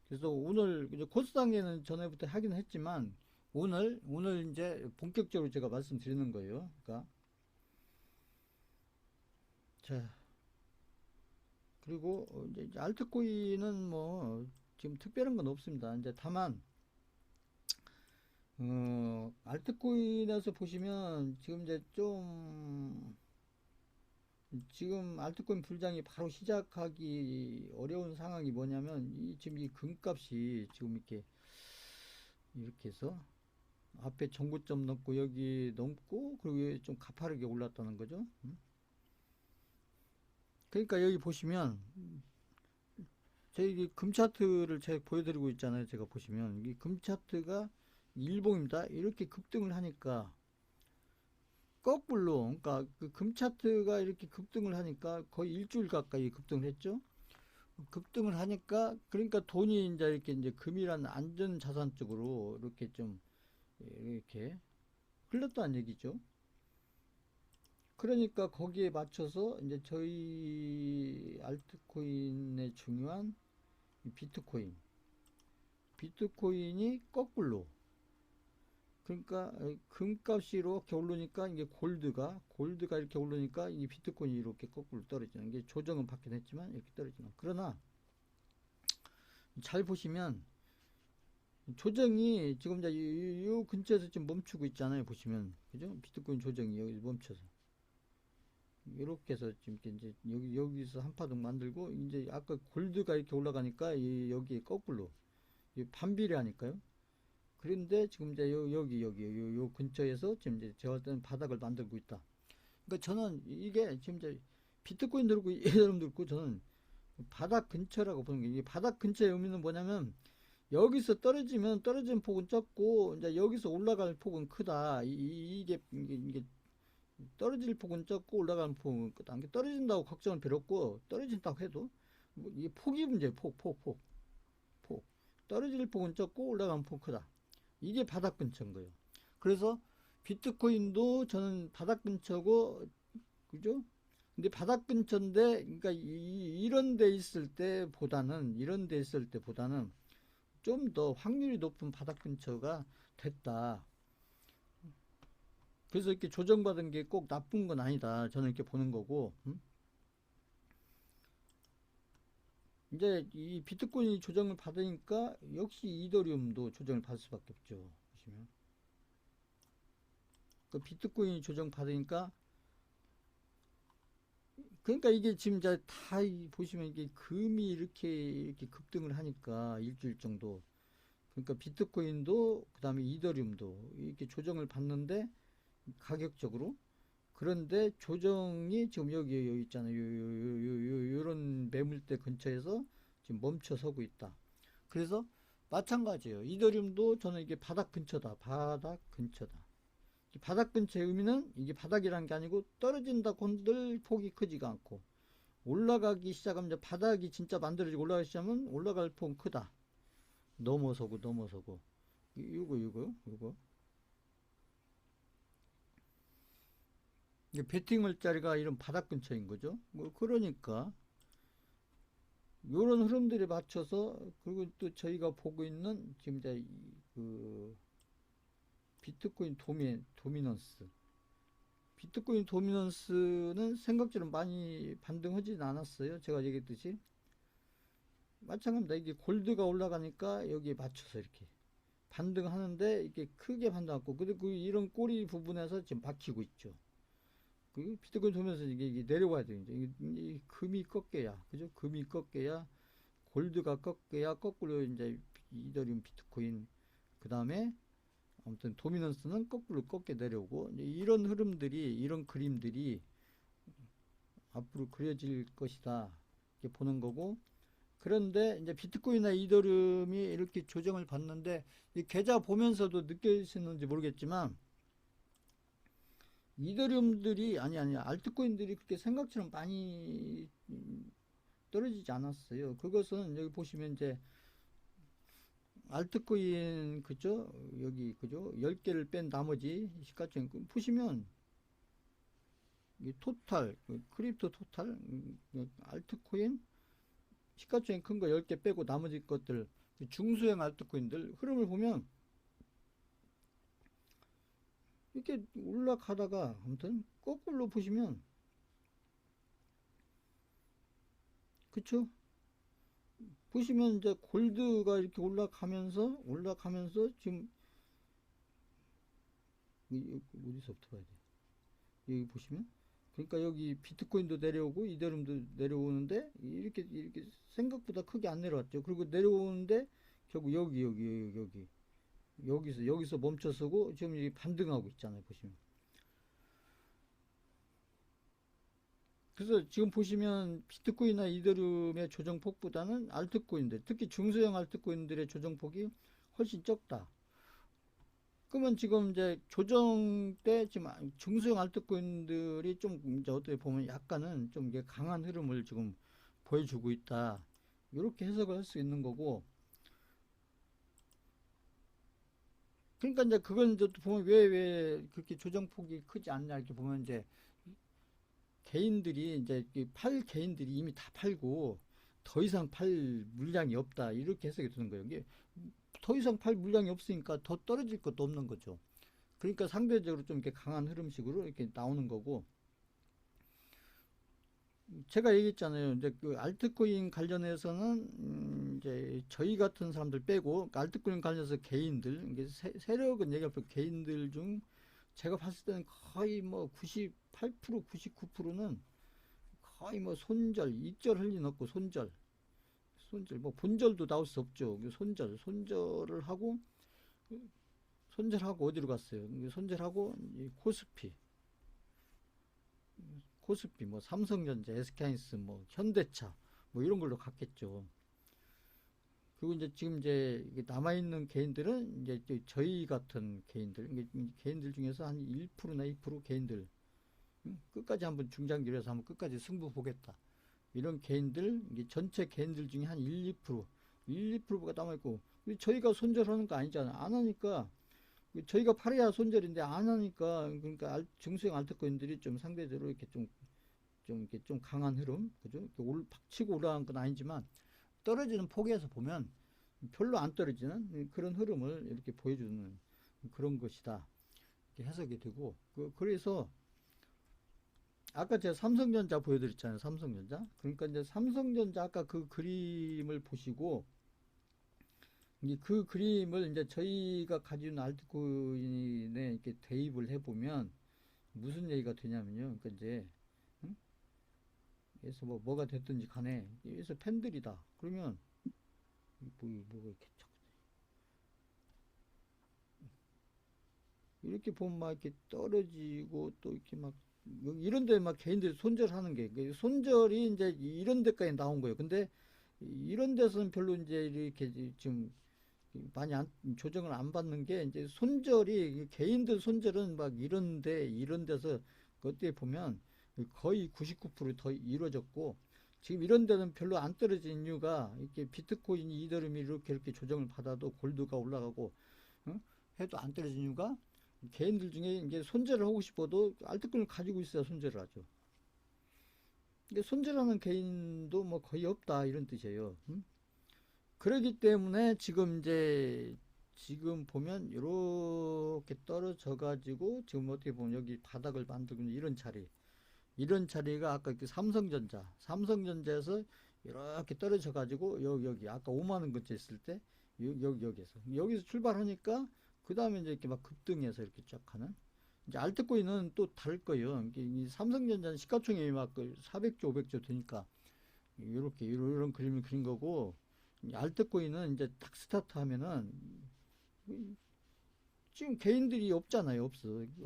그래서 오늘 이제 코스닥에는 전에부터 하긴 했지만 오늘 이제 본격적으로 제가 말씀드리는 거예요. 그러니까 자, 그리고 이제 알트코인은 뭐 지금 특별한 건 없습니다. 이제 다만 알트코인에서 보시면 지금 이제 좀 지금 알트코인 불장이 바로 시작하기 어려운 상황이 뭐냐면 지금 이 금값이 지금 이렇게 해서 앞에 전고점 넘고 여기 넘고 그리고 좀 가파르게 올랐다는 거죠. 그러니까 여기 보시면 저희 금 차트를 제가 보여드리고 있잖아요. 제가 보시면 이 금 차트가 일봉입니다. 이렇게 급등을 하니까 거꾸로, 그러니까 그 금 차트가 이렇게 급등을 하니까 거의 일주일 가까이 급등을 했죠. 급등을 하니까 그러니까 돈이 이제 이렇게 이제 금이라는 안전 자산 쪽으로 이렇게 좀 이렇게 흘렀다는 얘기죠. 그러니까 거기에 맞춰서 이제 저희 알트코인의 중요한 비트코인, 비트코인이 거꾸로 그러니까 금값이 이렇게 오르니까 이게 골드가 이렇게 오르니까 이 비트코인이 이렇게 거꾸로 떨어지는 게 조정은 받긴 했지만 이렇게 떨어지는. 그러나 잘 보시면 조정이 지금 이제 이 근처에서 지금 멈추고 있잖아요. 보시면 그죠? 비트코인 조정이 여기 멈춰서 이렇게 해서 지금 이제 여기서 한파동 만들고 이제 아까 골드가 이렇게 올라가니까 여기 거꾸로 반비례하니까요. 그런데 지금 이제 요 근처에서 지금 이제 저어떤 바닥을 만들고 있다. 그러니까 저는 이게 지금 이제 비트코인 들고 이더리움 들고 저는 바닥 근처라고 보는 게, 이게 바닥 근처의 의미는 뭐냐면 여기서 떨어지면 떨어지는 폭은 적고 이제 여기서 올라갈 폭은 크다. 이게 떨어질 폭은 적고 올라가는 폭은 크다. 떨어진다고 걱정은 필요 없고 떨어진다고 해도 뭐 이게 폭이 문제, 폭. 떨어질 폭은 적고 올라가는 폭은 크다. 이게 바닥 근처인 거예요. 그래서 비트코인도 저는 바닥 근처고, 그죠? 근데 바닥 근처인데, 그러니까 이런 데 있을 때보다는 좀 더 확률이 높은 바닥 근처가 됐다. 그래서 이렇게 조정받은 게 꼭 나쁜 건 아니다. 저는 이렇게 보는 거고, 이제 이 비트코인이 조정을 받으니까 역시 이더리움도 조정을 받을 수밖에 없죠. 보시면. 그 비트코인이 조정 받으니까 그러니까 이게 지금 다 보시면 이게 금이 이렇게 급등을 하니까 일주일 정도, 그러니까 비트코인도 그다음에 이더리움도 이렇게 조정을 받는데 가격적으로, 그런데 조정이 지금 여기 있잖아요. 요런 매물대 근처에서 지금 멈춰 서고 있다. 그래서 마찬가지예요. 이더리움도 저는 이게 바닥 근처다. 바닥 근처다. 바닥 근처의 의미는 이게 바닥이라는 게 아니고 떨어진다고 한들 폭이 크지가 않고 올라가기 시작하면 이제 바닥이 진짜 만들어지고 올라가기 시작하면 올라갈 폭은 크다. 넘어서고 이거 이게 베팅할 자리가 이런 바닥 근처인 거죠. 뭐 그러니까 이런 흐름들에 맞춰서, 그리고 또 저희가 보고 있는 지금 이제 그 비트코인 도미넌스, 비트코인 도미넌스는 생각처럼 많이 반등하진 않았어요. 제가 얘기했듯이 마찬가지입니다. 이게 골드가 올라가니까 여기에 맞춰서 이렇게 반등하는데 이게 크게 반등하고, 그리고 이런 꼬리 부분에서 지금 박히고 있죠. 그 비트코인 도면서 이게 내려와야 돼요. 이제 금이 꺾여야, 그죠? 금이 꺾여야, 골드가 꺾여야 거꾸로 이제 이더리움, 비트코인, 그 다음에 아무튼 도미넌스는 거꾸로 꺾여 내려오고, 이런 흐름들이, 이런 그림들이 앞으로 그려질 것이다. 이렇게 보는 거고. 그런데 이제 비트코인이나 이더리움이 이렇게 조정을 받는데, 이 계좌 보면서도 느껴지시는지 모르겠지만 이더리움들이 아니 알트코인들이 그렇게 생각처럼 많이 떨어지지 않았어요. 그것은 여기 보시면 이제 알트코인, 그죠? 여기, 그죠? 10개를 뺀 나머지 시가총액 보시면 이 토탈, 크립토 토탈, 알트코인 시가총액 큰 거 10개 빼고 나머지 것들 중소형 알트코인들 흐름을 보면 이렇게 올라가다가 아무튼 거꾸로 보시면 그쵸? 보시면 이제 골드가 이렇게 올라가면서 지금 어디서부터 봐야 돼? 여기 보시면 그러니까 여기 비트코인도 내려오고 이더리움도 내려오는데 이렇게 생각보다 크게 안 내려왔죠. 그리고 내려오는데 결국 여기서 멈춰서고 지금 이 반등하고 있잖아요. 보시면. 그래서 지금 보시면 비트코인이나 이더리움의 조정폭보다는 알트코인들, 특히 중소형 알트코인들의 조정폭이 훨씬 적다. 그러면 지금 이제 조정 때 지금 중소형 알트코인들이 좀 이제 어떻게 보면 약간은 좀 이게 강한 흐름을 지금 보여주고 있다. 이렇게 해석을 할 수 있는 거고. 그러니까 이제 그건 이제 또 보면 왜 그렇게 조정폭이 크지 않냐 이렇게 보면 이제 개인들이 이제 팔 개인들이 이미 다 팔고 더 이상 팔 물량이 없다. 이렇게 해석이 되는 거예요. 이게 더 이상 팔 물량이 없으니까 더 떨어질 것도 없는 거죠. 그러니까 상대적으로 좀 이렇게 강한 흐름식으로 이렇게 나오는 거고, 제가 얘기했잖아요. 이제 그 알트코인 관련해서는 이제 저희 같은 사람들 빼고 그러니까 알트코인 관련해서 개인들 이게 세력은 얘기할 때 개인들 중 제가 봤을 때는 거의 뭐 98%, 99%는 거의 뭐 손절, 이절 할 일 없고 손절 뭐 본절도 나올 수 없죠. 손절을 하고 손절하고 어디로 갔어요? 손절하고 코스피, 뭐 삼성전자, SK하이닉스, 뭐 현대차, 뭐 이런 걸로 갔겠죠. 그리고 이제 지금 이제 남아 있는 개인들은 이제 저희 같은 개인들 중에서 한 1%나 2% 개인들 끝까지 한번 중장기로 해서 한번 끝까지 승부 보겠다. 이런 개인들 이게 전체 개인들 중에 한 1, 2%, 1, 2%가 남아 있고 저희가 손절하는 거 아니잖아. 안 하니까 저희가 팔아야 손절인데 안 하니까 그러니까 중소형 알트코인들이 좀 상대적으로 이렇게 이렇게 좀 강한 흐름, 그죠? 박치고 올라간 건 아니지만 떨어지는 폭에서 보면 별로 안 떨어지는 그런 흐름을 이렇게 보여주는 그런 것이다. 이렇게 해석이 되고 그래서 아까 제가 삼성전자 보여드렸잖아요. 삼성전자. 그러니까 이제 삼성전자 아까 그 그림을 보시고 이제 그 그림을 이제 저희가 가지고 있는 알트코인에 이렇게 대입을 해보면 무슨 얘기가 되냐면요. 그러니까 이제 응? 그래서 뭐가 됐든지 간에 여기서 팬들이다. 그러면 뭐가 이렇게 보면 막 이렇게 떨어지고 또 이렇게 막 이런 데 막 개인들이 손절하는 게 손절이 이제 이런 데까지 나온 거예요. 근데 이런 데서는 별로 이제 이렇게 지금 많이 조정을 안 받는 게 이제 손절이 개인들 손절은 막 이런 데서 그때 보면 거의 99%더 이루어졌고 지금 이런 데는 별로 안 떨어진 이유가 이렇게 비트코인이 이더리움이 이렇게 조정을 받아도 골드가 올라가고 어? 해도 안 떨어진 이유가 개인들 중에 이제 손절을 하고 싶어도 알트코인을 가지고 있어야 손절을 하죠. 근데 손절하는 개인도 뭐 거의 없다 이런 뜻이에요. 그러기 때문에 지금 보면 이렇게 떨어져 가지고 지금 어떻게 보면 여기 바닥을 만들고 있는 이런 자리가 아까 그 삼성전자에서 이렇게 떨어져 가지고 여기 아까 5만 원 근처 있을 때 여기서 출발하니까 그 다음에 이제 이렇게 막 급등해서 이렇게 쫙 하는 이제 알트코인은 또 다를 거예요. 이 삼성전자는 시가총액이 막 400조, 500조 되니까 이렇게 이런 그림을 그린 거고 알트코인은 이제 딱 스타트 하면은 지금 개인들이 없잖아요.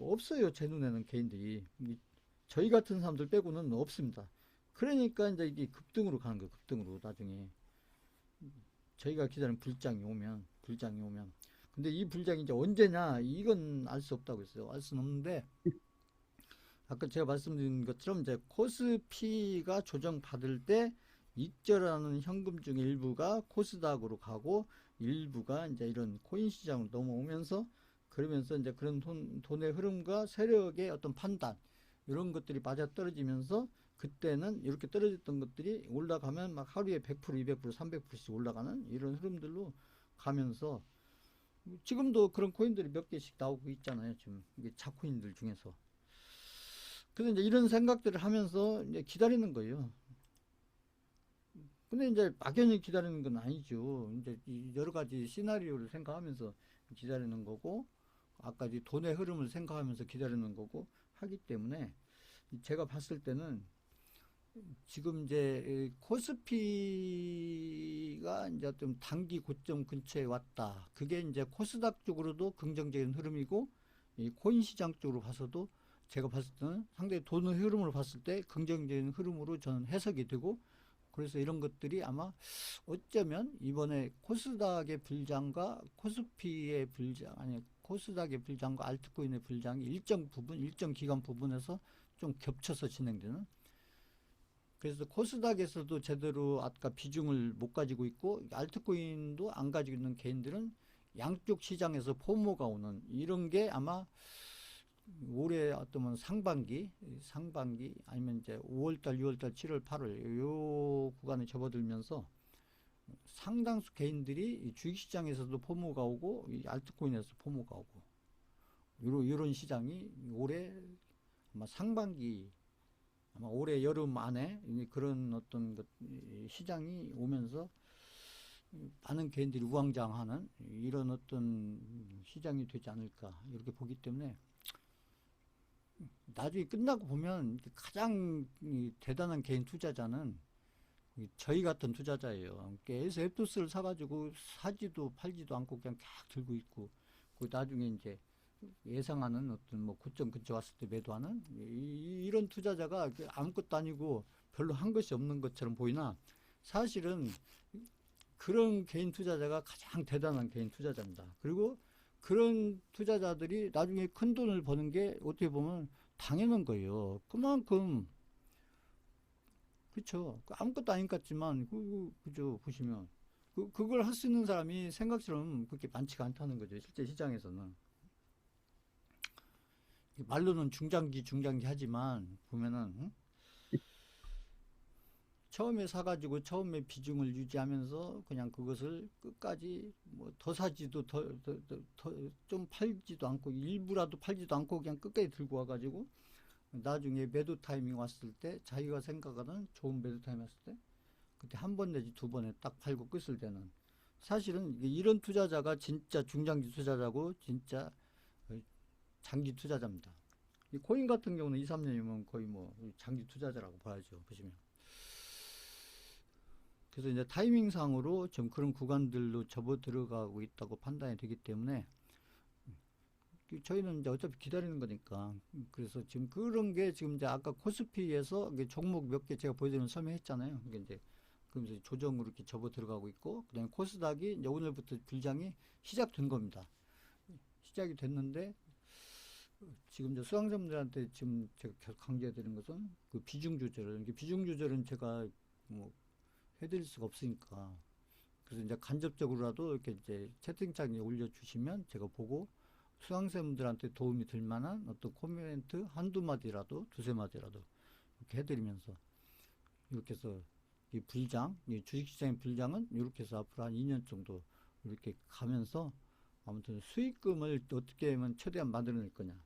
없어요. 제 눈에는 개인들이 저희 같은 사람들 빼고는 없습니다. 그러니까 이제 이게 급등으로 가는 거예요. 급등으로 나중에 저희가 기다리는 불장이 오면 근데 이 불장이 이제 언제냐 이건 알 수 없다고 했어요. 알 수는 없는데 아까 제가 말씀드린 것처럼 이제 코스피가 조정받을 때 익절하는 현금 중 일부가 코스닥으로 가고 일부가 이제 이런 코인 시장으로 넘어오면서 그러면서 이제 그런 돈의 흐름과 세력의 어떤 판단 이런 것들이 맞아떨어지면서 그때는 이렇게 떨어졌던 것들이 올라가면 막 하루에 100%, 200%, 300%씩 올라가는 이런 흐름들로 가면서 지금도 그런 코인들이 몇 개씩 나오고 있잖아요. 지금 이게 자코인들 중에서. 그래서 이제 이런 생각들을 하면서 이제 기다리는 거예요. 근데 이제 막연히 기다리는 건 아니죠. 이제 여러 가지 시나리오를 생각하면서 기다리는 거고, 아까 이 돈의 흐름을 생각하면서 기다리는 거고 하기 때문에 제가 봤을 때는 지금 이제 코스피가 이제 좀 단기 고점 근처에 왔다. 그게 이제 코스닥 쪽으로도 긍정적인 흐름이고, 이 코인 시장 쪽으로 봐서도 제가 봤을 때는 상당히 돈의 흐름으로 봤을 때 긍정적인 흐름으로 저는 해석이 되고, 그래서 이런 것들이 아마 어쩌면 이번에 코스닥의 불장과 코스피의 불장, 아니 코스닥의 불장과 알트코인의 불장이 일정 부분, 일정 기간 부분에서 좀 겹쳐서 진행되는, 그래서 코스닥에서도 제대로 아까 비중을 못 가지고 있고 알트코인도 안 가지고 있는 개인들은 양쪽 시장에서 포모가 오는 이런 게 아마 올해 어떤 상반기 아니면 이제 5월달, 6월달, 7월, 8월 요 구간에 접어들면서 상당수 개인들이 주식시장에서도 포모가 오고 이 알트코인에서 포모가 오고 이런 시장이 올해 아마 상반기, 아마 올해 여름 안에 그런 어떤 시장이 오면서 많은 개인들이 우왕좌왕하는 이런 어떤 시장이 되지 않을까 이렇게 보기 때문에 나중에 끝나고 보면 가장 대단한 개인 투자자는 저희 같은 투자자예요. 그래서 앱도스를 사가지고 사지도 팔지도 않고 그냥 계속 들고 있고, 그 나중에 이제 예상하는 어떤 뭐 고점 근처 왔을 때 매도하는 이런 투자자가 아무것도 아니고 별로 한 것이 없는 것처럼 보이나 사실은 그런 개인 투자자가 가장 대단한 개인 투자자입니다. 그리고 그런 투자자들이 나중에 큰 돈을 버는 게 어떻게 보면 당연한 거예요. 그만큼 그렇죠. 아무것도 아닌 것 같지만 그죠 보시면 그걸 할 수 있는 사람이 생각처럼 그렇게 많지가 않다는 거죠. 실제 시장에서는 말로는 중장기 하지만 보면은 처음에 사가지고 처음에 비중을 유지하면서 그냥 그것을 끝까지 뭐 더 사지도 좀 팔지도 않고 일부라도 팔지도 않고 그냥 끝까지 들고 와가지고 나중에 매도 타이밍 왔을 때 자기가 생각하는 좋은 매도 타이밍 왔을 때 그때 한 번 내지 두 번에 딱 팔고 끝을 되는, 사실은 이런 투자자가 진짜 중장기 투자자고 진짜 장기 투자자입니다. 이 코인 같은 경우는 2, 3년이면 거의 뭐 장기 투자자라고 봐야죠. 보시면. 그래서 이제 타이밍상으로 좀 그런 구간들로 접어 들어가고 있다고 판단이 되기 때문에 저희는 이제 어차피 기다리는 거니까. 그래서 지금 그런 게 지금 이제 아까 코스피에서 종목 몇 개 제가 보여드리면 설명했잖아요. 이게 이제 그러면서 조정으로 이렇게 접어 들어가고 있고, 그다음에 코스닥이 이제 오늘부터 불장이 시작된 겁니다. 시작이 됐는데 지금 이제 수강자분들한테 지금 제가 계속 강조해드리는 것은 그 비중 조절을, 비중 조절은 제가 뭐 해드릴 수가 없으니까. 그래서 이제 간접적으로라도 이렇게 이제 채팅창에 올려주시면 제가 보고 수강생분들한테 도움이 될 만한 어떤 코멘트 한두 마디라도 두세 마디라도 이렇게 해드리면서 이렇게 해서 이 불장, 이 주식시장의 불장은 이렇게 해서 앞으로 한 2년 정도 이렇게 가면서 아무튼 수익금을 어떻게 하면 최대한 만들어낼 거냐.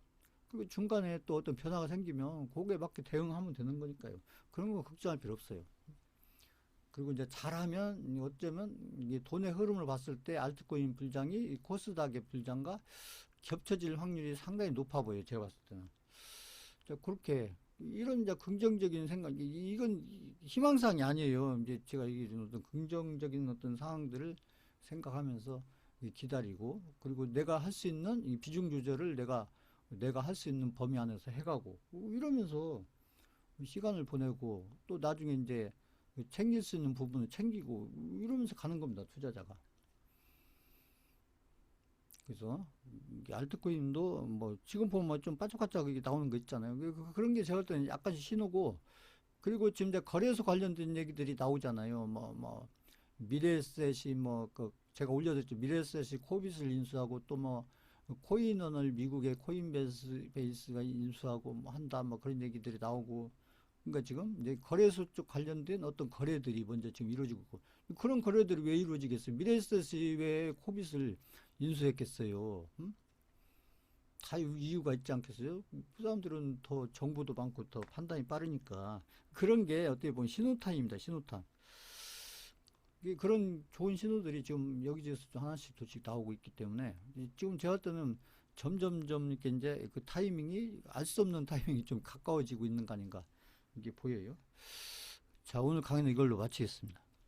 그리고 중간에 또 어떤 변화가 생기면 거기에 맞게 대응하면 되는 거니까요. 그런 거 걱정할 필요 없어요. 그리고 이제 잘하면 어쩌면 이게 돈의 흐름을 봤을 때 알트코인 불장이 코스닥의 불장과 겹쳐질 확률이 상당히 높아 보여요. 제가 봤을 때는. 그렇게 이런 이제 긍정적인 생각, 이건 희망사항이 아니에요. 이제 제가 얘기해준 어떤 긍정적인 어떤 상황들을 생각하면서 기다리고, 그리고 내가 할 수 있는 이 비중 조절을 내가 할 수 있는 범위 안에서 해가고 이러면서 시간을 보내고 또 나중에 이제 챙길 수 있는 부분을 챙기고 이러면서 가는 겁니다. 투자자가. 그래서 알트코인도 뭐 지금 보면 좀 반짝반짝 나오는 거 있잖아요. 그런 게 제가 볼 때는 약간씩 신호고, 그리고 지금 이제 거래소 관련된 얘기들이 나오잖아요. 뭐 미래에셋이 그 제가 올려드렸죠. 미래에셋이 코빗을 인수하고 또 뭐 코인원을 미국의 코인베이스가 인수하고 뭐 한다 뭐 그런 얘기들이 나오고, 그러니까 지금 이제 거래소 쪽 관련된 어떤 거래들이 먼저 지금 이루어지고 있고, 그런 거래들이 왜 이루어지겠어요? 미래에셋이 왜 코빗을 인수했겠어요? 음? 다 이유가 있지 않겠어요? 그 사람들은 더 정보도 많고 더 판단이 빠르니까 그런 게 어떻게 보면 신호탄입니다. 신호탄. 그런 좋은 신호들이 지금 여기저기서 하나씩 조금씩 나오고 있기 때문에 지금 제가 할 때는 점점점 이렇게 이제 그 타이밍이 알 수 없는 타이밍이 좀 가까워지고 있는 거 아닌가 이게 보여요. 자, 오늘 강의는 이걸로 마치겠습니다.